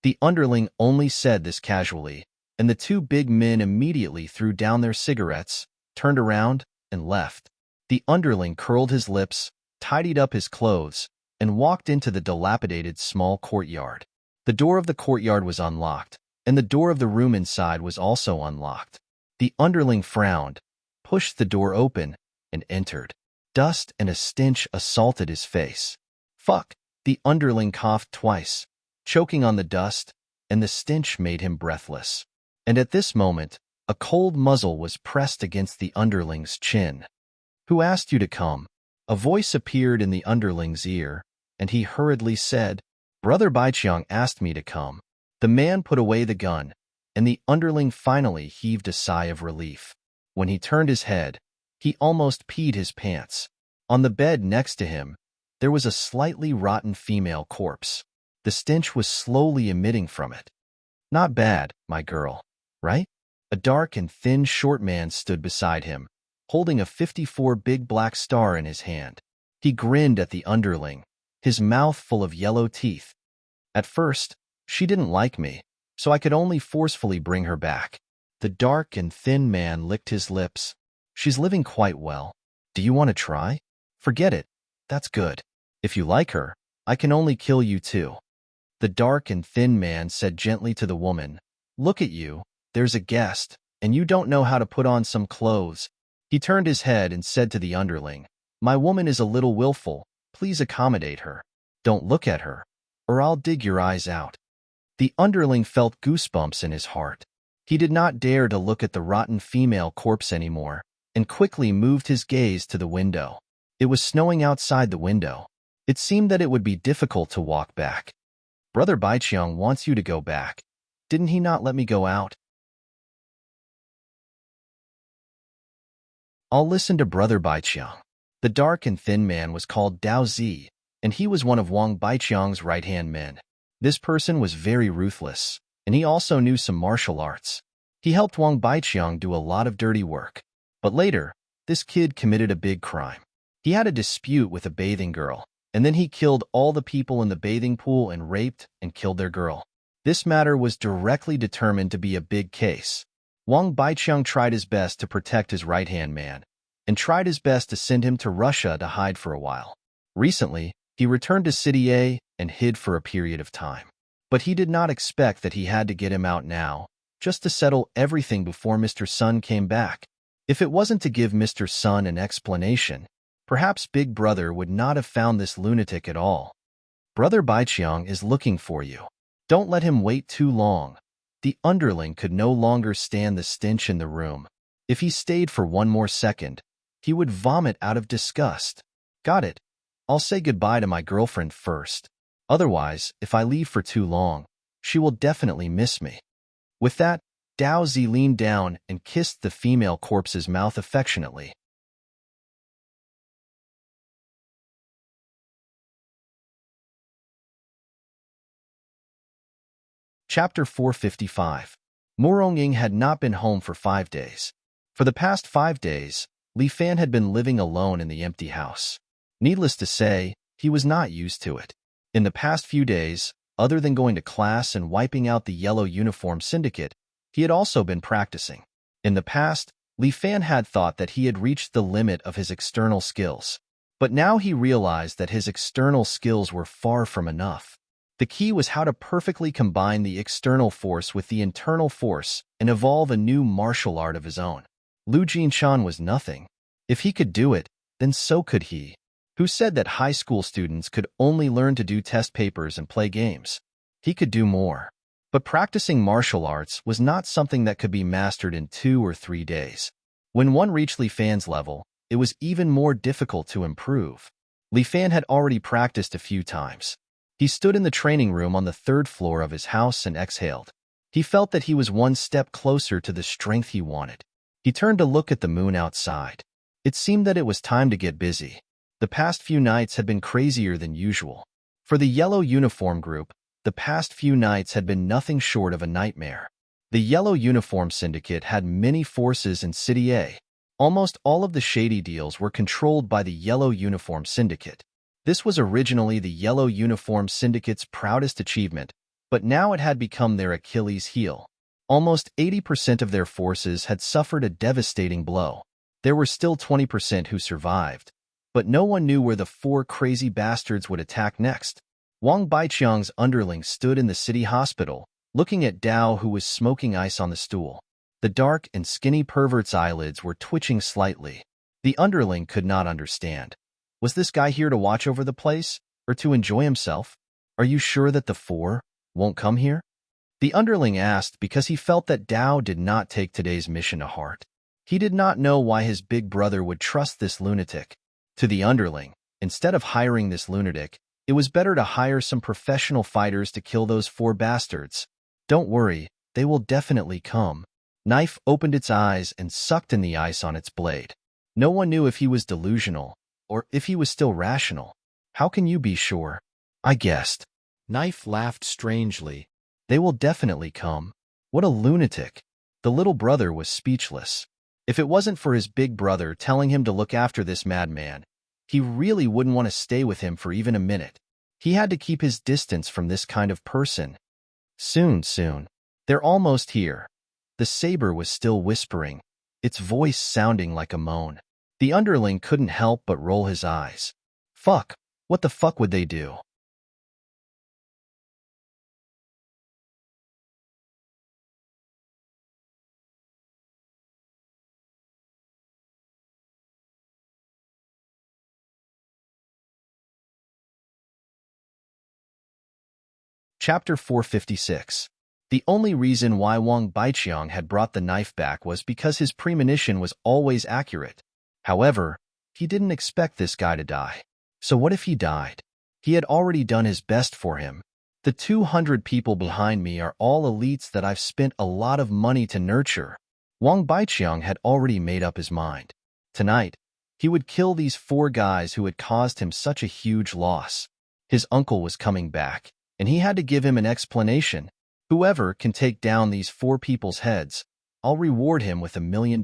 The underling only said this casually, and the 2 big men immediately threw down their cigarettes, turned around, and left. The underling curled his lips, tidied up his clothes, and walked into the dilapidated small courtyard. The door of the courtyard was unlocked, and the door of the room inside was also unlocked. The underling frowned, pushed the door open, and entered. Dust and a stench assaulted his face. Fuck! The underling coughed twice, choking on the dust, and the stench made him breathless. And at this moment, a cold muzzle was pressed against the underling's chin. Who asked you to come? A voice appeared in the underling's ear, and he hurriedly said, Brother Baiqiang asked me to come. The man put away the gun, and the underling finally heaved a sigh of relief. When he turned his head, he almost peed his pants. On the bed next to him, there was a slightly rotten female corpse. The stench was slowly emitting from it. Not bad, my girl, right? A dark and thin short man stood beside him, holding a 54 big black star in his hand. He grinned at the underling, his mouth full of yellow teeth. At first, she didn't like me, so I could only forcefully bring her back. The dark and thin man licked his lips. She's living quite well. Do you want to try? Forget it. That's good. If you like her, I can only kill you too. The dark and thin man said gently to the woman, Look at you. There's a guest, and you don't know how to put on some clothes. He turned his head and said to the underling, My woman is a little willful. Please accommodate her. Don't look at her, or I'll dig your eyes out. The underling felt goosebumps in his heart. He did not dare to look at the rotten female corpse anymore, and quickly moved his gaze to the window. It was snowing outside the window. It seemed that it would be difficult to walk back. Brother Baiqiang wants you to go back. Didn't he not let me go out? I'll listen to Brother Baiqiang. The dark and thin man was called Dao Zi, and he was one of Wang Baiqiang's right-hand men. This person was very ruthless, and he also knew some martial arts. He helped Wang Baiqiang do a lot of dirty work. But later, this kid committed a big crime. He had a dispute with a bathing girl, and then he killed all the people in the bathing pool and raped and killed their girl. This matter was directly determined to be a big case. Wang Baiqiang tried his best to protect his right-hand man, and tried his best to send him to Russia to hide for a while. Recently, he returned to City A and hid for a period of time. But he did not expect that he had to get him out now, just to settle everything before Mr. Sun came back. If it wasn't to give Mr. Sun an explanation, perhaps Big Brother would not have found this lunatic at all. Brother Baiqiang is looking for you. Don't let him wait too long. The underling could no longer stand the stench in the room. If he stayed for one more second, he would vomit out of disgust. Got it. I'll say goodbye to my girlfriend first. Otherwise, if I leave for too long, she will definitely miss me. With that, Dao Zi leaned down and kissed the female corpse's mouth affectionately. Chapter 455. Morongying had not been home for 5 days. For the past 5 days, Li Fan had been living alone in the empty house. Needless to say, he was not used to it. In the past few days, other than going to class and wiping out the yellow uniform syndicate, he had also been practicing. In the past, Li Fan had thought that he had reached the limit of his external skills. But now he realized that his external skills were far from enough. The key was how to perfectly combine the external force with the internal force and evolve a new martial art of his own. Lu Jinshan was nothing. If he could do it, then so could he. Who said that high school students could only learn to do test papers and play games? He could do more. But practicing martial arts was not something that could be mastered in 2 or 3 days. When one reached Li Fan's level, it was even more difficult to improve. Li Fan had already practiced a few times. He stood in the training room on the 3rd floor of his house and exhaled. He felt that he was one step closer to the strength he wanted. He turned to look at the moon outside. It seemed that it was time to get busy. The past few nights had been crazier than usual. For the yellow uniform group, the past few nights had been nothing short of a nightmare. The yellow uniform syndicate had many forces in City A. Almost all of the shady deals were controlled by the yellow uniform syndicate. This was originally the yellow uniform syndicate's proudest achievement, but now it had become their Achilles heel. Almost 80% of their forces had suffered a devastating blow. There were still 20% who survived, but no one knew where the 4 crazy bastards would attack next. Wang Baiqiang's underling stood in the city hospital, looking at Dao, who was smoking ice on the stool. The dark and skinny pervert's eyelids were twitching slightly. The underling could not understand. Was this guy here to watch over the place, or to enjoy himself? Are you sure that the 4 won't come here? The underling asked because he felt that Dao did not take today's mission to heart. He did not know why his big brother would trust this lunatic. To the underling, instead of hiring this lunatic, it was better to hire some professional fighters to kill those 4 bastards. Don't worry, they will definitely come. Knife opened its eyes and sucked in the ice on its blade. No one knew if he was delusional, or if he was still rational. How can you be sure? I guessed. Knife laughed strangely. They will definitely come. What a lunatic. The little brother was speechless. If it wasn't for his big brother telling him to look after this madman, he really wouldn't want to stay with him for even a minute. He had to keep his distance from this kind of person. Soon. They're almost here. The saber was still whispering, its voice sounding like a moan. The underling couldn't help but roll his eyes. Fuck, what the fuck would they do? Chapter 456. The only reason why Wang Baiqiang had brought the knife back was because his premonition was always accurate. However, he didn't expect this guy to die. So what if he died? He had already done his best for him. The 200 people behind me are all elites that I've spent a lot of money to nurture. Wang Baiqiang had already made up his mind. Tonight, he would kill these 4 guys who had caused him such a huge loss. His uncle was coming back, and he had to give him an explanation. Whoever can take down these 4 people's heads, I'll reward him with $1 million.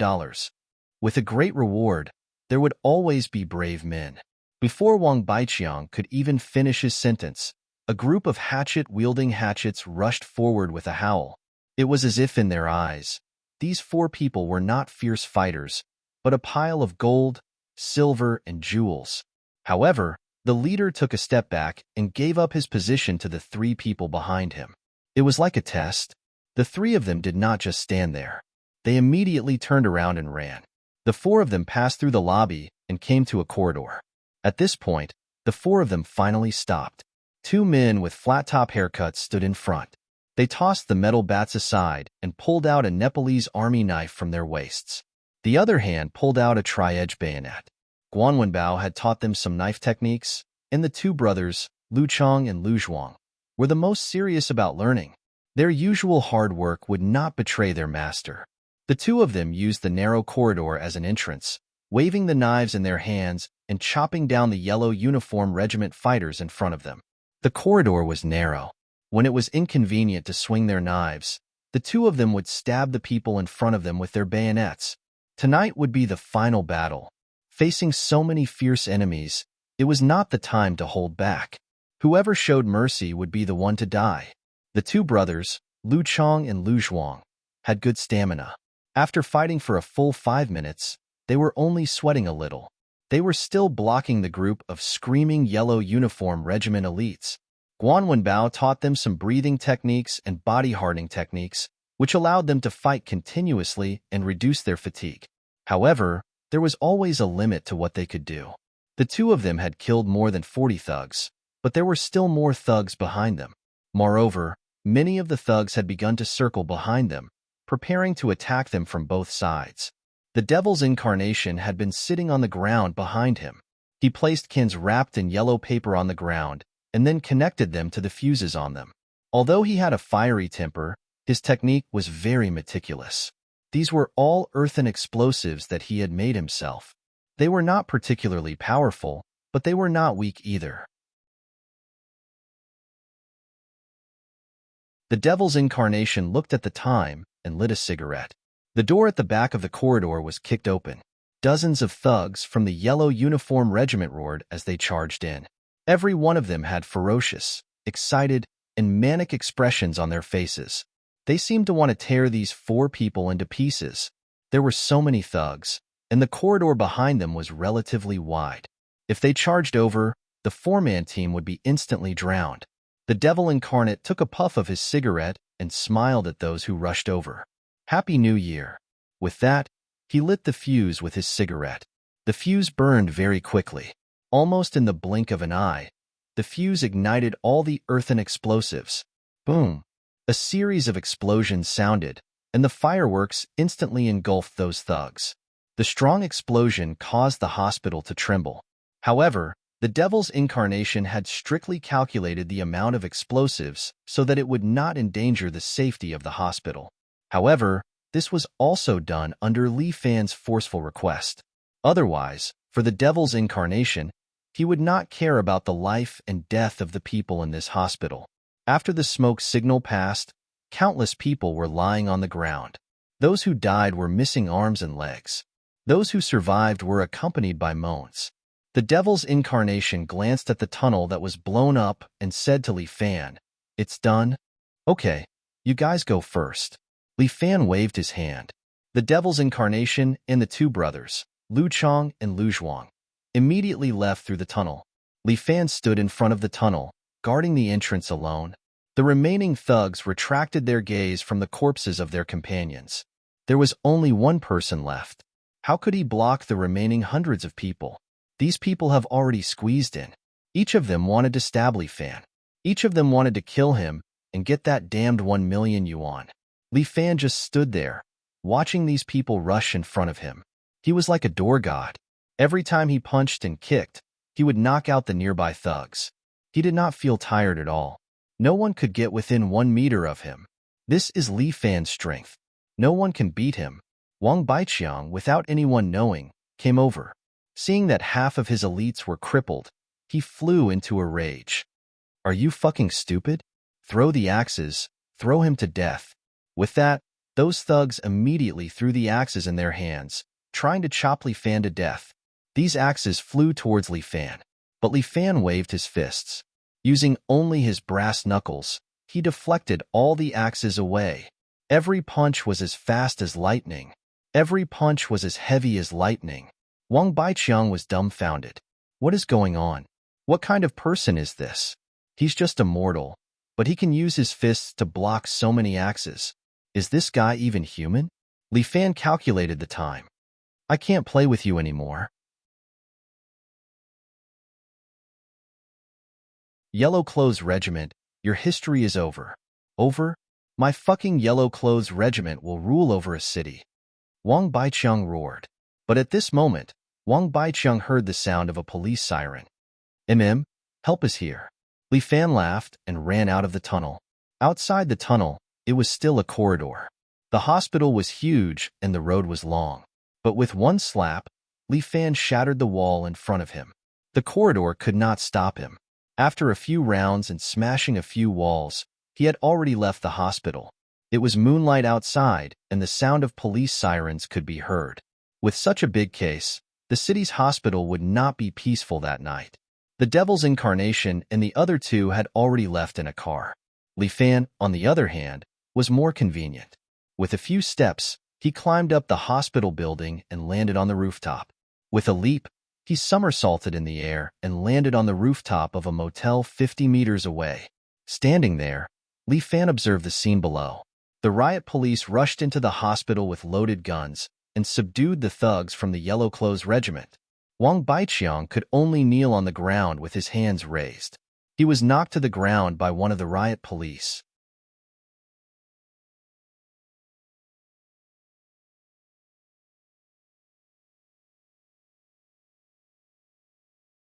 With a great reward, there would always be brave men. Before Wang Baiqiang could even finish his sentence, a group of hatchet-wielding hatchets rushed forward with a howl. It was as if in their eyes, these 4 people were not fierce fighters, but a pile of gold, silver, and jewels. However, the leader took a step back and gave up his position to the 3 people behind him. It was like a test. The 3 of them did not just stand there. They immediately turned around and ran. The 4 of them passed through the lobby and came to a corridor. At this point, the 4 of them finally stopped. Two men with flat-top haircuts stood in front. They tossed the metal bats aside and pulled out a Nepalese army knife from their waists. The other hand pulled out a tri-edge bayonet. Guan Wenbao had taught them some knife techniques, and the two brothers, Lu Chong and Lu Zhuang, were the most serious about learning. Their usual hard work would not betray their master. The two of them used the narrow corridor as an entrance, waving the knives in their hands and chopping down the yellow uniform regiment fighters in front of them. The corridor was narrow. When it was inconvenient to swing their knives, the two of them would stab the people in front of them with their bayonets. Tonight would be the final battle. Facing so many fierce enemies, it was not the time to hold back. Whoever showed mercy would be the one to die. The two brothers, Lu Chong and Lu Zhuang, had good stamina. After fighting for a full 5 minutes, they were only sweating a little. They were still blocking the group of screaming yellow uniform regiment elites. Guan Wenbao taught them some breathing techniques and body hardening techniques, which allowed them to fight continuously and reduce their fatigue. However, there was always a limit to what they could do. The two of them had killed more than 40 thugs, but there were still more thugs behind them. Moreover, many of the thugs had begun to circle behind them, preparing to attack them from both sides. The devil's incarnation had been sitting on the ground behind him. He placed cans wrapped in yellow paper on the ground and then connected them to the fuses on them. Although he had a fiery temper, his technique was very meticulous. These were all earthen explosives that he had made himself. They were not particularly powerful, but they were not weak either. The devil's incarnation looked at the time and lit a cigarette. The door at the back of the corridor was kicked open. Dozens of thugs from the yellow uniform regiment roared as they charged in. Every one of them had ferocious, excited, and manic expressions on their faces. They seemed to want to tear these 4 people into pieces. There were so many thugs, and the corridor behind them was relatively wide. If they charged over, the 4-man team would be instantly drowned. The devil incarnate took a puff of his cigarette and smiled at those who rushed over. Happy New Year. With that, he lit the fuse with his cigarette. The fuse burned very quickly. Almost in the blink of an eye, the fuse ignited all the earthen explosives. Boom! A series of explosions sounded, and the fireworks instantly engulfed those thugs. The strong explosion caused the hospital to tremble. However, the devil's incarnation had strictly calculated the amount of explosives so that it would not endanger the safety of the hospital. However, this was also done under Li Fan's forceful request. Otherwise, for the devil's incarnation, he would not care about the life and death of the people in this hospital. After the smoke signal passed, countless people were lying on the ground. Those who died were missing arms and legs. Those who survived were accompanied by moans. The devil's incarnation glanced at the tunnel that was blown up and said to Li Fan, "It's done? Okay, you guys go first." Li Fan waved his hand. The devil's incarnation and the two brothers, Lu Chong and Lu Zhuang, immediately left through the tunnel. Li Fan stood in front of the tunnel, guarding the entrance alone. The remaining thugs retracted their gaze from the corpses of their companions. There was only one person left. How could he block the remaining hundreds of people? These people have already squeezed in. Each of them wanted to stab Li Fan. Each of them wanted to kill him and get that damned 1 million yuan. Li Fan just stood there, watching these people rush in front of him. He was like a door god. Every time he punched and kicked, he would knock out the nearby thugs. He did not feel tired at all. No one could get within 1 meter of him. This is Li Fan's strength. No one can beat him. Wang Baiqiang, without anyone knowing, came over. Seeing that half of his elites were crippled, he flew into a rage. "Are you fucking stupid? Throw the axes, throw him to death." With that, those thugs immediately threw the axes in their hands, trying to chop Li Fan to death. These axes flew towards Li Fan, but Li Fan waved his fists. Using only his brass knuckles, he deflected all the axes away. Every punch was as fast as lightning. Every punch was as heavy as lightning. Wang Baiqiang was dumbfounded. What is going on? What kind of person is this? He's just a mortal, but he can use his fists to block so many axes. Is this guy even human? Li Fan calculated the time. "I can't play with you anymore." Yellow Clothes Regiment, your history is over. Over? My fucking Yellow Clothes Regiment will rule over a city. Wang Baiqiang roared. But at this moment, Wang Baiqiang heard the sound of a police siren. Help is here. Li Fan laughed and ran out of the tunnel. Outside the tunnel, it was still a corridor. The hospital was huge and the road was long. But with one slap, Li Fan shattered the wall in front of him. The corridor could not stop him. After a few rounds and smashing a few walls, he had already left the hospital. It was moonlight outside, and the sound of police sirens could be heard. With such a big case, the city's hospital would not be peaceful that night. The Devil's Incarnation and the other two had already left in a car. Li Fan, on the other hand, was more convenient. With a few steps, he climbed up the hospital building and landed on the rooftop. With a leap, he somersaulted in the air and landed on the rooftop of a motel 50 meters away. Standing there, Li Fan observed the scene below. The riot police rushed into the hospital with loaded guns and subdued the thugs from the Yellow Clothes Regiment. Wang Baiqiang could only kneel on the ground with his hands raised. He was knocked to the ground by one of the riot police.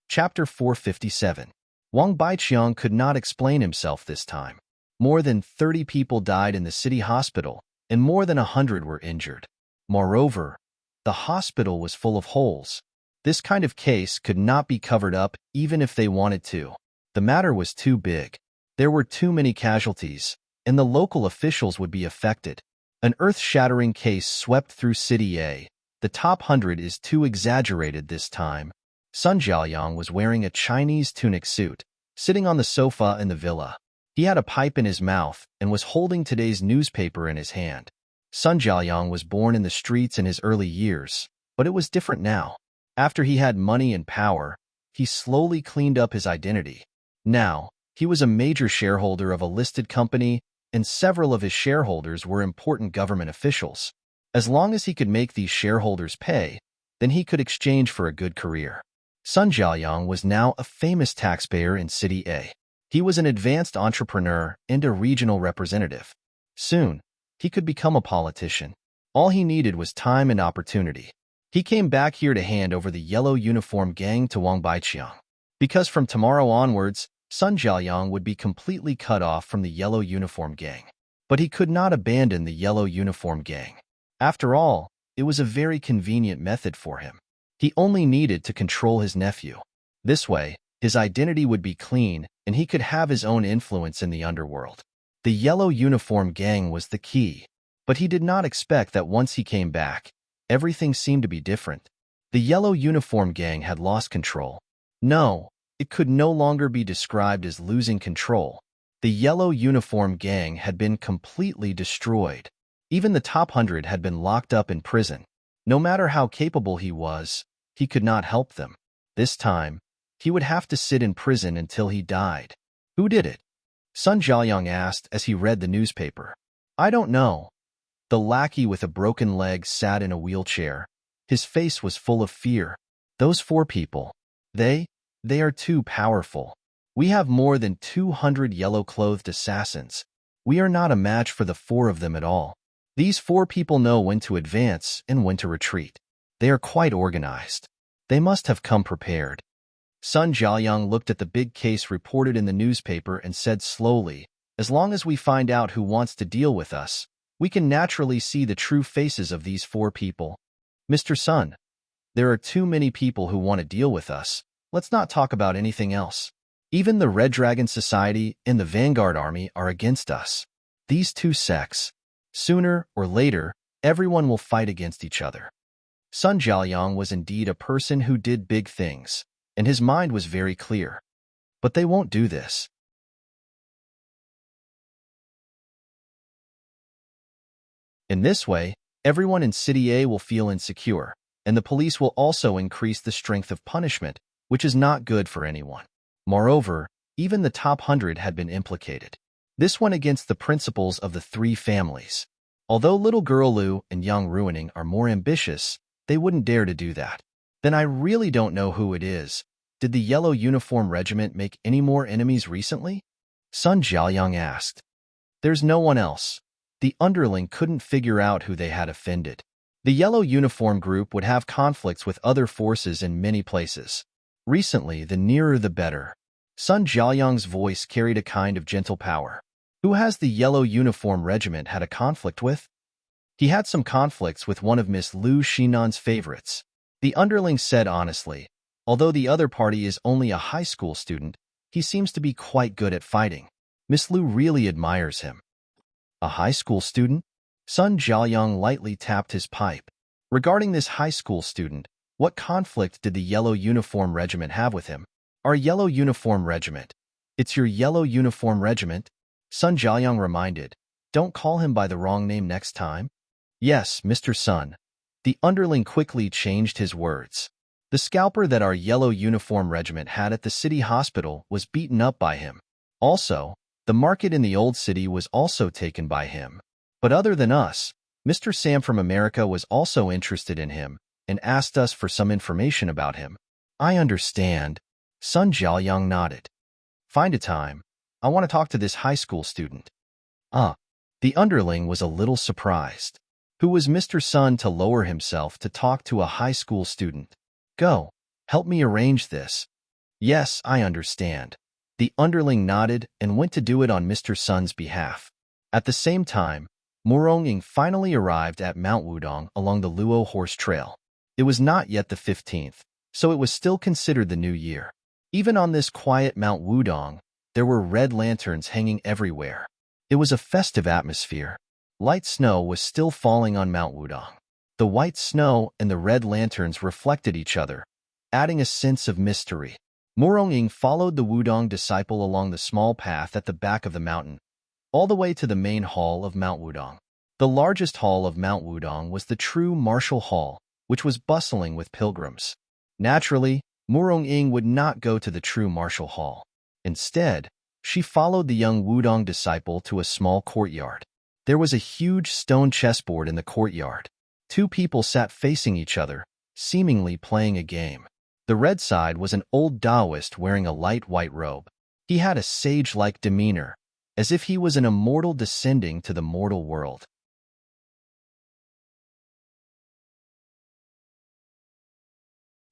Chapter 457. Wang Baiqiang could not explain himself this time. More than 30 people died in the city hospital, and more than 100 were injured. Moreover, the hospital was full of holes. This kind of case could not be covered up even if they wanted to. The matter was too big. There were too many casualties, and the local officials would be affected. An earth-shattering case swept through City A. The top 100 is too exaggerated this time. Sun Jiaoyang was wearing a Chinese tunic suit, sitting on the sofa in the villa. He had a pipe in his mouth and was holding today's newspaper in his hand. Sun Jiaoyang was born in the streets in his early years, but it was different now. After he had money and power, he slowly cleaned up his identity. Now, he was a major shareholder of a listed company, and several of his shareholders were important government officials. As long as he could make these shareholders pay, then he could exchange for a good career. Sun Jiaoyang was now a famous taxpayer in City A. He was an advanced entrepreneur and a regional representative. Soon, he could become a politician. All he needed was time and opportunity. He came back here to hand over the yellow uniform gang to Wang Baiqiang. Because from tomorrow onwards, Sun Jiaoyang would be completely cut off from the yellow uniform gang. But he could not abandon the yellow uniform gang. After all, it was a very convenient method for him. He only needed to control his nephew. This way, his identity would be clean, and he could have his own influence in the underworld. The yellow uniform gang was the key. But he did not expect that once he came back, everything seemed to be different. The yellow uniform gang had lost control. No, it could no longer be described as losing control. The yellow uniform gang had been completely destroyed. Even the top 100 had been locked up in prison. No matter how capable he was, he could not help them. This time, he would have to sit in prison until he died. Who did it? Sun Jiaoyang asked as he read the newspaper. I don't know. The lackey with a broken leg sat in a wheelchair. His face was full of fear. Those 4 people. They are too powerful. We have more than 200 yellow-clothed assassins. We are not a match for the 4 of them at all. These 4 people know when to advance and when to retreat. They are quite organized. They must have come prepared. Sun Jiaoyang looked at the big case reported in the newspaper and said slowly, as long as we find out who wants to deal with us, we can naturally see the true faces of these 4 people. Mr. Sun, there are too many people who want to deal with us. Let's not talk about anything else. Even the Red Dragon Society and the Vanguard Army are against us. These 2 sects. Sooner or later, everyone will fight against each other. Sun Jiaoyang was indeed a person who did big things, and his mind was very clear. But they won't do this. In this way, everyone in City A will feel insecure, and the police will also increase the strength of punishment, which is not good for anyone. Moreover, even the top 100 had been implicated. This went against the principles of the 3 families. Although little girl Lu and young Ruining are more ambitious, they wouldn't dare to do that. Then I really don't know who it is. Did the Yellow Uniform Regiment make any more enemies recently? Sun Jiaoyang asked. There's no one else. The underling couldn't figure out who they had offended. The Yellow Uniform Group would have conflicts with other forces in many places. Recently, the nearer the better. Sun Jiaoyang's voice carried a kind of gentle power. Who has the Yellow Uniform Regiment had a conflict with? He had some conflicts with one of Miss Liu Xinan's favorites. The underling said honestly, although the other party is only a high school student, he seems to be quite good at fighting. Miss Liu really admires him. A high school student? Sun Jiaoyang lightly tapped his pipe. Regarding this high school student, what conflict did the Yellow Uniform Regiment have with him? Our Yellow Uniform Regiment. It's your Yellow Uniform Regiment? Sun Jiaoyang reminded. Don't call him by the wrong name next time. Yes, Mr. Sun. The underling quickly changed his words. The scalper that our Yellow Uniform Regiment had at the city hospital was beaten up by him. Also, the market in the old city was also taken by him. But other than us, Mr. Sam from America was also interested in him and asked us for some information about him. I understand. Sun Jiaoyang nodded. Find a time. I want to talk to this high school student. The underling was a little surprised. Who was Mr. Sun to lower himself to talk to a high school student? Go, help me arrange this. Yes, I understand. The underling nodded and went to do it on Mr. Sun's behalf. At the same time, Murong finally arrived at Mount Wudong along the Luo Horse Trail. It was not yet the 15th, so it was still considered the new year. Even on this quiet Mount Wudong, there were red lanterns hanging everywhere. It was a festive atmosphere. Light snow was still falling on Mount Wudong. The white snow and the red lanterns reflected each other, adding a sense of mystery. Murong followed the Wudong disciple along the small path at the back of the mountain, all the way to the main hall of Mount Wudong. The largest hall of Mount Wudong was the true martial hall, which was bustling with pilgrims. Naturally, Murong would not go to the true martial hall. Instead, she followed the young Wudong disciple to a small courtyard. There was a huge stone chessboard in the courtyard. Two people sat facing each other, seemingly playing a game. The red side was an old Taoist wearing a light white robe. He had a sage-like demeanor, as if he was an immortal descending to the mortal world.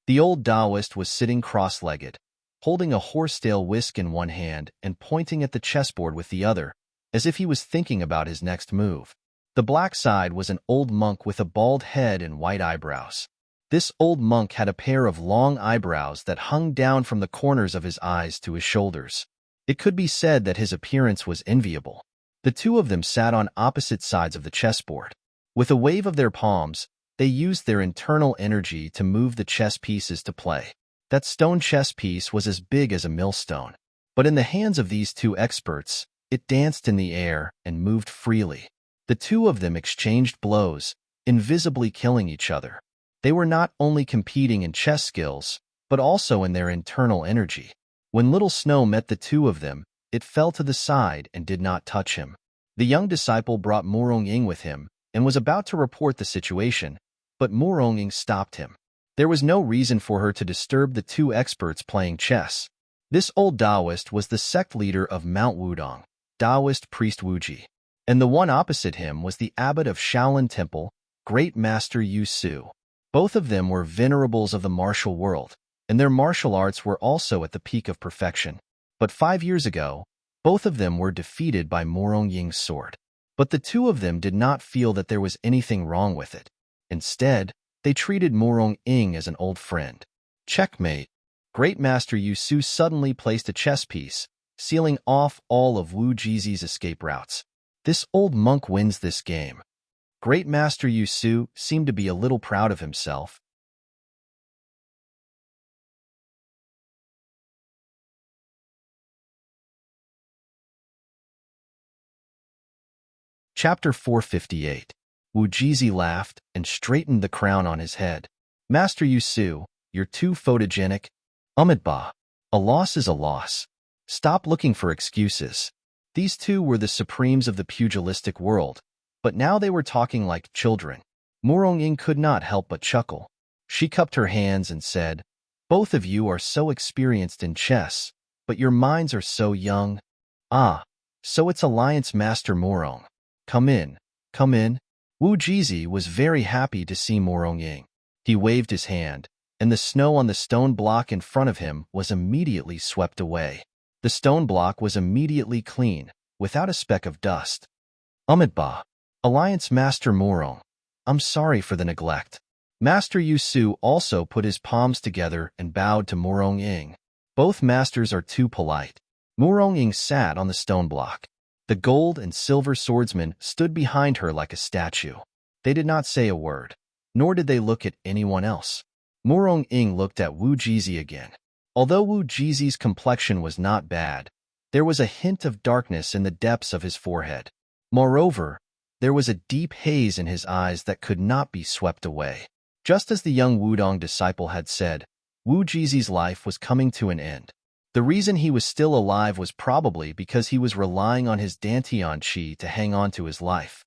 The old Taoist was sitting cross-legged, holding a horsetail whisk in one hand and pointing at the chessboard with the other, as if he was thinking about his next move. The black side was an old monk with a bald head and white eyebrows. This old monk had a pair of long eyebrows that hung down from the corners of his eyes to his shoulders. It could be said that his appearance was enviable. The two of them sat on opposite sides of the chessboard. With a wave of their palms, they used their internal energy to move the chess pieces to play. That stone chess piece was as big as a millstone. But in the hands of these two experts, it danced in the air and moved freely. The two of them exchanged blows, invisibly killing each other. They were not only competing in chess skills, but also in their internal energy. When Little Snow met the two of them, it fell to the side and did not touch him. The young disciple brought Murong with him and was about to report the situation, but Murong stopped him. There was no reason for her to disturb the two experts playing chess. This old Taoist was the sect leader of Mount Wudong, Taoist priest Wuji, and the one opposite him was the abbot of Shaolin Temple, Great Master Yu Su. Both of them were venerables of the martial world, and their martial arts were also at the peak of perfection. But 5 years ago, both of them were defeated by Murong sword. But the two of them did not feel that there was anything wrong with it. Instead, they treated Murong as an old friend. Checkmate. Great Master Yu Su suddenly placed a chess piece, sealing off all of Wu Jizi's escape routes. This old monk wins this game. Great Master Yu Su seemed to be a little proud of himself. Chapter 458. Wu Jizi laughed and straightened the crown on his head. Master Yu Su, you're too photogenic. Ba. A loss is a loss. Stop looking for excuses. These two were the supremes of the pugilistic world, but now they were talking like children. Murong could not help but chuckle. She cupped her hands and said, Both of you are so experienced in chess, but your minds are so young. Ah, so it's Alliance Master Morong. Come in, come in. Wu Jizi was very happy to see Morong Ying. He waved his hand, and the snow on the stone block in front of him was immediately swept away. The stone block was immediately clean, without a speck of dust. Ba, Alliance Master Morong, I'm sorry for the neglect. Master Yu Su also put his palms together and bowed to Morong Ying. Both masters are too polite. Morong Ying sat on the stone block. The gold and silver swordsman stood behind her like a statue. They did not say a word, nor did they look at anyone else. Morong Ying looked at Wu Jizi again. Although Wu Jizi's complexion was not bad, there was a hint of darkness in the depths of his forehead. Moreover, there was a deep haze in his eyes that could not be swept away. Just as the young Wudong disciple had said, Wu Jizi's life was coming to an end. The reason he was still alive was probably because he was relying on his Dantian Qi to hang on to his life.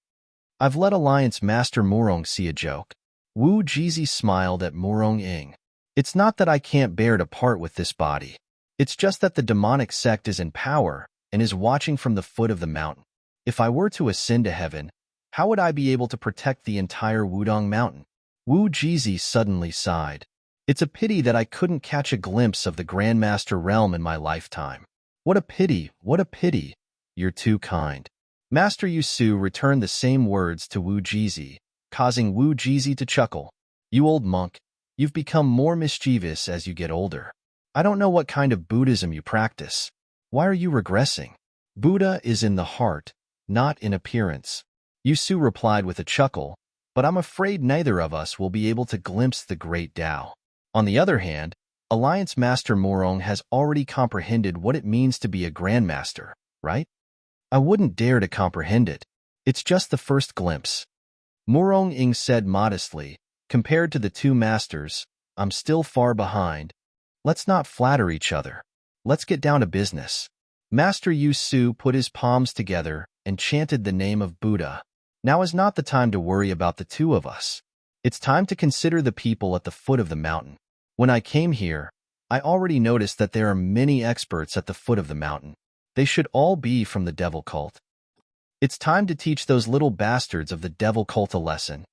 I've let Alliance Master Morong see a joke. Wu Jizi smiled at Morong Ying. It's not that I can't bear to part with this body. It's just that the demonic sect is in power and is watching from the foot of the mountain. If I were to ascend to heaven, how would I be able to protect the entire Wudong mountain? Wu Jizi suddenly sighed. It's a pity that I couldn't catch a glimpse of the Grandmaster realm in my lifetime. What a pity, what a pity. You're too kind. Master Yu Su returned the same words to Wu Jizi, causing Wu Jizi to chuckle. You old monk, you've become more mischievous as you get older. I don't know what kind of Buddhism you practice. Why are you regressing? Buddha is in the heart, not in appearance. Yu Su replied with a chuckle, but I'm afraid neither of us will be able to glimpse the great Tao. On the other hand, Alliance Master Morong has already comprehended what it means to be a Grandmaster, right? I wouldn't dare to comprehend it. It's just the first glimpse. Morong Ying said modestly, compared to the two masters, I'm still far behind. Let's not flatter each other. Let's get down to business. Master Yu Su put his palms together and chanted the name of Buddha. Now is not the time to worry about the two of us. It's time to consider the people at the foot of the mountain. When I came here, I already noticed that there are many experts at the foot of the mountain. They should all be from the devil cult. It's time to teach those little bastards of the devil cult a lesson.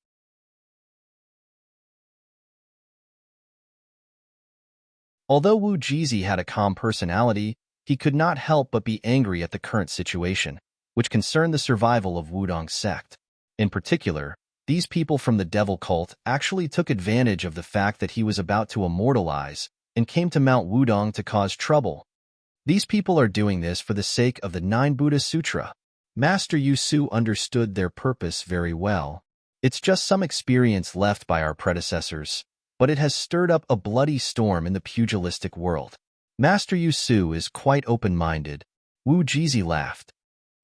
Although Wu Jizi had a calm personality, he could not help but be angry at the current situation, which concerned the survival of Wudong's sect. In particular, these people from the devil cult actually took advantage of the fact that he was about to immortalize and came to Mount Wudong to cause trouble. These people are doing this for the sake of the 9 Buddha Sutra. Master Yu Su understood their purpose very well. It's just some experience left by our predecessors, but it has stirred up a bloody storm in the pugilistic world. Master Yu Su is quite open-minded. Wu Jizi laughed.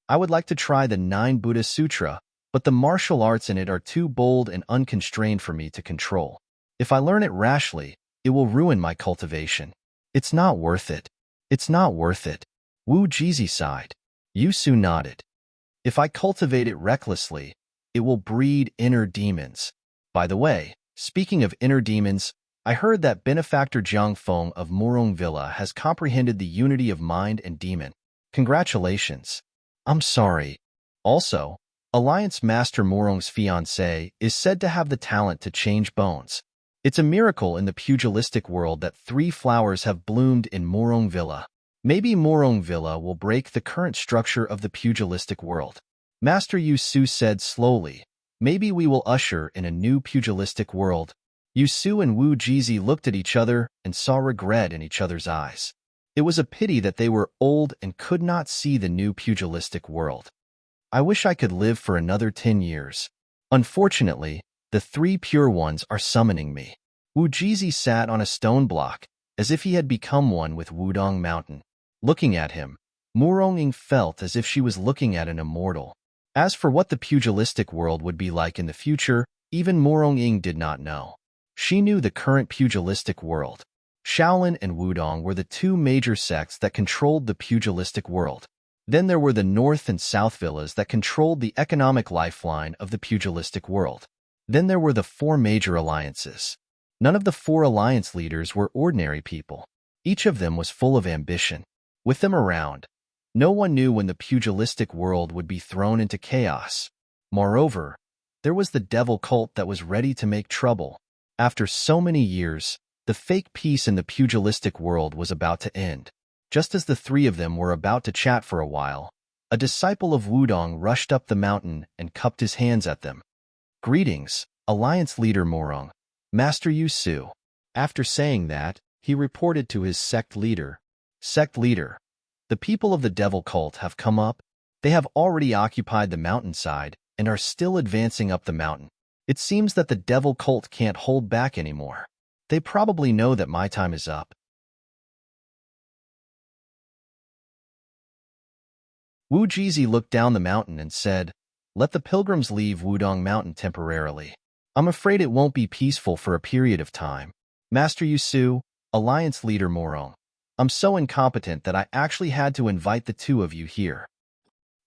I would like to try the 9 Buddha Sutra, but the martial arts in it are too bold and unconstrained for me to control. If I learn it rashly, it will ruin my cultivation. It's not worth it. It's not worth it. Wu Jizi sighed. Yu Su nodded. If I cultivate it recklessly, it will breed inner demons. By the way, speaking of inner demons, I heard that benefactor Jiang Feng of Morong Villa has comprehended the unity of mind and demon. Congratulations. I'm sorry. Also, Alliance Master Morong's fiancée is said to have the talent to change bones. It's a miracle in the pugilistic world that 3 flowers have bloomed in Morong Villa. Maybe Morong Villa will break the current structure of the pugilistic world. Master Yu Su said slowly, maybe we will usher in a new pugilistic world. Yu Su and Wu Jizi looked at each other and saw regret in each other's eyes. It was a pity that they were old and could not see the new pugilistic world. I wish I could live for another 10 years. Unfortunately, the 3 pure ones are summoning me. Wu Jizi sat on a stone block, as if he had become one with Wudong Mountain. Looking at him, Morong Ying felt as if she was looking at an immortal. As for what the pugilistic world would be like in the future, even Morong Ying did not know. She knew the current pugilistic world. Shaolin and Wudong were the 2 major sects that controlled the pugilistic world. Then there were the North and South villas that controlled the economic lifeline of the pugilistic world. Then there were the 4 major alliances. None of the 4 alliance leaders were ordinary people. Each of them was full of ambition. With them around, no one knew when the pugilistic world would be thrown into chaos. Moreover, there was the devil cult that was ready to make trouble. After so many years, the fake peace in the pugilistic world was about to end. Just as the 3 of them were about to chat for a while, a disciple of Wudong rushed up the mountain and cupped his hands at them. "Greetings, Alliance Leader Morong, Master Yu Su." After saying that, he reported to his sect leader. "Sect leader, the people of the devil cult have come up. They have already occupied the mountainside and are still advancing up the mountain. It seems that the devil cult can't hold back anymore. They probably know that my time is up." Wu Jizi looked down the mountain and said, "Let the pilgrims leave Wudong Mountain temporarily. I'm afraid it won't be peaceful for a period of time. Master Yu Su, Alliance Leader Morong, I'm so incompetent that I actually had to invite the 2 of you here."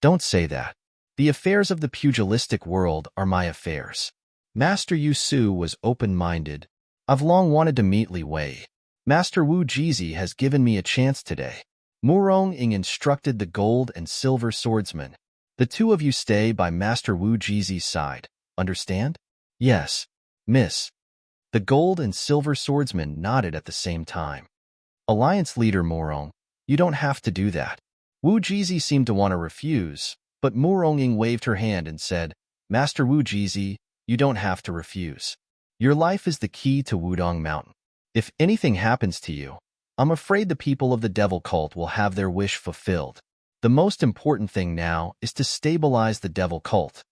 "Don't say that. The affairs of the pugilistic world are my affairs." Master Yu Su was open-minded. "I've long wanted to meet Li Wei. Master Wu Jizi has given me a chance today." Murong Ing instructed the gold and silver swordsman. "The 2 of you stay by Master Wu Jizi's side. Understand?" "Yes, miss." The gold and silver swordsman nodded at the same time. "Alliance Leader Murong, you don't have to do that." Wu Jizi seemed to want to refuse, but Murong Ing waved her hand and said, "Master Wu Jizi, you don't have to refuse. Your life is the key to Wudong Mountain. If anything happens to you, I'm afraid the people of the devil cult will have their wish fulfilled. The most important thing now is to stabilize the devil cult."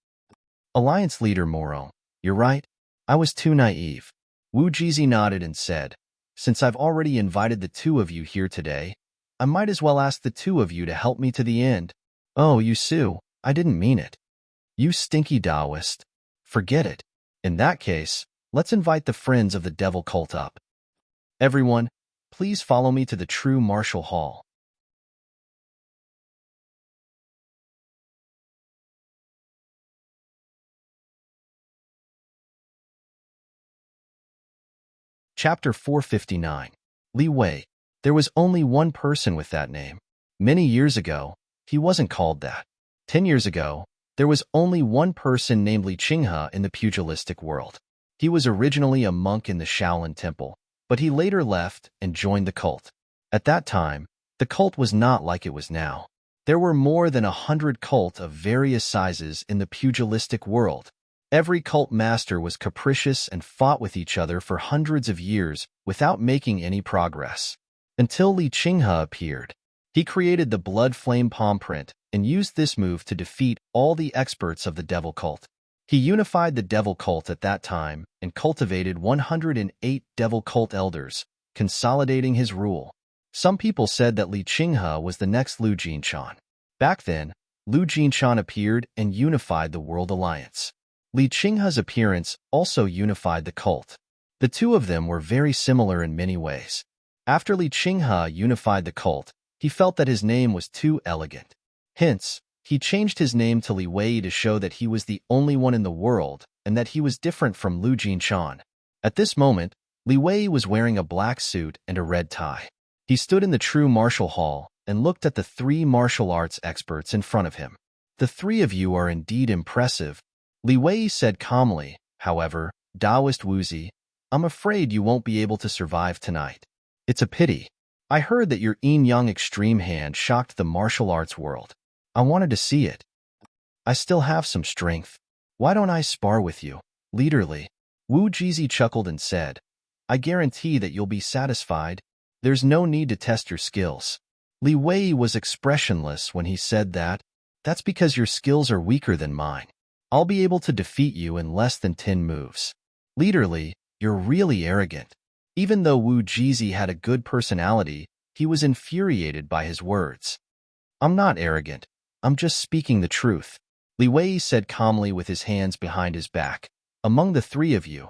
"Alliance Leader Murong, you're right. I was too naive." Wu Jizi nodded and said, "Since I've already invited the 2 of you here today, I might as well ask the 2 of you to help me to the end." "Oh, Yu Su, I didn't mean it. You stinky Taoist. Forget it. In that case, let's invite the friends of the devil cult up. Everyone, please follow me to the true martial hall." Chapter 459. Li Wei. There was only one person with that name. Many years ago, he wasn't called that. 10 years ago, there was only one person named Li Qinghe in the pugilistic world. He was originally a monk in the Shaolin Temple, but he later left and joined the cult. At that time, the cult was not like it was now. There were more than 100 cults of various sizes in the pugilistic world. Every cult master was capricious and fought with each other for hundreds of years without making any progress. Until Li Qinghe appeared. He created the blood flame palm print and used this move to defeat all the experts of the devil cult. He unified the devil cult at that time and cultivated 108 devil cult elders, consolidating his rule. Some people said that Li Qinghe was the next Lu Jinshan. Back then, Lu Jinshan appeared and unified the World Alliance. Li Qinghe's appearance also unified the cult. The 2 of them were very similar in many ways. After Li Qinghe unified the cult, he felt that his name was too elegant. Hence, he changed his name to Li Wei to show that he was the only one in the world and that he was different from Lu Jinshan. At this moment, Li Wei was wearing a black suit and a red tie. He stood in the true martial hall and looked at the 3 martial arts experts in front of him. "The 3 of you are indeed impressive," Li Wei said calmly. "However, Taoist Wuzi, I'm afraid you won't be able to survive tonight. It's a pity. I heard that your yin-yang extreme hand shocked the martial arts world. I wanted to see it. I still have some strength. Why don't I spar with you, Leader Li?" Wu Jizi chuckled and said, "I guarantee that you'll be satisfied. There's no need to test your skills." Li Wei was expressionless when he said that. "That's because your skills are weaker than mine. I'll be able to defeat you in less than 10 moves. Leader Li, you're really arrogant." Even though Wu Jizi had a good personality, he was infuriated by his words. "I'm not arrogant. I'm just speaking the truth," Li Wei said calmly with his hands behind his back. "Among the 3 of you,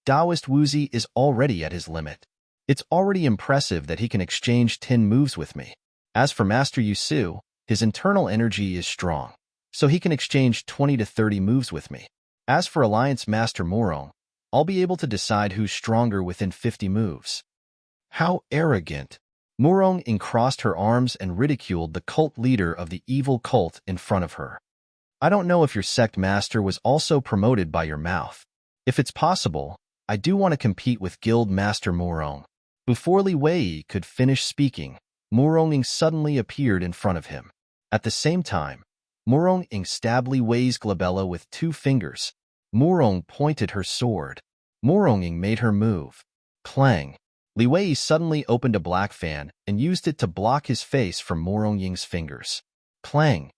Taoist Wuzi is already at his limit. It's already impressive that he can exchange 10 moves with me. As for Master Yu Su, his internal energy is strong, so he can exchange 20 to 30 moves with me. As for Alliance Master Morong, I'll be able to decide who's stronger within 50 moves. How arrogant! Murong crossed her arms and ridiculed the cult leader of the evil cult in front of her. I don't know if your sect master was also promoted by your mouth. If it's possible, I do want to compete with Guild Master Murong. Before Li Wei could finish speaking, Murong suddenly appeared in front of him. At the same time, Murong stabbed Li Wei's glabella with 2 fingers. Murong pointed her sword. Murong made her move. Clang! Li Wei suddenly opened a black fan and used it to block his face from Murong's fingers. Clang!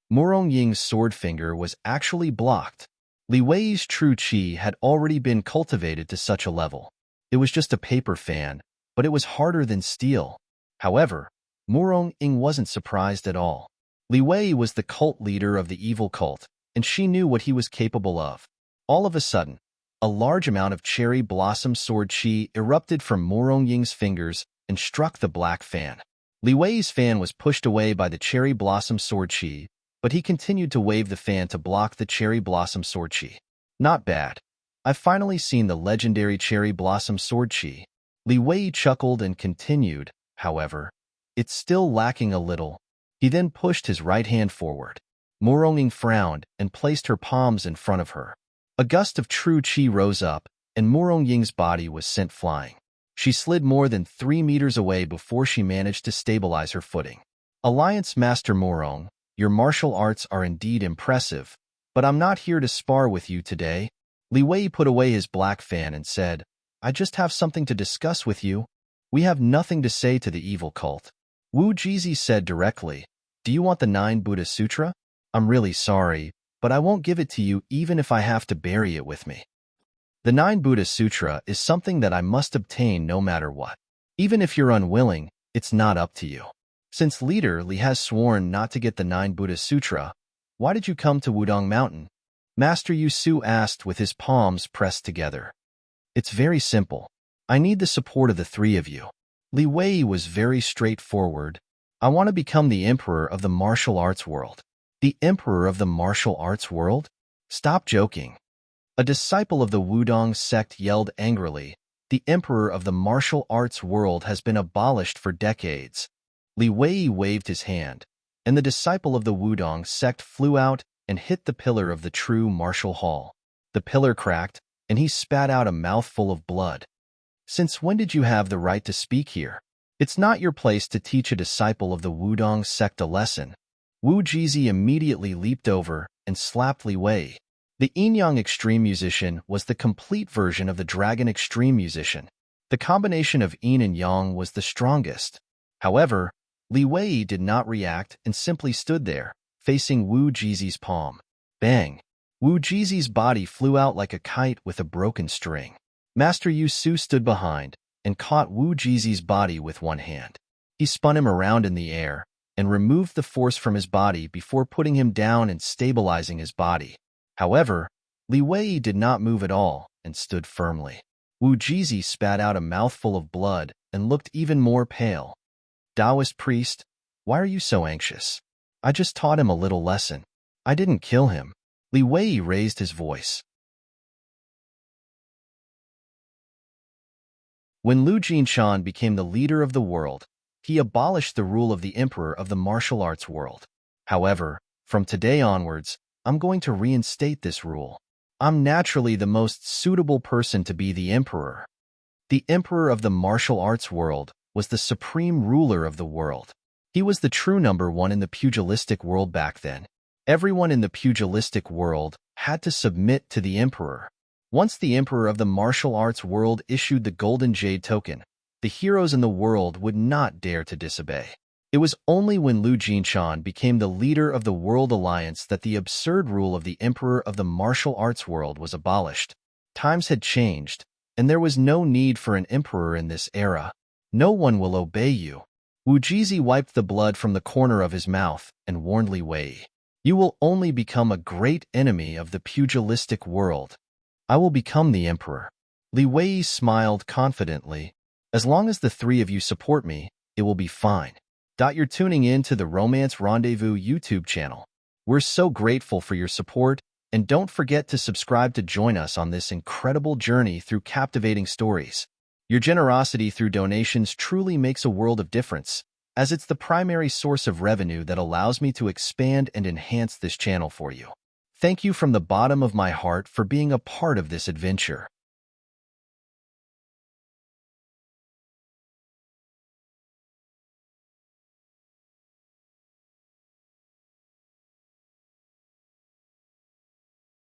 Murong's sword finger was actually blocked. Li Wei's true qi had already been cultivated to such a level. It was just a paper fan, but it was harder than steel. However, Murong wasn't surprised at all. Li Wei was the cult leader of the evil cult, and she knew what he was capable of. All of a sudden, a large amount of cherry blossom sword qi erupted from Murong's fingers and struck the black fan. Li Wei's fan was pushed away by the cherry blossom sword qi, but he continued to wave the fan to block the cherry blossom sword qi. Not bad. I've finally seen the legendary cherry blossom sword qi. Li Wei chuckled and continued, however, it's still lacking a little. He then pushed his right hand forward. Murong frowned and placed her palms in front of her. A gust of true qi rose up, and Murong's body was sent flying. She slid more than 3 meters away before she managed to stabilize her footing. Alliance Master Murong, your martial arts are indeed impressive, but I'm not here to spar with you today. Li Wei put away his black fan and said, I just have something to discuss with you. We have nothing to say to the evil cult. Wu Jizi said directly, do you want the 9 Buddha Sutra? I'm really sorry, but I won't give it to you even if I have to bury it with me. The 9 Buddha Sutra is something that I must obtain no matter what. Even if you're unwilling, it's not up to you. Since Leader Li has sworn not to get the 9 Buddha Sutra, why did you come to Wudong Mountain? Master Yu Su asked with his palms pressed together. It's very simple. I need the support of the 3 of you. Li Wei was very straightforward. I want to become the emperor of the martial arts world. The emperor of the martial arts world? Stop joking. A disciple of the Wudong sect yelled angrily, the emperor of the martial arts world has been abolished for decades. Li Wei waved his hand, and the disciple of the Wudong sect flew out and hit the pillar of the true martial hall. The pillar cracked, and he spat out a mouthful of blood. Since when did you have the right to speak here? It's not your place to teach a disciple of the Wudong sect a lesson. Wu Jizi immediately leaped over and slapped Li Wei. The Yin-Yang Extreme Musician was the complete version of the Dragon Extreme Musician. The combination of Yin and Yang was the strongest. However, Li Wei did not react and simply stood there, facing Wu Jizi's palm. Bang! Wu Jizi's body flew out like a kite with a broken string. Master Yu Su stood behind and caught Wu Jizi's body with one hand. He spun him around in the air and removed the force from his body before putting him down and stabilizing his body. However, Li Wei did not move at all and stood firmly. Wu Jizi spat out a mouthful of blood and looked even more pale. Taoist priest, why are you so anxious? I just taught him a little lesson. I didn't kill him. Li Wei raised his voice. When Lu Jinshan became the leader of the world, he abolished the rule of the emperor of the martial arts world. However, from today onwards, I'm going to reinstate this rule. I'm naturally the most suitable person to be the emperor. The emperor of the martial arts world was the supreme ruler of the world. He was the true number 1 in the pugilistic world back then. Everyone in the pugilistic world had to submit to the emperor. Once the emperor of the martial arts world issued the Golden Jade token, the heroes in the world would not dare to disobey. It was only when Lu Jinshan became the leader of the World Alliance that the absurd rule of the emperor of the martial arts world was abolished. Times had changed, and there was no need for an emperor in this era. No one will obey you. Wu Jizi wiped the blood from the corner of his mouth and warned Li Wei. You will only become a great enemy of the pugilistic world. I will become the emperor. Li Wei smiled confidently. As long as the 3 of you support me, it will be fine. You're tuning in to the Romance Rendezvous YouTube channel. We're so grateful for your support, and don't forget to subscribe to join us on this incredible journey through captivating stories. Your generosity through donations truly makes a world of difference, as it's the primary source of revenue that allows me to expand and enhance this channel for you. Thank you from the bottom of my heart for being a part of this adventure.